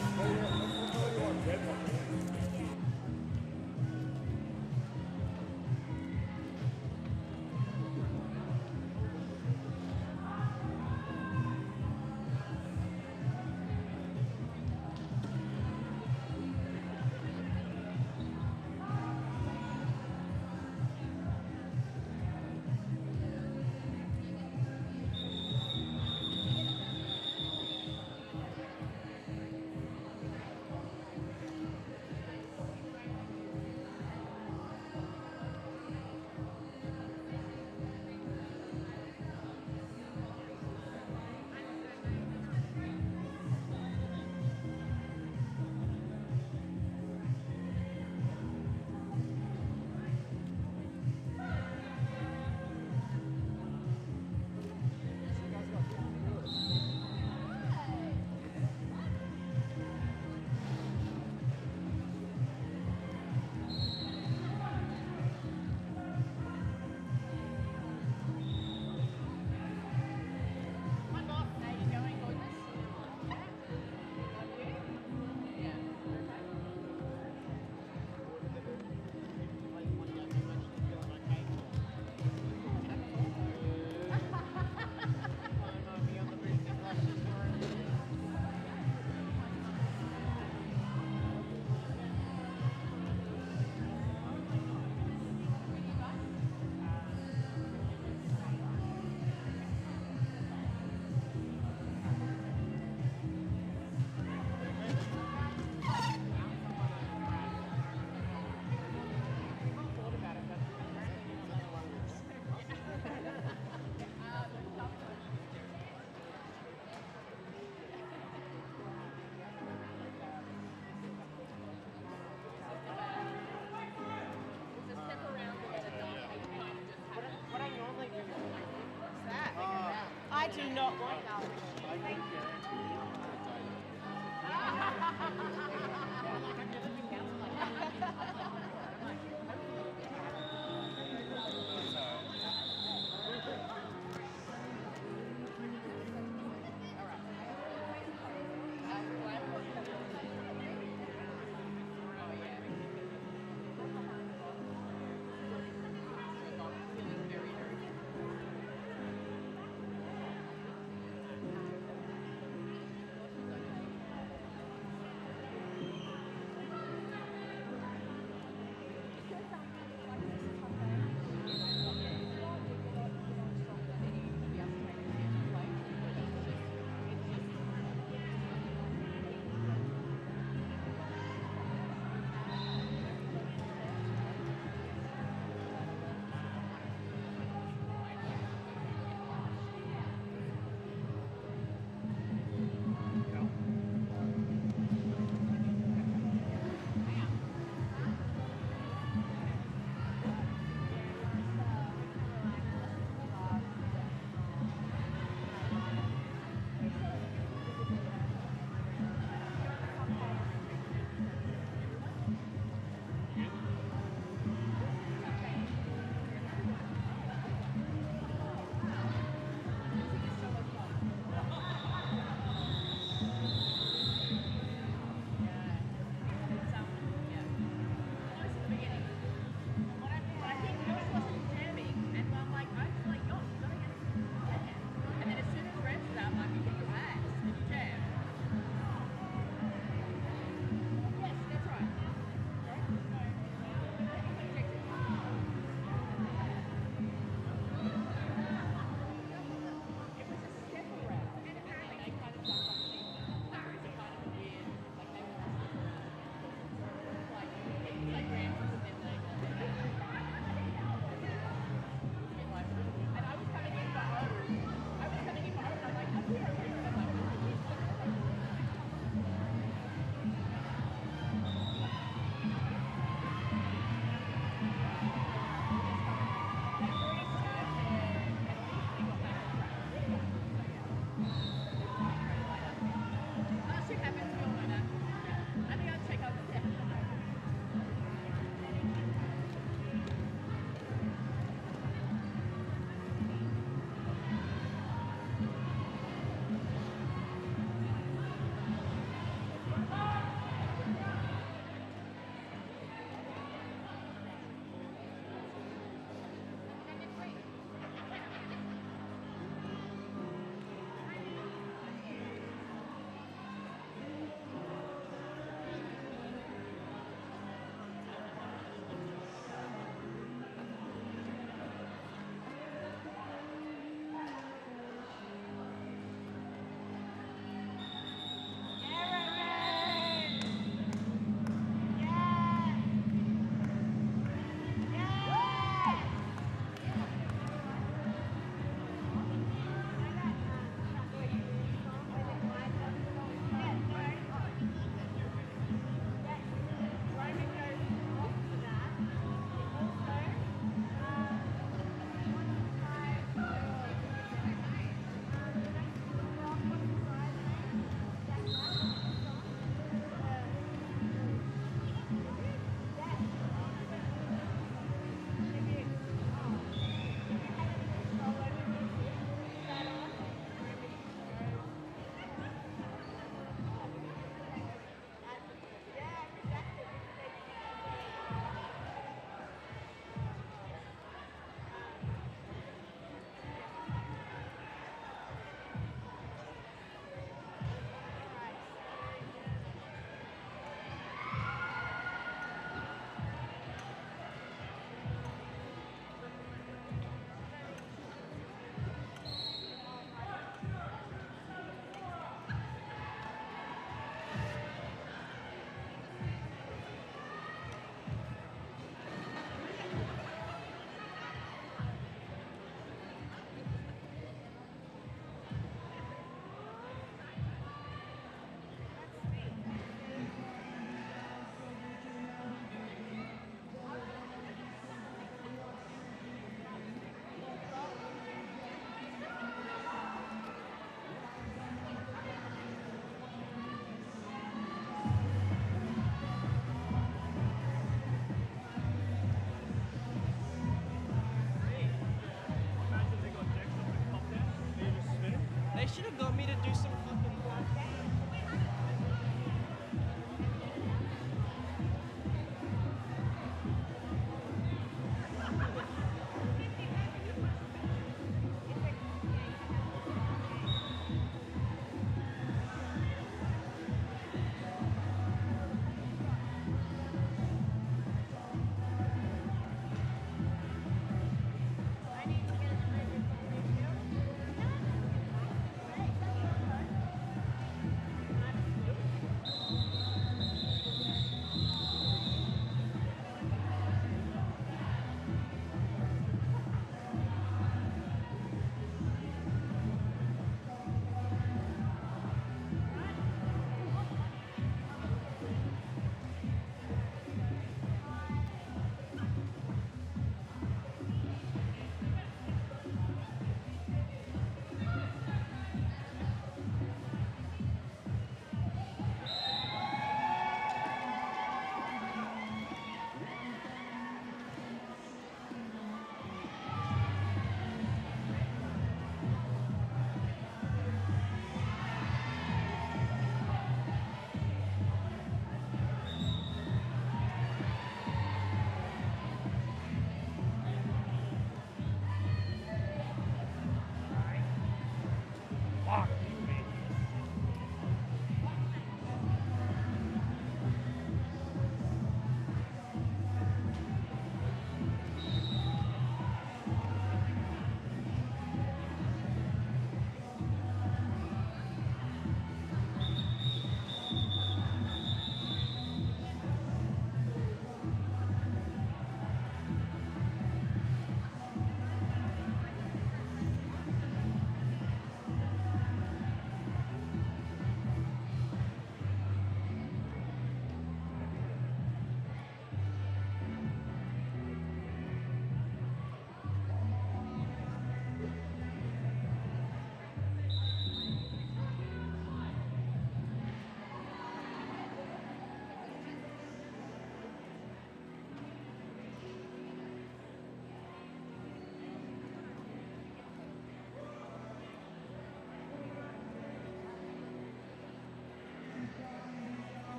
do not want.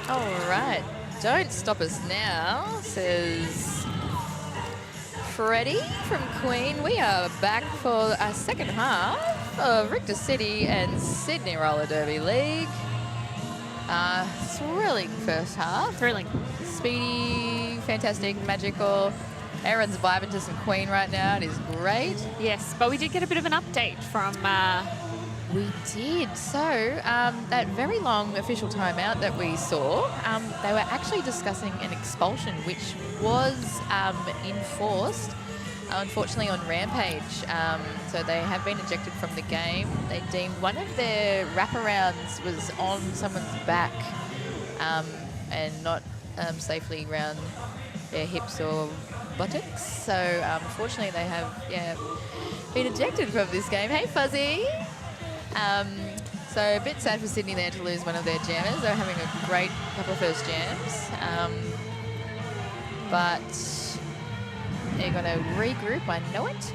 All right. Don't stop us now, says Freddie from Queen. We are back for our second half of Richter City and Sydney Roller Derby League. Thrilling first half. Thrilling. Speedy, fantastic, magical. Aaron's vibing to some Queen right now. It is great. Yes, but we did get a bit of an update from... We did. So, that very long official timeout that we saw, they were actually discussing an expulsion, which was enforced, unfortunately, on Rampage. So they have been ejected from the game. They deemed one of their wraparounds was on someone's back and not safely around their hips or buttocks. So, unfortunately, they have been ejected from this game. Hey, Fuzzy! So a bit sad for Sydney there to lose one of their jammers. They're having a great couple of first jams. But they're going to regroup, I know it.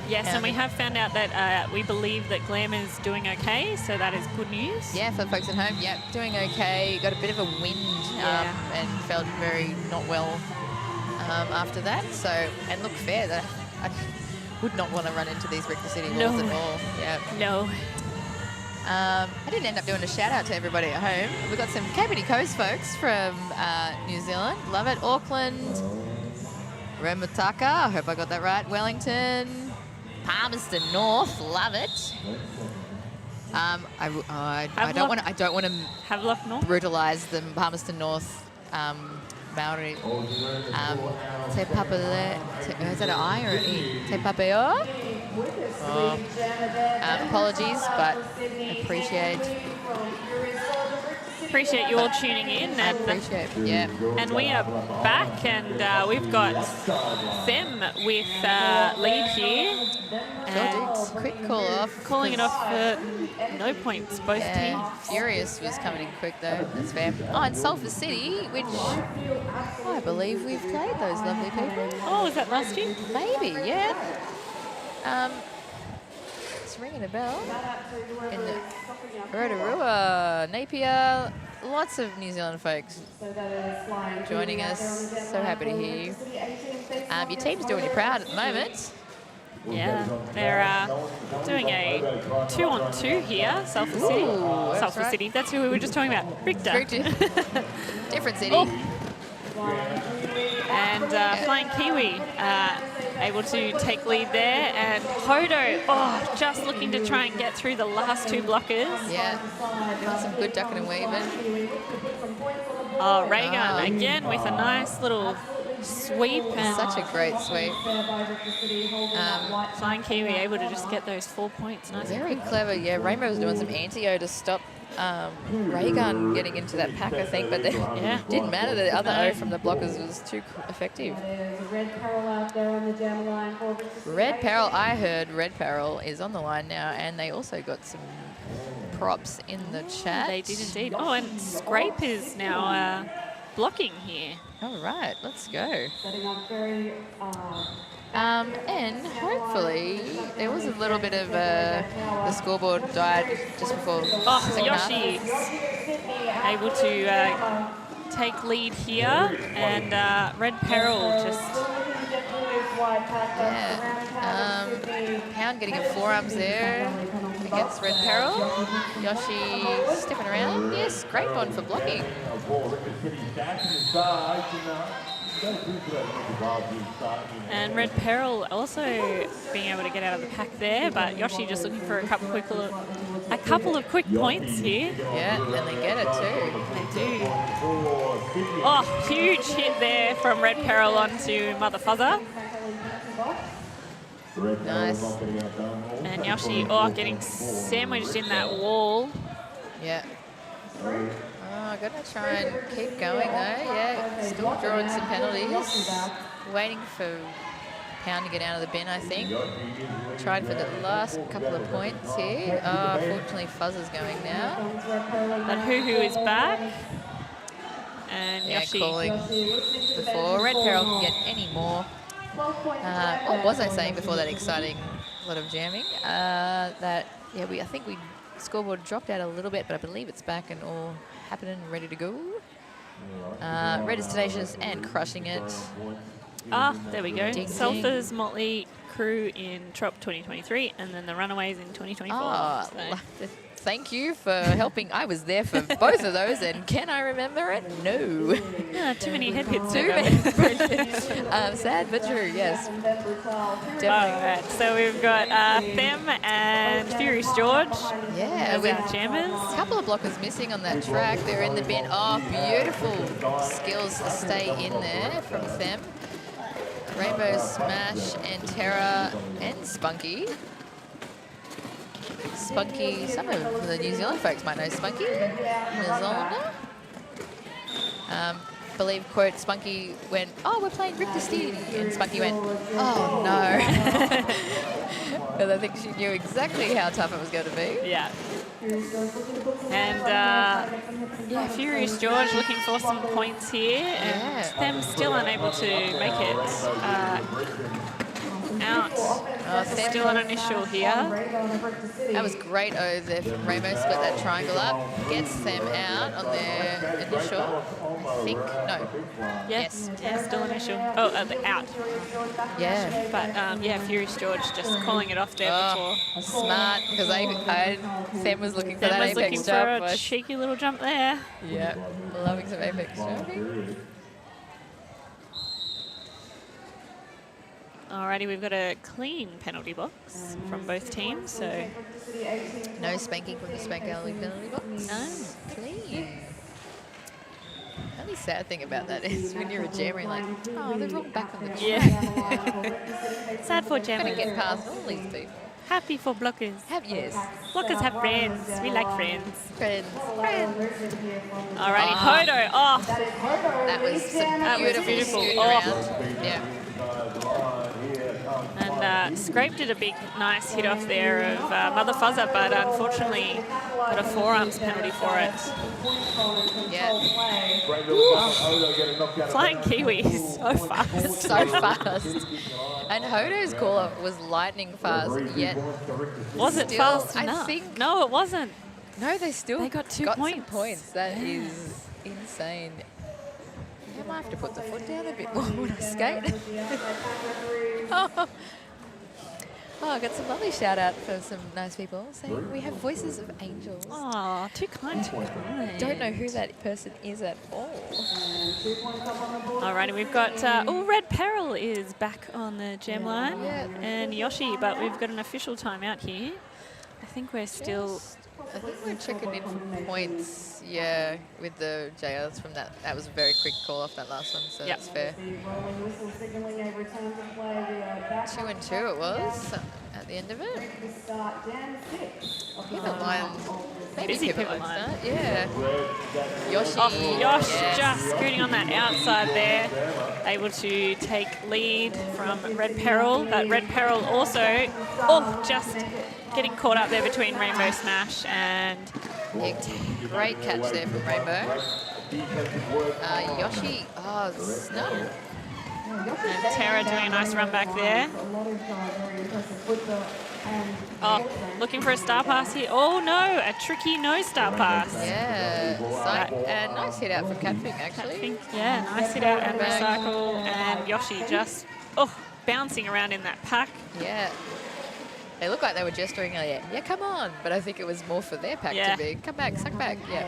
Yes, and we have found out that we believe that Glamour's doing okay, so that is good news. Yeah, for the folks at home, yep, doing okay. Got a bit of a wind and felt very not well after that. So, and look fair, that I would not want to run into these Richter City walls at all. Yeah. No. I didn't end up doing a shout out to everybody at home. We've got some KPD Coast folks from New Zealand. Love it. Auckland, Remataka, I hope I got that right. Wellington, Palmerston North, love it. I don't want to Havelock North. brutalise them. Palmerston North, Maori. Te papale. Is that an I or an E? Te papeo? Apologies, but Appreciate you all tuning in. And, and we are back, and we've got them with lead here. And quick call off. Calling it off for no points, both teams. Furious was coming in quick though, that's fair. Oh, and Sulphur City, which I believe we've played those lovely people. Oh, was that last year? Maybe, yeah. It's ringing a bell. In the Rotorua, Napier, lots of New Zealand folks joining us. So happy to hear you. Your team's doing you proud at the moment. Yeah, they're doing a 2-on-2 here, Sulphur City. Sulphur right. City, that's who we were just talking about. Richter. Different city. Oh. And Flying Kiwi able to take lead there. And Hodo, just looking to try and get through the last two blockers. Yeah, doing some good ducking and weaving. Oh, Raygun again with a nice little sweep. And such a great sweep. Flying Kiwi able to just get those 4 points. Nice. Very clever. Yeah, Rainbow was doing some anti-O to stop Raygun getting into that pack, I think, but it didn't matter. The other O from the blockers was too effective. Red Peril out there on the jam line. Red Peril, I heard Red Peril is on the line now, and they also got some props in the chat. They did indeed. Oh, and Scrape is now blocking here. All right, let's go. Setting up very... And hopefully there was a little bit of the scoreboard died just before. Oh, Yoshi able to take lead here, and Red Peril just... Pound getting a forearms there against Red Peril. Yoshi stepping around. Yes, great one for blocking. And Red Peril also being able to get out of the pack there, but Yoshi just looking for a couple of quick points here. Yeah, and they get it too. They do. Oh, huge hit there from Red Peril onto Mother Fuzzer. Nice. And Yoshi, getting sandwiched in that wall. Yeah. Oh, gonna try and keep going though. Yeah, still drawing some penalties. Waiting for Pound to get out of the bin, I think. Tried for the last couple of points here. Oh, fortunately Fuzzer's going now. And Hoo is back. And Yoshi calling before Red Peril can get any more. What was I saying before that exciting lot of jamming? I think we scoreboard dropped out a little bit, but I believe it's back and all happening, ready to go. Red is tenacious and crushing it. Ah, there we go. Ding, Sulphur's Motley Crew in Trop 2023, and then the Runaways in 2024. Oh, So- thank you for helping. I was there for both of those, and can I remember it? No. Too many head hits. Too many. Sad but true, yes. All Definitely. right, so we've got Them and Furious George Yeah, as with our jammers. a couple of blockers missing on that track. They're in the bin. Oh, beautiful skills to stay in there from them. Rainbow Smash and Terra and Spunky. Spunky, some of the New Zealand folks might know Spunky. New Zealander. Believe, quote, Spunky went, oh, we're playing Richter Steed. And Spunky went, oh, no. Because I think she knew exactly how tough it was going to be. Yeah. And yeah, Furious George looking for some points here, and them still unable to make it out. Still an initial here. That was great. Oh, the Rainbow split that triangle up. Gets them out on their initial, I think. No. Yes. Yeah, still initial. Oh, out. Yeah. But yeah, Furious George just calling it off there Oh, smart, because Sam was looking for before. that Them was looking apex for jump. a but- cheeky little jump there. Yeah, loving some apex jumping. Alrighty, we've got a clean penalty box from both teams, so No spanking from the Spank Alley penalty box. No. Clean. The only sad thing about that is when you're a jammer, you're like, oh, they're all back on the track. yeah. Sad for I'm going to jammers. get past all these people. Happy for blockers. Yes. Blockers have friends. We like friends. Friends. Alrighty, Hodo. Oh, That was some That was beautiful, beautiful. scooting Oh. around. Yeah. and Scrape did a big, nice hit off there of Mother Fuzzer, but unfortunately got a forearms penalty for it. Yeah. Flying Kiwis, so fast. So fast. And Hodo's call was lightning fast, yet Was it still, fast I enough? think- No, it wasn't. no, they still They got two some points. points. That is insane. I might have to put the foot down a bit more when I skate. Oh, I got some lovely shout out from some nice people saying we have voices of angels. Oh, too kind, too kind. Don't know who that person is at all. Alrighty, we've got, Red Peril is back on the gem line, Yeah. and Yoshi, but we've got an official timeout here. I think we're still, I think we're checking in for points, yeah, with the JLs from that. That was a very quick call off that last one, so Yep. that's fair. 2 and 2 it was at the end of it. Pivot line, maybe Busy pivot pivot line line. start, yeah. Yoshi, oh, Yosh yes. just scooting on that outside there, able to take lead from Red Peril, but Red Peril also, just getting caught up there between Rainbow Smash and Yeah, great catch there from Rainbow. Yoshi, snug. And Tara doing a nice run back there. Oh, looking for a star pass here. Oh no, a tricky no star pass. Yeah, and nice hit out from Catfing I actually. think, yeah, nice hit out and recycle. And Yoshi just, bouncing around in that pack. Yeah. They look like they were gesturing, yeah, come on. But I think it was more for their pack Yeah. to be, come back, suck back, yeah.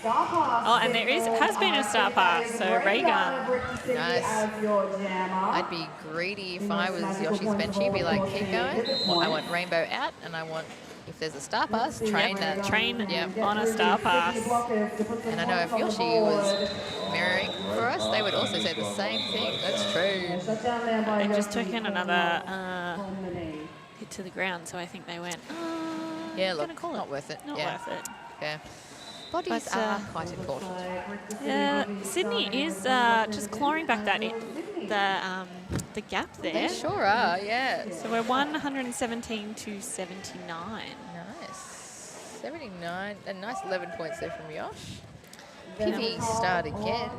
Oh, and there has been a star pass, so Raygun. Nice. I'd be greedy if I was Yoshi's benchy, be like, keep going. I want Rainbow out, and I want, if there's a star pass, train that. Train Yep. on a star pass. And I know if Yoshi was mirroring for us, they would also say the same thing. That's true. They just took in another hit to the ground, so I think they went, Yeah, gonna look, call not it. worth it. Not Yeah. worth it. Yeah. Bodies But, are quite important. Yeah, Sydney is just clawing back that the gap They there. sure are, yeah. So we're 117 to 79. Nice. 79, a nice 11 points there from Yosh. Pivy start again.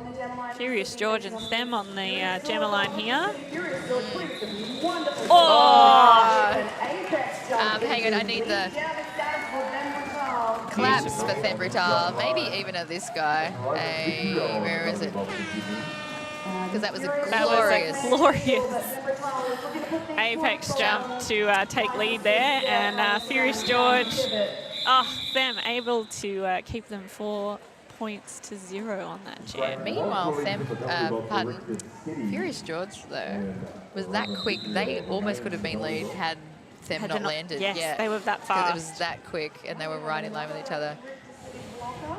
Furious George and Them on the jammer line here. Hang on, I need the collapse for Thembrital. Maybe even at this guy. Where is it? Because that was a glorious. That was a glorious apex jump to take lead there. And Furious George, them able to keep them 4 points to 0 on that jam. Meanwhile, Furious George, though, was that quick. They almost could have been lead had Them not landed. Yes, yeah. they were that fast. It was that quick, and they were right in line with each other.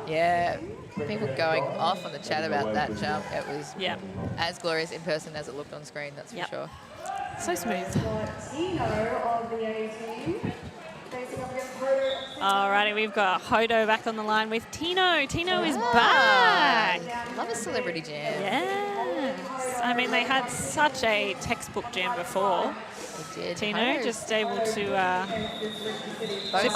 Yeah, people going off on the chat about that jump. It was as glorious in person as it looked on screen, that's for sure. So smooth. Tino of the A team facing up against Hodo. Alrighty, we've got Hodo back on the line with Tino. Tino is back. Love a celebrity jam. Yes. I mean, they had such a textbook jam before. They did. Tino Hodo's just able to... Hodo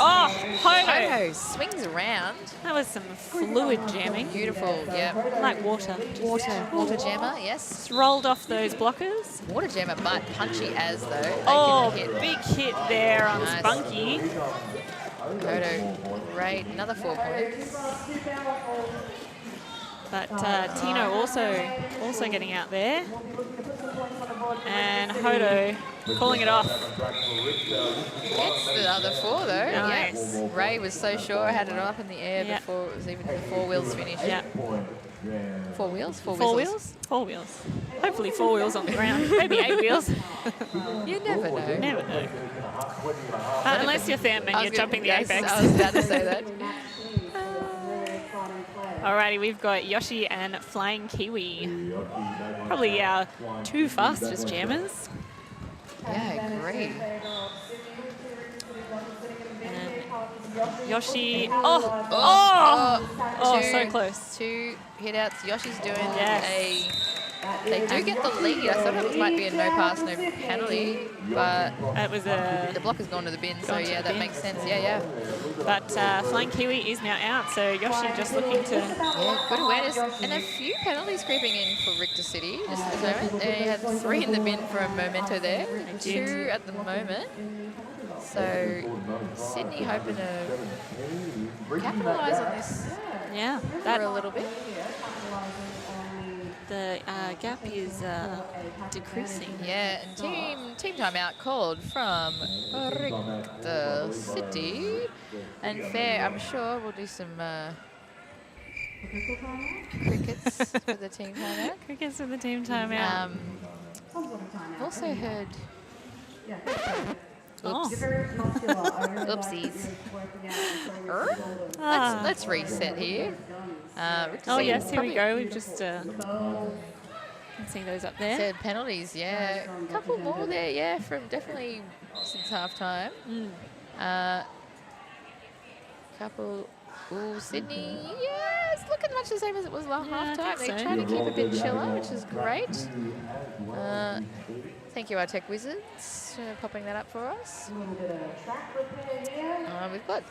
Hodo! swings around. That was some fluid jamming. Beautiful, yeah. Like water. Water jammer, yes. Just rolled off those blockers. Water jammer, but punchy as though. They Oh, can hit. big hit there on Nice. Spunky. Hodo, great. Another 4 points. But Tino also getting out there. And Hodo calling it off. Gets the other 4 though. Nice. Yes. Ray was so sure, had it up in the air before it was even the 4 wheels finished. Yeah. 4 wheels? 4 4 whistles? wheels? 4 wheels. Hopefully 4 wheels on the ground. Maybe 8 wheels. You never know. Never know. Unless you're Them and you're jumping the apex. I was about to say that. Alrighty, we've got Yoshi and Flying Kiwi. Probably our 2 fastest jammers. Yeah, great. And Yoshi, so close. 2 hit outs. Yoshi's doing Yes. They do get the lead. I thought it might be a no pass, no penalty, but It was the block has gone to the bin, so Gone to yeah, the that bin. makes sense. Yeah. But Flying Kiwi is now out, so Yoshi just looking to... Yeah, good awareness. And a few penalties creeping in for Richter City just at the moment. They had 3 in the bin for a memento there, 2 at the moment. So Sydney hoping to capitalise on this Yeah, for a little bit. the gap is decreasing. Yeah, and team timeout called from Richter City. And fair, I'm sure we'll do some crickets for the team timeout. Crickets with the team timeout. Also heard. Oh. Oopsies. Ah. Let's reset here. Oh yes, here we go. We've just can see those up there. Said penalties, yeah. A couple more there, yeah, from definitely since half time. Couple. Ooh, Sydney, yeah, it's looking much the same as it was last half time. They're trying to keep a bit chiller, which is great. Thank you, our tech wizards, for popping that up for us. We've got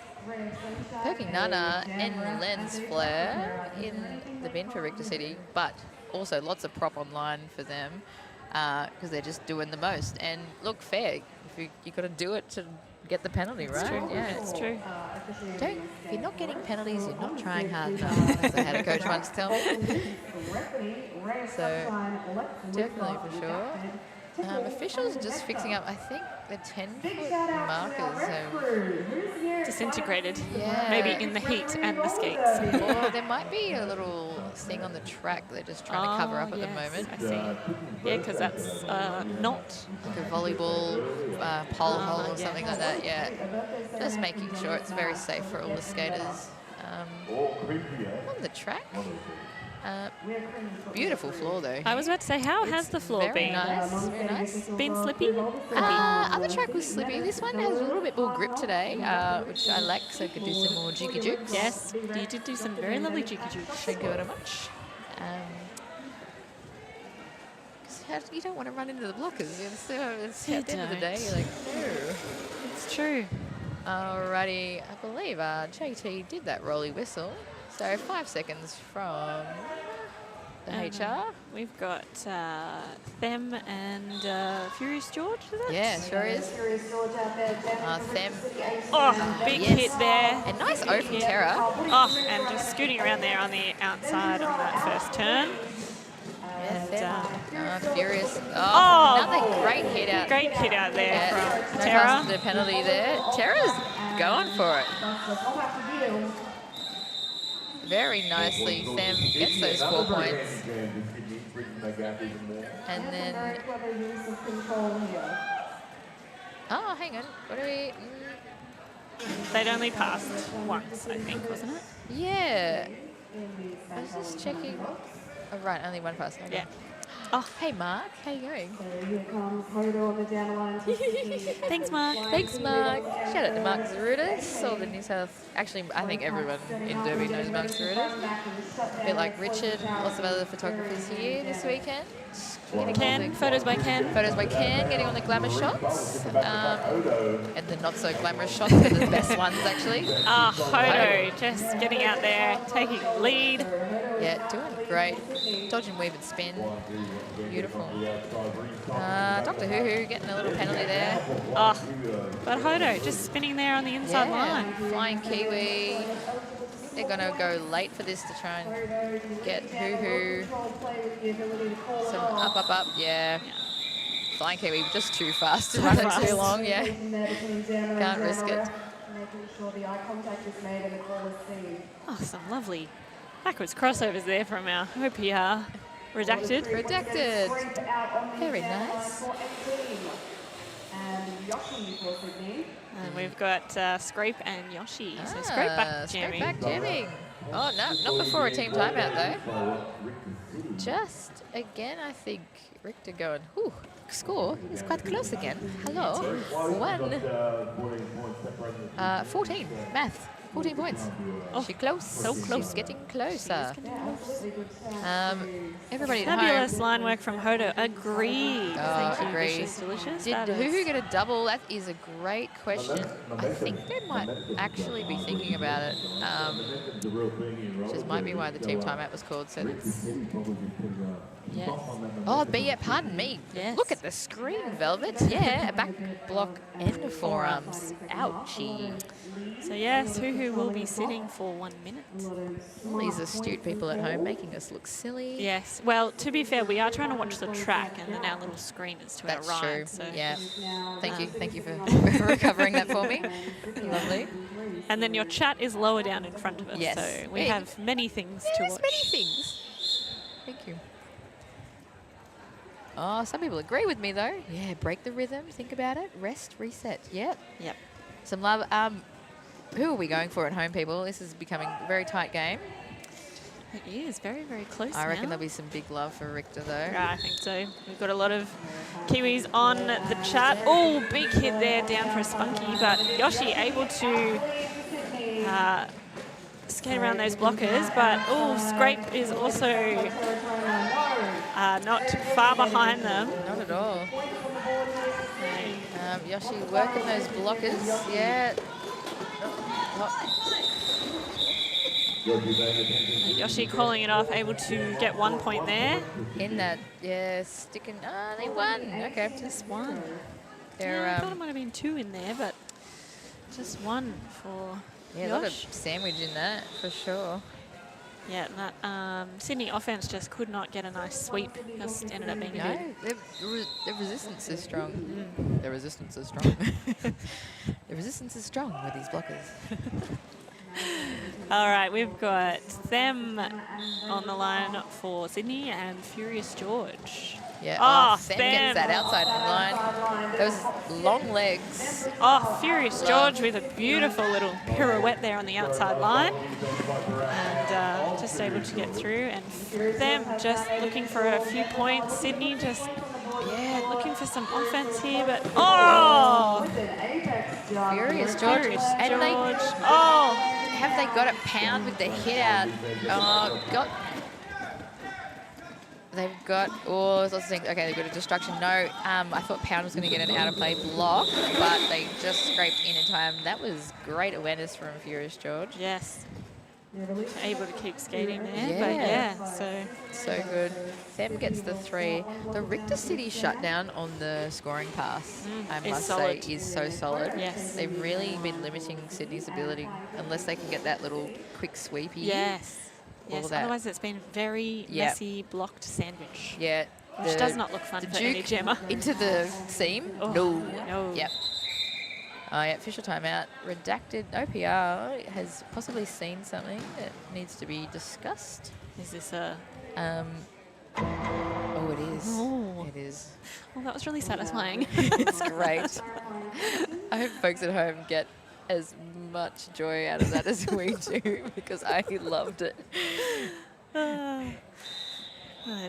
Perking Nana and Lens Flare in the bin for Richter City, but also lots of prop online for them because they're just doing the most. And look, fair, if you got to do it to get the penalty, right? True. Yeah, It's true. if you're not getting penalties, you're not trying hard enough, as I had a coach once tell me. So, definitely for sure. Officials just fixing up, I think the 10-foot markers have Disintegrated. Yeah. Maybe in the heat and the skates. Or there might be a little thing on the track they're just trying to cover up at the moment. I see. Yeah, because that's not. Like a volleyball pole hole or something like that, yeah. Just making sure it's very safe for all the skaters on the track. Beautiful floor though. I was about to say, how has the floor Very been? nice, very nice. Been slippy? Other track was slippy. This one has a little bit more grip today, which I like, so I could do some more jiggy jukes. Yes, you did do some very lovely jiggy jukes. Thank you very much. 'Cause you don't want to run into the blockers. It's at the end of the day, you're like, no. It's true. Alrighty, I believe JT did that rolly whistle. So 5 seconds from the HR. We've got Them and Furious George, is it? Yeah, sure is. Them. Oh, big yes. hit there. And nice O from Terra. Oh, and just scooting around there on the outside on that first turn. And Furious. Oh, another great hit out. Great hit out there from No Terra. pass to penalty there. Terra's going for it. Very nicely, Sam gets those 4 points. And then... Oh, hang on. What do we... They'd only passed once, I think, wasn't it? Yeah. I was just checking. Oh, right, only one pass. Okay. Yeah. Oh, hey, Mark. How you going? Here comes Hodo on the down line. Thanks, Mark. Thanks, Mark. Shout out to Mark Zarudas, all the New South... Actually, I think everyone in Derby knows Mark Zarudas. A bit like Richard, lots of other photographers here this weekend. Ken, photos by Ken. Photos by Ken, getting on the glamour shots. And the not so glamorous shots are the best ones, actually. Ah, Hodo just getting out there, taking lead. Yeah, doing great. Dodge and weave and spin. Beautiful. Dr. Hoo getting a little penalty there. Oh, but Hodo just spinning there on the inside line. Flying Kiwi. They're going to go late for this to try and get Hoo. Some up. Yeah. Flying Kiwi just too fast to run it too long. Yeah. Can't risk it. Making sure the eye contact is made and the call is seen. Oh, some lovely backwards crossovers there from our OPR. Redacted. Very nice. And Yoshi for Sydney. And we've got Scrape and Yoshi. So Scrape back jamming. Scrape back jamming. Oh, no, not before a team timeout, though. Just again, I think Richter going, whew, score is quite close again. Hello. 14. Math. 14 points. Oh, she's close. so close. She's getting closer. Everybody at Fabulous home. line work from Hodo. Agreed. Thank you. Agreed. Delicious, delicious. Did That Hoo is- get a double? That is a great question. I think they might actually be thinking about it. Which is might be why the team timeout was called. So that's... Yes. Oh, pardon me. Yes. Look at the screen, Velvet. Yeah, a back block and forearms. Ouchie. So yes, Hoo will be sitting for 1 minute. All these astute people at home making us look silly. Yes. Well, to be fair, we are trying to watch the track, and then our little screen is to That's our true. right. So. Yeah. Thank you for recovering that for me. Lovely. And then your chat is lower down in front of us. Yes. So we Hey. have many things to There's watch. many things. Thank you. Oh, some people agree with me though. Yeah, break the rhythm, think about it, rest, reset. Yep. Yep. Some love. Who are we going for at home, people? This is becoming a very tight game. It is very, very close I reckon now. there'll be some big love for Richter though. Yeah, I think so. We've got a lot of Kiwis on the chat. Oh, big hit there down for a spunky, but Yoshi able to skate around those blockers. But oh, Scrape is also not far behind them. Not at all. Yoshi working those blockers. Yeah. Yoshi calling it off, able to get 1 point there. In that, yeah, sticking. Ah, they won. Okay. Just one. They're, Yeah, I thought it might have been 2 in there, but just 1 for yeah, a lot of Yosh. sandwich in that for sure. Yeah, and that Sydney offense just could not get a nice sweep. Just ended up being a bit. No, their resistance is strong. Their resistance is strong. The resistance is strong with these blockers. All right, we've got them on the line for Sydney and Furious George. Yeah, Oh, Sam Sam. gets that outside line. Those long legs. Oh, Furious George with a beautiful little pirouette there on the outside line. And just able to get through. And them just looking for a few points. Sydney just, yeah, looking for some offense here. But, oh! Furious George. Furious And they, George. Oh! have they got a pound with the hit out? Oh, they've got all sorts of things. Okay, they've got a destruction. No, I thought Pound was going to get an out of play block, but they just scraped in time. That was great awareness from Furious George. Yes. able to keep skating there. Yeah. But yeah, so So good. Them gets the 3. The Richter City shutdown on the scoring pass, I is must solid. say, is so solid. Yes. They've really been limiting Sydney's ability unless they can get that little quick sweepy. yes. All Yes, that. otherwise it's been very Yep. messy blocked sandwich. Yeah. Which does not look fun the for any Duke gemmer. into the seam? Oh, No. no. Yep. Oh, yeah, official timeout. Redacted. OPR has possibly seen something that needs to be discussed. Is this a... Oh, it is. Oh. It is. Well, that was really satisfying. It's great. I hope folks at home get as much joy out of that as we do because I loved it. I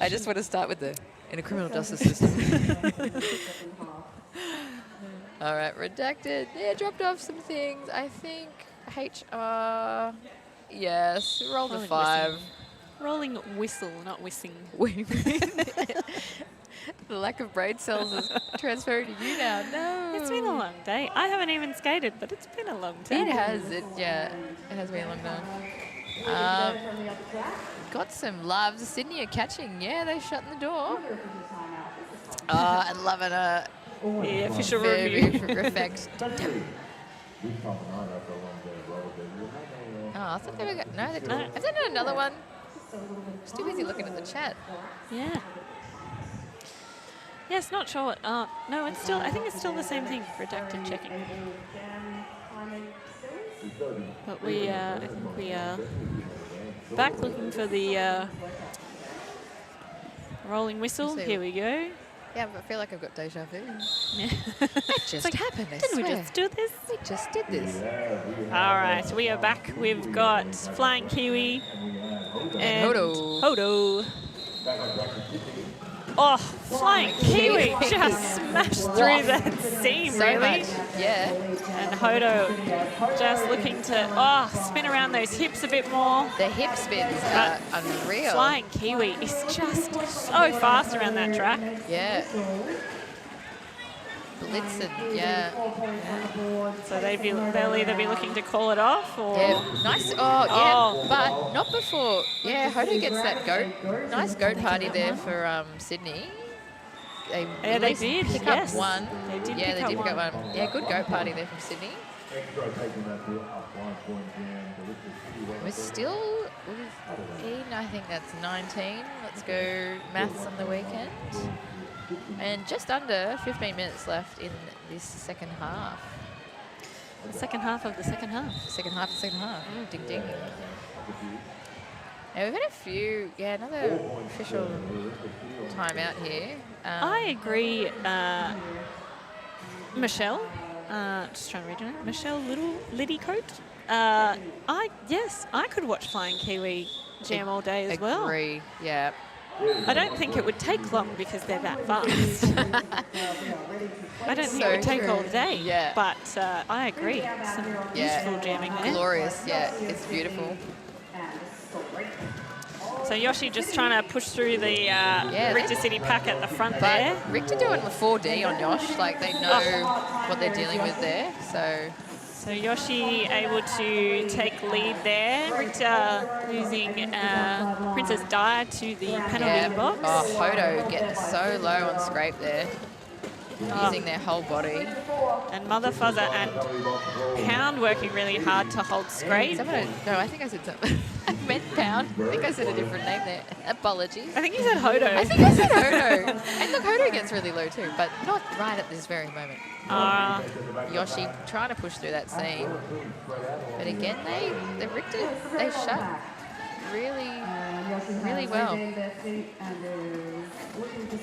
just want to start with in a criminal justice system. All right, redacted. Yeah, dropped off some things. I think HR. Yes, rolled a Rolling 5. Rolling whistle, not whistling. The lack of brain cells is transferring to you now. No. It's been a long day. I haven't even skated, but it's been a long day. It has. It has been a long time. Got some loves. Sydney are catching. Yeah, they shut the door. And loving a The official very review. effect. Oh, I thought they were going. No, they didn't. Have they done another one? Just too busy looking at the chat. Yeah. Yes, not sure what. No, it's still. I think it's still the same thing. Redacted checking. But I think we are back looking for the rolling whistle. See. Here we go. Yeah, but I feel like I've got deja vu. Yeah. It just happened, I Didn't we swear. just do this? We just did this. All right, we are back. We've got Flying Kiwi and Hodo. Hodo. Oh, Flying Kiwi just smashed through that seam, So really. much. Yeah. And Hodo just looking to spin around those hips a bit more. The hip spins are unreal. Flying Kiwi is just so fast around that track. Yeah. Blitzen, yeah. So they'll either be looking to call it off or... Yeah, nice. Oh, yeah, Oh. but not before. Yeah, Hodo gets that goat. Nice goat party there for Sydney. They Yeah, they did, pick yes. up one. They did yeah, pick they up did pick up one. one. Yeah, good goat party there from Sydney. We're still within, I think that's 19. Let's go maths on the weekend. And just under 15 minutes left in this second half. The second half of the second half. Second half. Ding, ding. Now we've had a few, another official timeout here. I agree, Michelle. Just trying to read her name. Michelle Liddycoat. I could watch Flying Kiwi jam all day as well. Agree, yeah. I don't think it would take long because they're that fast. I don't think it would take all day. Yeah. But I agree. Some beautiful jamming there. Glorious, yeah, it's beautiful. So Yoshi just trying to push through the Richter City pack at the front there. But Richter doing the 4D on Yosh, like they know what they're dealing with there, so... So Yoshi able to take lead there. Richter losing Princess Di to the penalty box. Oh, Hodo getting so low on scrape there. Using their whole body. And Mother Fuzzer and Pound working really hard to hold scrape. No, I think I said something. I meant Pound. I think I said a different name there. Apologies. I think you said Hodo. I think I said Hodo. And look, Hodo gets really low too, but not right at this very moment. Yoshi trying to push through that seam. But again, the Richter, they shut really well.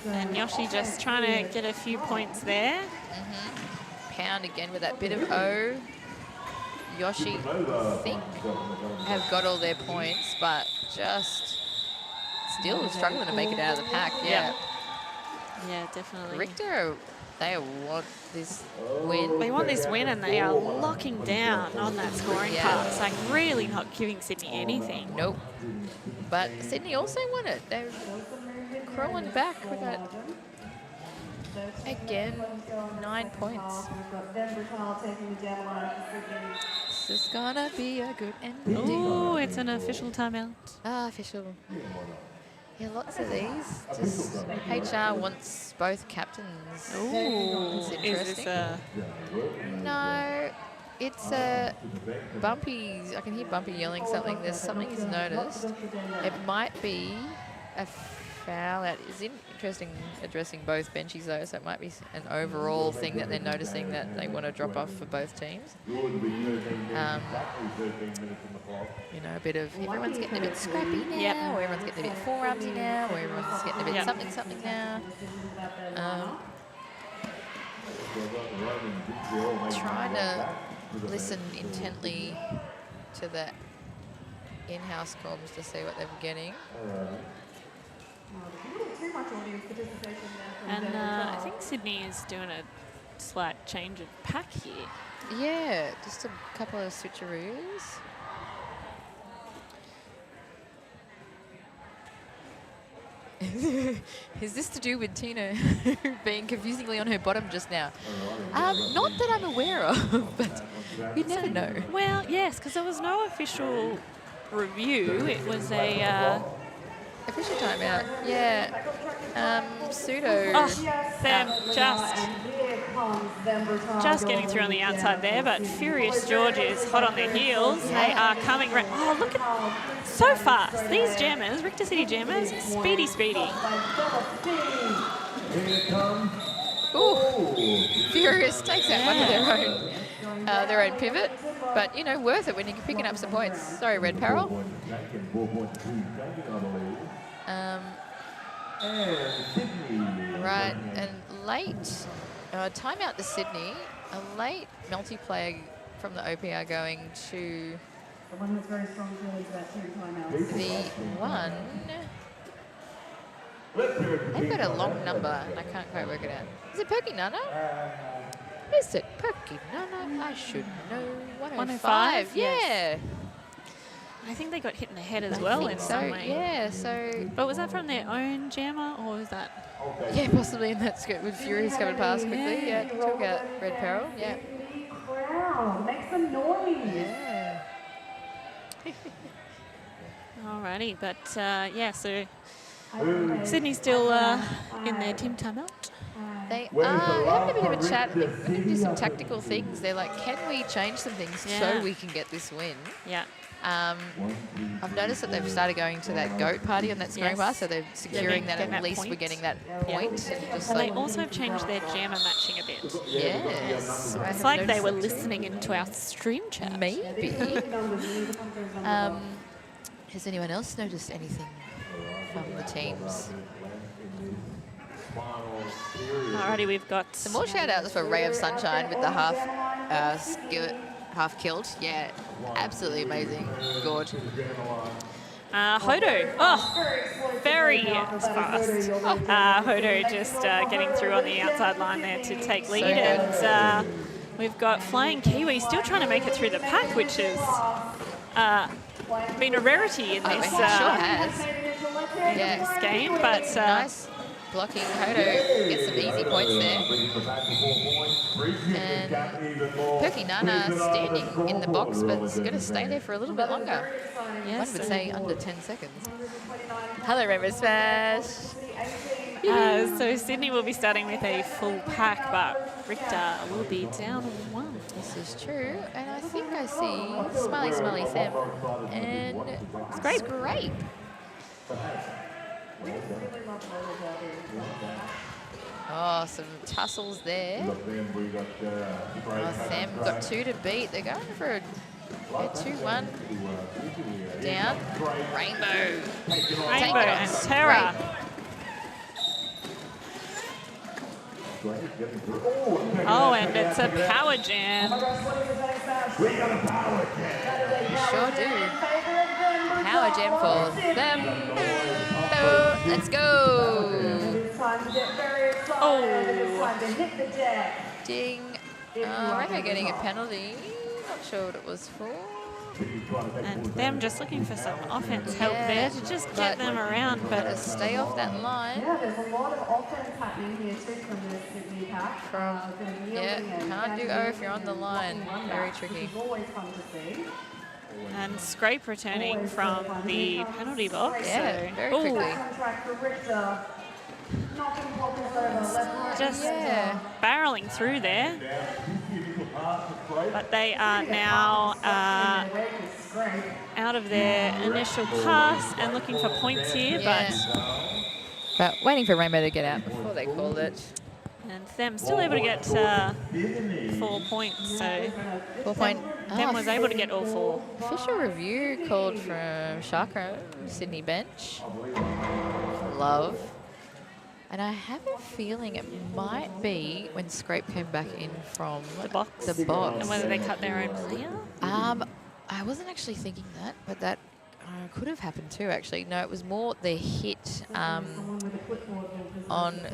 And Yoshi just trying to get a few points there. Pound again with that bit of O. Yoshi, I think, have got all their points, but just still struggling to make it out of the pack. Yeah, definitely. Richter, they want this win. They want this win and they are locking down on that scoring pass. Like really not giving Sydney anything. Nope. But Sydney also won it. They're crawling back with that. Again, 9 points. This is gonna be a good ending. Ooh, it's an official timeout. Ah, official. Yeah, lots of these. Just HR wants both captains. Ooh, It's is interesting. this a... No, it's a Bumpy. I can hear Bumpy yelling something. There's something he's noticed. It might be a foul out. It's interesting addressing both benchies though, so it might be an overall thing that they're noticing that they want to drop off for both teams. You know, a bit of everyone's getting a bit scrappy now, or everyone's getting a bit forearmsy now, or everyone's getting a bit something now. Trying to listen intently to the in-house comms to see what they're getting. And I think Sydney is doing a slight change of pack here. Yeah, just a couple of switcheroos. Is this to do with Tina being confusingly on her bottom just now? Not that I'm aware of, but you never know. Well, yes, because there was no official review. It was a... Official timeout, yeah. Pseudo. Oh, they're just getting through on the outside there, but Furious George is hot on their heels. They are coming right. Oh, look at so fast. These jammers, Richter City jammers, speedy. Ooh, Furious takes out one of their own pivot, but you know, worth it when you're picking up some points. Sorry, Red Peril. Right, and late timeout to Sydney. A late multiplayer from the OPR going to The one that's very strong feelings about two timeouts. the one. They've got a long number, and I can't quite work it out. Is it Perky Nana? Is it Perky Nana? I should know. 105? Yeah. I think they got hit in the head as well in some way. Yeah, so... But was that from their own jammer, or was that... Yeah, possibly in that script with Furious coming past quickly. Yeah, took out Red Peril. Yeah. Crowd, make some noise. Yeah. Alrighty, but yeah, so Sydney's still in their team timeout. They are having a bit of a chat. They're going to do some tactical things. They're like, can we change some things so we can get this win? Yeah. I've noticed that they've started going to that goat party on that scoring bar, so they're securing that at least we're getting that point. Just And like, they also have changed their jammer matching a bit. yes. It's like they were listening into our stream chat. Maybe. Has anyone else noticed anything from the teams? Alrighty, we've got Some more shout outs for Ray of Sunshine with the half killed. Yeah, absolutely amazing. Gorge. Hodo. Oh, very fast. Hodo just getting through on the outside line there to take lead. And we've got Flying Kiwi still trying to make it through the pack, which has been a rarity in this, Sure has. this game. But Nice blocking. Hodo gets some easy points there. And Perky Nana standing in the box, but is going to stay there for a little bit longer. yes, One would say under 10 seconds. Hello, Rainbow Smash. so Sydney will be starting with a full pack, but Richter will be down 1. This is true, and I think I see Smiley Sam and Scrape. Oh, some tussles there. Oh, Sam got 2 to beat. They're going for a 2-1 down. Rainbow. Rainbow and Terra. Oh, and it's a power jam. You sure do. Power jam for them. So, let's go. Oh. Ding. Rainbow getting a penalty. Not sure what it was for. And them just looking for some offense help there to just get them around, Gotta but stay off that line. Yeah, there's a lot of offense happening here too from the Sydney pack. Yeah, can't do O if you're on the line. Very tricky. Always fun to see. and Scrape returning from the penalty box. Yeah, so, very ooh, quickly. Contract for Richter. Knocking blockers over left right. just Yeah. barreling through there. But they are now out of their initial pass and looking for points here. Yeah. But waiting for Rainbow to get out before they called it. And them still able to get 4 points. So 4 point. them was able to get all 4. Official review called from Chakra, Sydney bench. Love. And I have a feeling it might be when Scrape came back in from The box. The box. And whether they cut their own player. I wasn't actually thinking that, but that could have happened too, actually. No, it was more the hit on...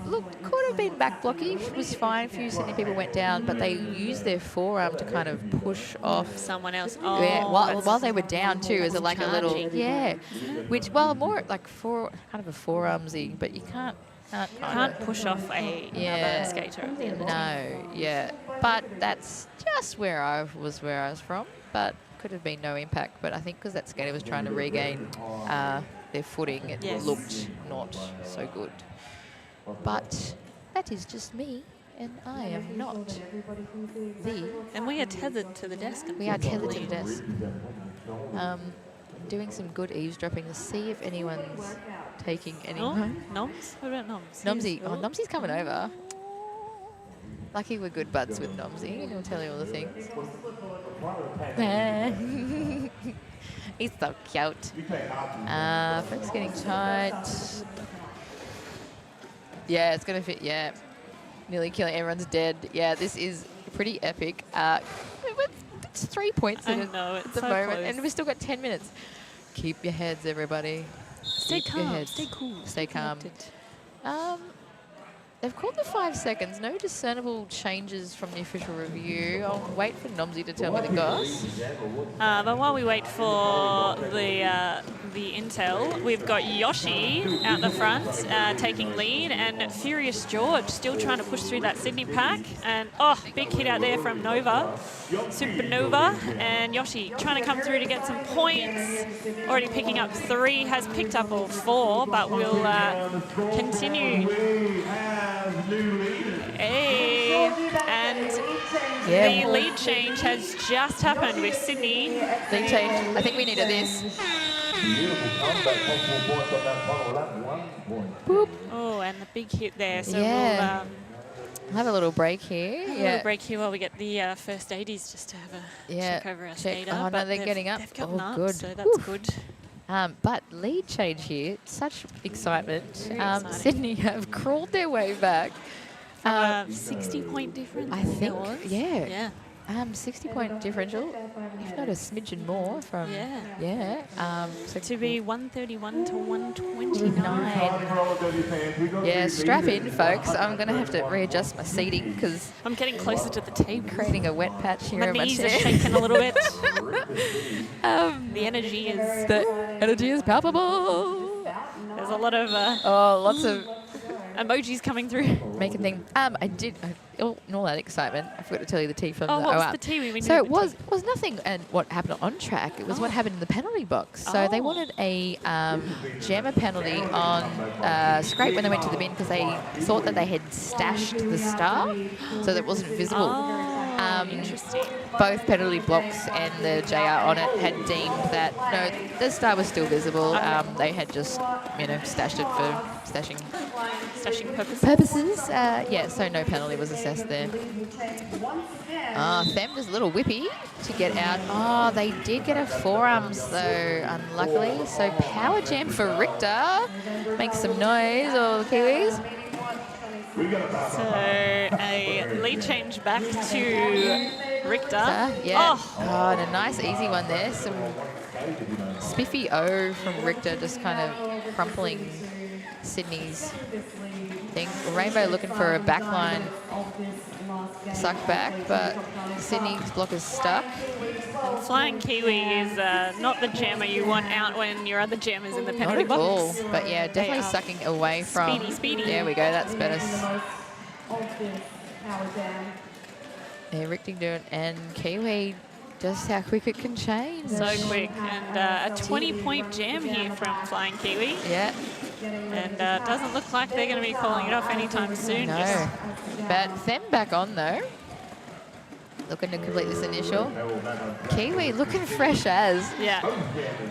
Look, could have been back blocky. It was fine. A few Sydney people went down, but they used their forearm to kind of push off Someone else. Oh, yeah, while that's they were down too, as like a little... charging. Yeah. Which, well, more like kind of a forearmsy, but you can't Can't push off another skater at the end of the team. No, yeah. But that's just where I was from. But could have been no impact. But I think because that skater was trying to regain their footing, it Yes. looked not so good. But that is just me, and I am not the... And we are tethered to the desk. We are tethered to the desk. Doing some good eavesdropping to see if anyone's taking any... Oh, Noms? What about Noms? Nomsy. Oh, Nomsy's coming over. Lucky we're good buds with Nomsy. He'll tell you all the things. He's so cute. Frank's getting tight. Yeah, it's going to fit. Yeah. Nearly killing. Everyone's dead. Yeah, this is pretty epic. It's 3 points I in it know, at it's the so moment. close. And we've still got 10 minutes. Keep your heads, everybody. Stay Keep your calm, heads. stay cool. Stay calm. collected. They've called the 5 seconds. No discernible changes from the official review. I'll wait for Nomsy to tell me the goss. But while we wait for the intel, we've got Yoshi out the front taking lead, and Furious George still trying to push through that Sydney pack. And big hit out there from Nova, Supernova, and Yoshi trying to come through to get some points. Already picking up 3, has picked up all 4, but will continue. Hey, and the lead change has just happened with Sydney. Lead change. I think we needed this. Boop. Oh, and the big hit there. So Yeah. We'll have a little break here. we'll have a little break here while we get the first 80s just to have a check over our skater. Oh, no, But they're they've- getting up. They've gotten Oh, up, good. so that's Whew. good. But lead change here. Such excitement. Very exciting. Sydney have crawled their way back. 60-point difference. I think, it was. yeah. Yeah. 60-point differential, if not a smidgen more from... Yeah. So To be 131 to 129. Yeah, strap in, folks. I'm going to have to readjust my seating because I'm getting closer to the table. creating a wet patch here My in my knees are chair. shaking a little bit. The energy is... The energy is palpable. There's a lot of Lots of emojis coming through. making things. In all that excitement, I forgot to tell you the tea from Oh, the what was OAP. the tea? We So knew it the was nothing, and what happened on track. It was what happened in the penalty box. So they wanted a jammer penalty on Scrape when they went to the bin because they thought that they had stashed the star, so that it wasn't visible. Interesting. Both penalty blocks and the JR on it had deemed that no, the star was still visible. They had just stashed it for stashing purposes. So no penalty was assessed there. Them just a little whippy to get out. They did get a forearms though, unluckily. So power jam for Richter. Make some noise, all the Kiwis. So a lead change back to Richter. Yeah. And a nice easy one there. Some spiffy O from Richter, just kind of crumpling Sydney's thing. Rainbow looking for a backline suck back, but Sydney's block is stuck. Flying Kiwi is not the jammer you want out when your other jammer's in the Not penalty at all. box. But yeah, definitely are sucking away from. speedy. There we go. That's better. Of this power jam. Yeah, Richtington and Kiwi, just how quick it can change. So quick. And a 20-point jam here from Flying Kiwi. Yeah, And doesn't look like they're going to be calling it off anytime soon. no. But them back on though. Looking to complete this initial. Kiwi looking fresh as. Yeah.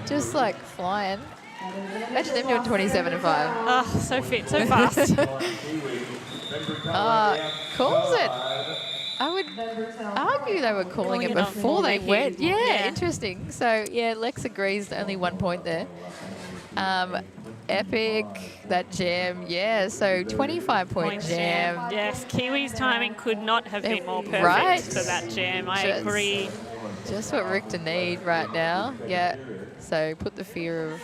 Just like flying. Imagine them doing 27 and 5. Oh, so fit, so fast. Calls it. I would argue they were calling it before they went. Yeah, interesting. So, yeah, Lex agrees, only 1 point there. Epic, that jam. Yeah, so 25-point jam. Yes, Kiwi's timing could not have been more perfect Right. for that jam. I agree. Just what Richter need right now. Yeah, so put the fear of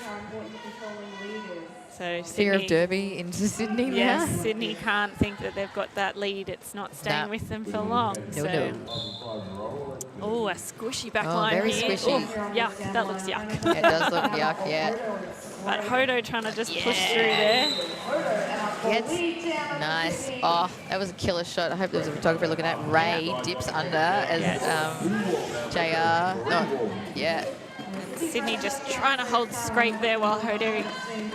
So Fear of Derby into Sydney now. Yes, Sydney can't think that they've got that lead. It's not staying No. with them for long. No, so. no. Oh, a squishy back Oh, line very here. squishy. Oh, yuck, that looks yuck. It does look yuck, yeah. But Hodo trying to just push through there. Gets nice. Oh, that was a killer shot. I hope there was a photographer looking at. Ray dips under as JR. No, yeah. Sydney just trying to hold straight there while Hodo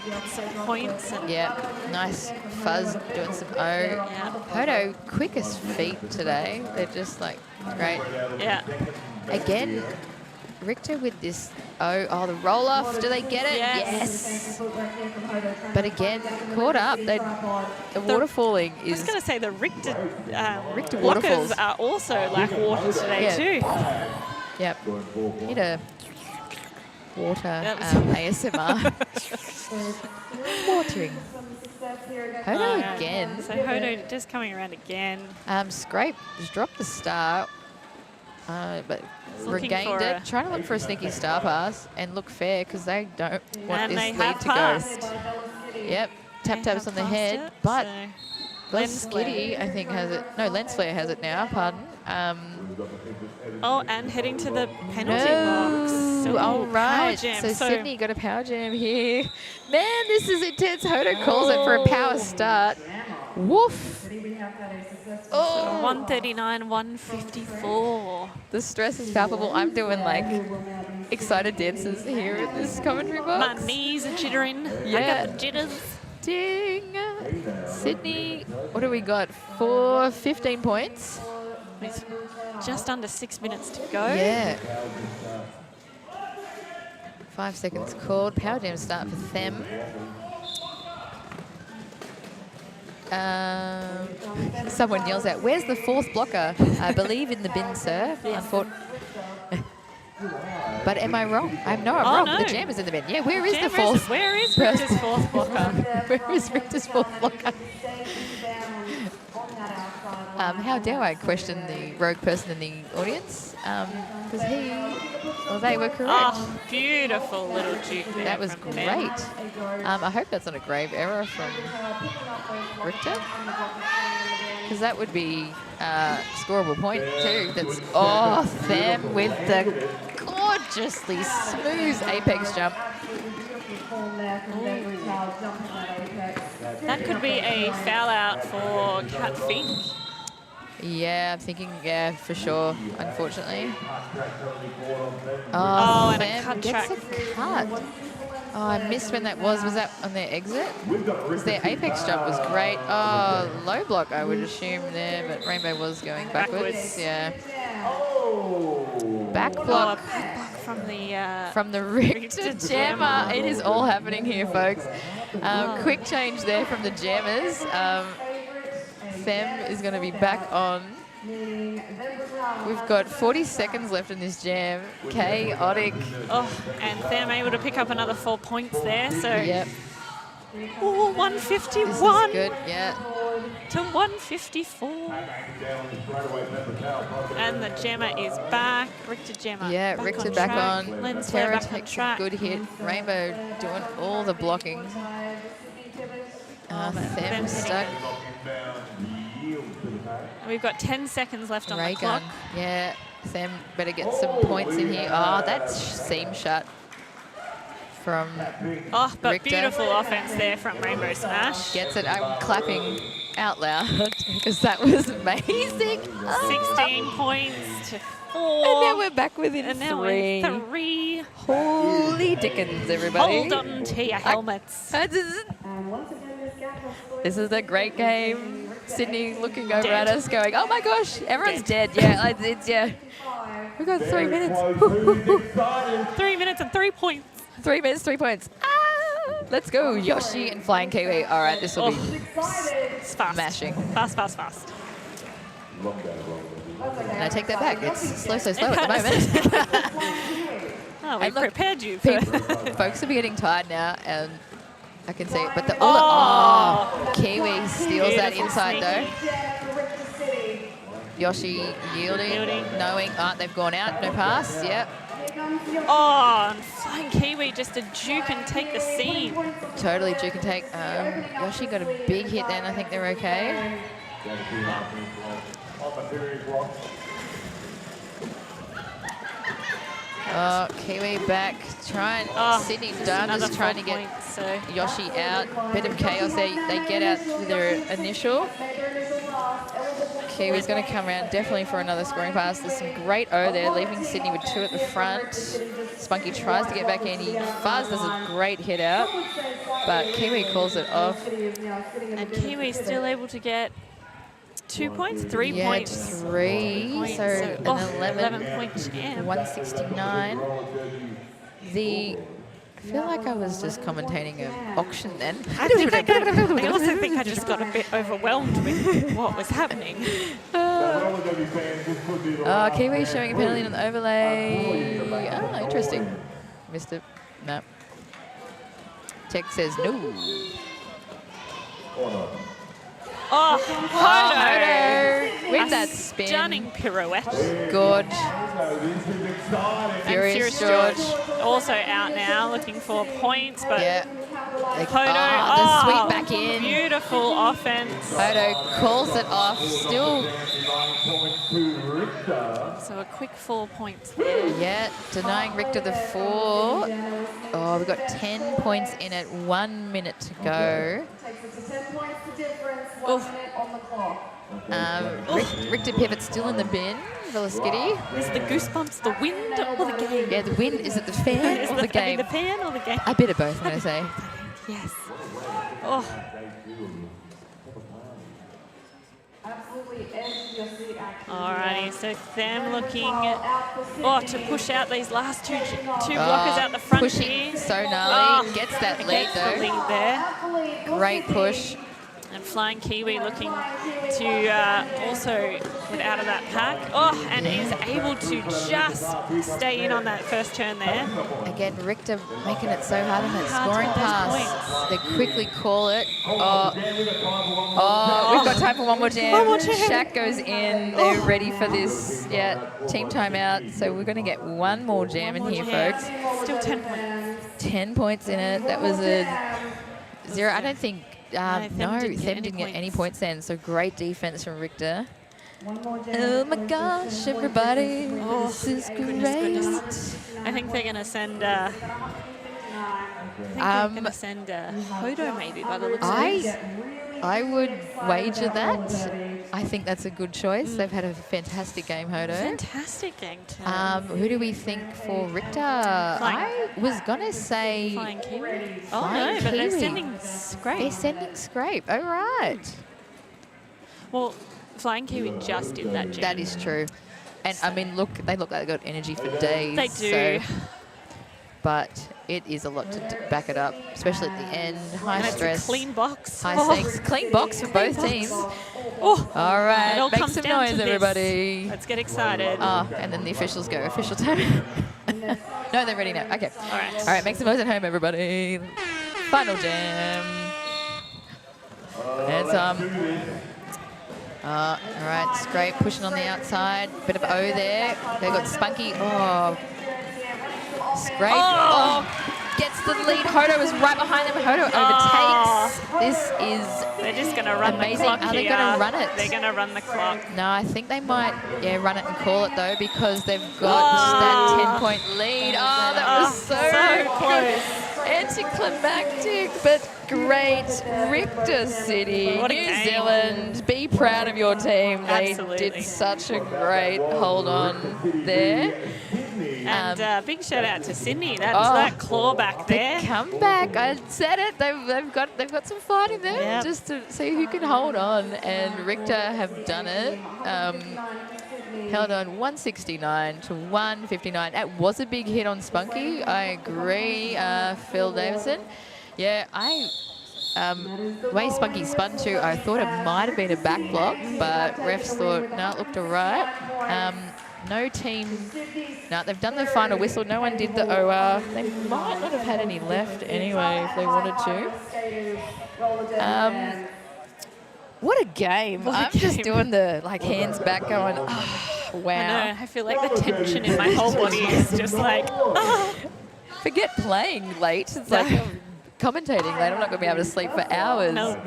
gets some points. And Yeah, nice fuzz doing some O. Yeah. Hodo, quickest feet today. They're just like great. Yeah. Again, Richter with this O. Oh, the roll off. Do they get it? Yes. But again, caught up. The waterfalling I was is. going to say the Richter Richter blockers waterfalls. are also like water today Yeah. too. Yep. Need a water That was- ASMR. Watering. Hodo again. So Hodo just coming around again. Scrape, just dropped the star, but Looking regained for it. a- Trying to look for a sneaky star pass and look fair because they don't want And this they lead have to passed. go. Yep, tap They taps have on the passed head, it, but so- Lens Lens flare. Skitty, I think, has it. No, Lens Flare has it now, pardon. Oh, and heading to the penalty No. box. Oh, Power right. jam. So Sydney got a power jam here. Man, this is intense. Hodo calls it for a power start. Woof. Oh, 139, 154. the stress is palpable. I'm doing like excited dances here in this commentary My box. knees are jittering. I Yeah. got the jitters. Ding. Sydney, what do we got? 15 points. It's just under 6 minutes to go. Yeah. 5 seconds called. Power jam start for them. Someone yells out, "Where's the fourth blocker?" I believe in the bin, sir. But am I wrong? I'm wrong. no. The jam is in the bin. Yeah, where is the Jam fourth? Where is person? Richter's fourth blocker? Where is Richter's fourth blocker? How dare I question the rogue person in the audience? Because they were correct. Oh, beautiful little juke there. That was from great. them. I hope that's not a grave error from Richter. Because that would be scoreable point too. That's them with the gorgeously smooth apex jump. That could be a foul out for Kat Fink. Yeah, I'm thinking, yeah, for sure, unfortunately. Oh, and a Sam cut gets track. a cut. Oh, I missed when that was. Was that on their exit? Because their apex jump was great. Oh, low block, I would assume there, but Rainbow was going backwards. Backwards. Yeah. Back block From the Richter jammer. It is all happening here, folks. Quick change there from the jammers. Fem is going to be back on. We've got 40 seconds left in this jam. Chaotic. Oh, and Them able to pick up another 4 points there. So, Yep. oh, This is 151 good. Yeah. to 154. And the jammer is back. Richter jammer. Yeah, back Richter on back track. on. Lens flare Terra back on takes a track. good hit. Rainbow doing all the blocking. Them Fem stuck. hitting We've got 10 seconds left on Ray the clock. gun. Yeah, Sam better get some points in here. Oh, that's seam shut from Oh, but Richter. beautiful offense there from Rainbow Smash. Gets it. I'm clapping out loud because that was amazing. 16 points to 4. And now we're back within And now 3. we're 3. Holy dickens, everybody. Hold on to your helmets. This is a great game. Sydney looking over at us going, oh my gosh, everyone's dead. Yeah, yeah. We've got 3 minutes. 3 minutes and 3 points. 3 minutes, 3 points. Ah, let's go, Yoshi and Flying Kiwi. All right, this will be It's fast. smashing. Fast, fast, fast. And I take that back. It's slow at the moment. Oh, we And look, prepared you for... Folks are getting tired now, and I can see it. But Kiwi steals that Beautiful inside sneaky. though. Yoshi yielding, knowing, they've gone out, no pass. Yep. Oh, and Flying Kiwi just a juke and take the seam. Totally duke and take. Yoshi got a big hit then. I think they're okay. Kiwi back. Sydney done, just trying to get Yoshi out. Bit of chaos there. They get out with their initial. Kiwi's going to come around definitely for another scoring pass. There's some great O there, leaving Sydney with 2 at the front. Spunky tries to get back in. Fuzz does a great hit out, but Kiwi calls it off. And Kiwi's still able to get 2 points, 3 Yeah, points. 3. So an 11 point jam. 169. I feel like I was just commentating an auction then. I also think I just got a bit overwhelmed with what was happening. Kiwi showing a penalty on the overlay. Oh, interesting. Missed it. No. Tech says no. Oh, Hodo with that spin. Stunning pirouette. Good. And Furious George. also out now, looking for points, but Yeah. Hodo, the sweep back in. beautiful offense. Hodo calls it off. Still, So a quick 4 points there. yeah, denying Richter the 4. Oh, we've got 10 points in it. 1 minute to go. Richter pivot still in the bin. Veloskitty. Is the goosebumps the wind or the game? Yeah, the win. Is it the fan Is or the the game? the fan or the game? A bit of both, I'm going to say. Yes. Oh. Alrighty, so them looking to push out these last two blockers out the front Pushing here. so gnarly. Gets that lead Gets the though. lead there. Great push. And Flying Kiwi looking to also get out of that pack. Oh, and is able to just stay in on that first turn there. Again, Richter making it so hard on that scoring to get those pass. They quickly call it. Oh, we've got time for one more jam. One more jam. Shaq goes in. They're ready for this. Yeah, team timeout. So we're going to get one more jam in here, folks. Still 10 points. 10 points in it. That was a 0. I don't think. Them Them didn't get any points then. So great defense from Richter. Oh my gosh, everybody. This is Goodness. great. I think they're going to send... Hodo maybe by the looks of it. I would wager that. I think that's a good choice. They've had a fantastic game, Hodo. Fantastic game too. Who do we think for Richter? I was going to say... Flying Kiwi? Oh Flying no, but they're Kiwi. sending Scrape. They're sending Scrape. Oh, right. Well, Flying Kiwi just did that jam. That is true. And, I mean, look, they look like they've got energy for days. They do. So, but it is a lot to back it up, especially at the end. High And stress. it's a clean box. High stakes. Clean box for both box. teams. Oh, All it right. all Make comes some down noise, to this. everybody. Let's get excited. And then the officials go. Official time. No, they're ready now. Okay. All All right. Make some noise at home, everybody. Final jam. And all right, Scrape pushing on the outside. Bit of O there. They've got Spunky. Oh, Scrape. Oh. gets the lead. Hodo is right behind them. Hodo overtakes. This is They're just going to run amazing. the clock Are they here. going to run it? They're going to run the clock. No, I think they might, run it and call it though, because they've got that 10-point lead. Oh, that was so close. Anticlimactic, but great. Richter City, What a New game. Zealand, be proud of your team. They Absolutely. did such a great hold on there. And big shout out to Sydney. That claw back there. The comeback, I said it. They've got some fight in them, Yep. just to see who can hold on. And Richter have done it. Held on 169 to 159. That was a big hit on Spunky. I agree, Phil Davison. Yeah, the way Spunky spun too, I thought it might have been a back block, but refs thought, no, it looked all right. No team, no, they've done the final whistle. No one did the OR. They might not have had any left anyway if they wanted to. What a game. I'm just doing the hands back going, oh, wow. I know, I feel like the tension in my whole body is just like, Forget playing late. It's like I'm commentating late. I'm not going to be able to sleep for hours. No.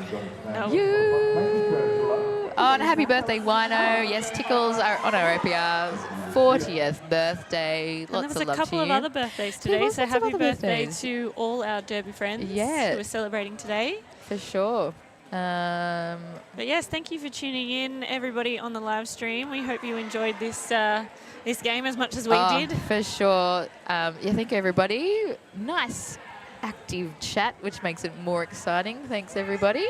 Oh, and happy birthday, Wino. Yes, Tickles are on our OPR's 40th birthday. And Lots there of was a love couple to of you. other birthdays There today, was so lots of happy other birthday birthdays. to all our Derby friends Yeah. who are celebrating today. For sure. But yes, thank you for tuning in, everybody on the live stream. We hope you enjoyed this this game as much as we did. For sure. Thank you, everybody. Nice active chat, which makes it more exciting. Thanks, everybody.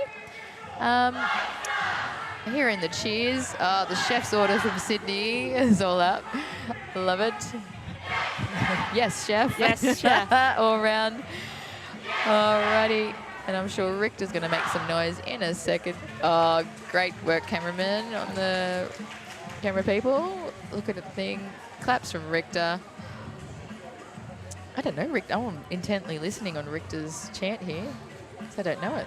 Hearing the cheers. Oh, the chef's order from Sydney is all up. Love it. Yes, chef. Yes, chef. All round. Alrighty. And I'm sure Richter's going to make some noise in a second. Oh, great work, cameraman, on the camera people. Look at the thing. Claps from Richter. I don't know, Richter. I'm intently listening on Richter's chant here, so I don't know it.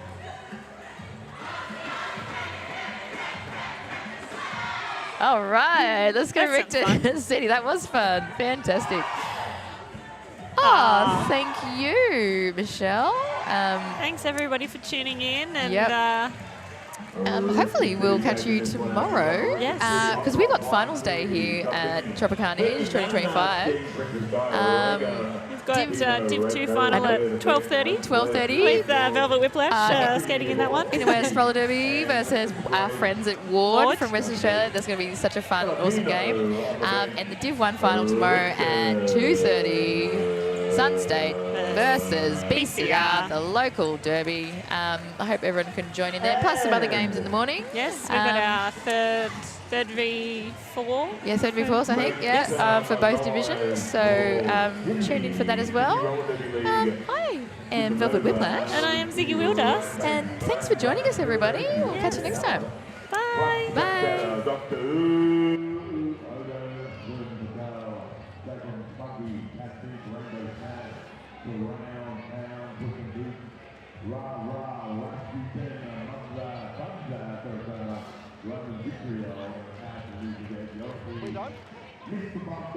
All right, let's go, That's Richter City. That was fun. Fantastic. Oh, thank you, Michelle. Thanks, everybody, for tuning in. And Yep. Hopefully we'll catch you tomorrow. Yes. Because we've got finals day here at Tropicana Edge 2025. we've got Div 2 final at 12:30 12:30. with Velvet Whiplash skating in that one. In the West Roller Derby versus our friends at Ward Ward. from Western Australia. That's going to be such a fun, awesome game. And the Div 1 final tomorrow at 2:30. Sun State versus BCR, the local derby. I hope everyone can join in there. Plus some other games in the morning. Yes, we've got our third V4. Yeah, third V4s, I think, yeah, for both divisions. So tune in for that as well. I am Velvet Whiplash. And I am Ziggy Wildust. And thanks for joining us, everybody. We'll catch you next time. Bye. Bye. We done? Mr. Bob,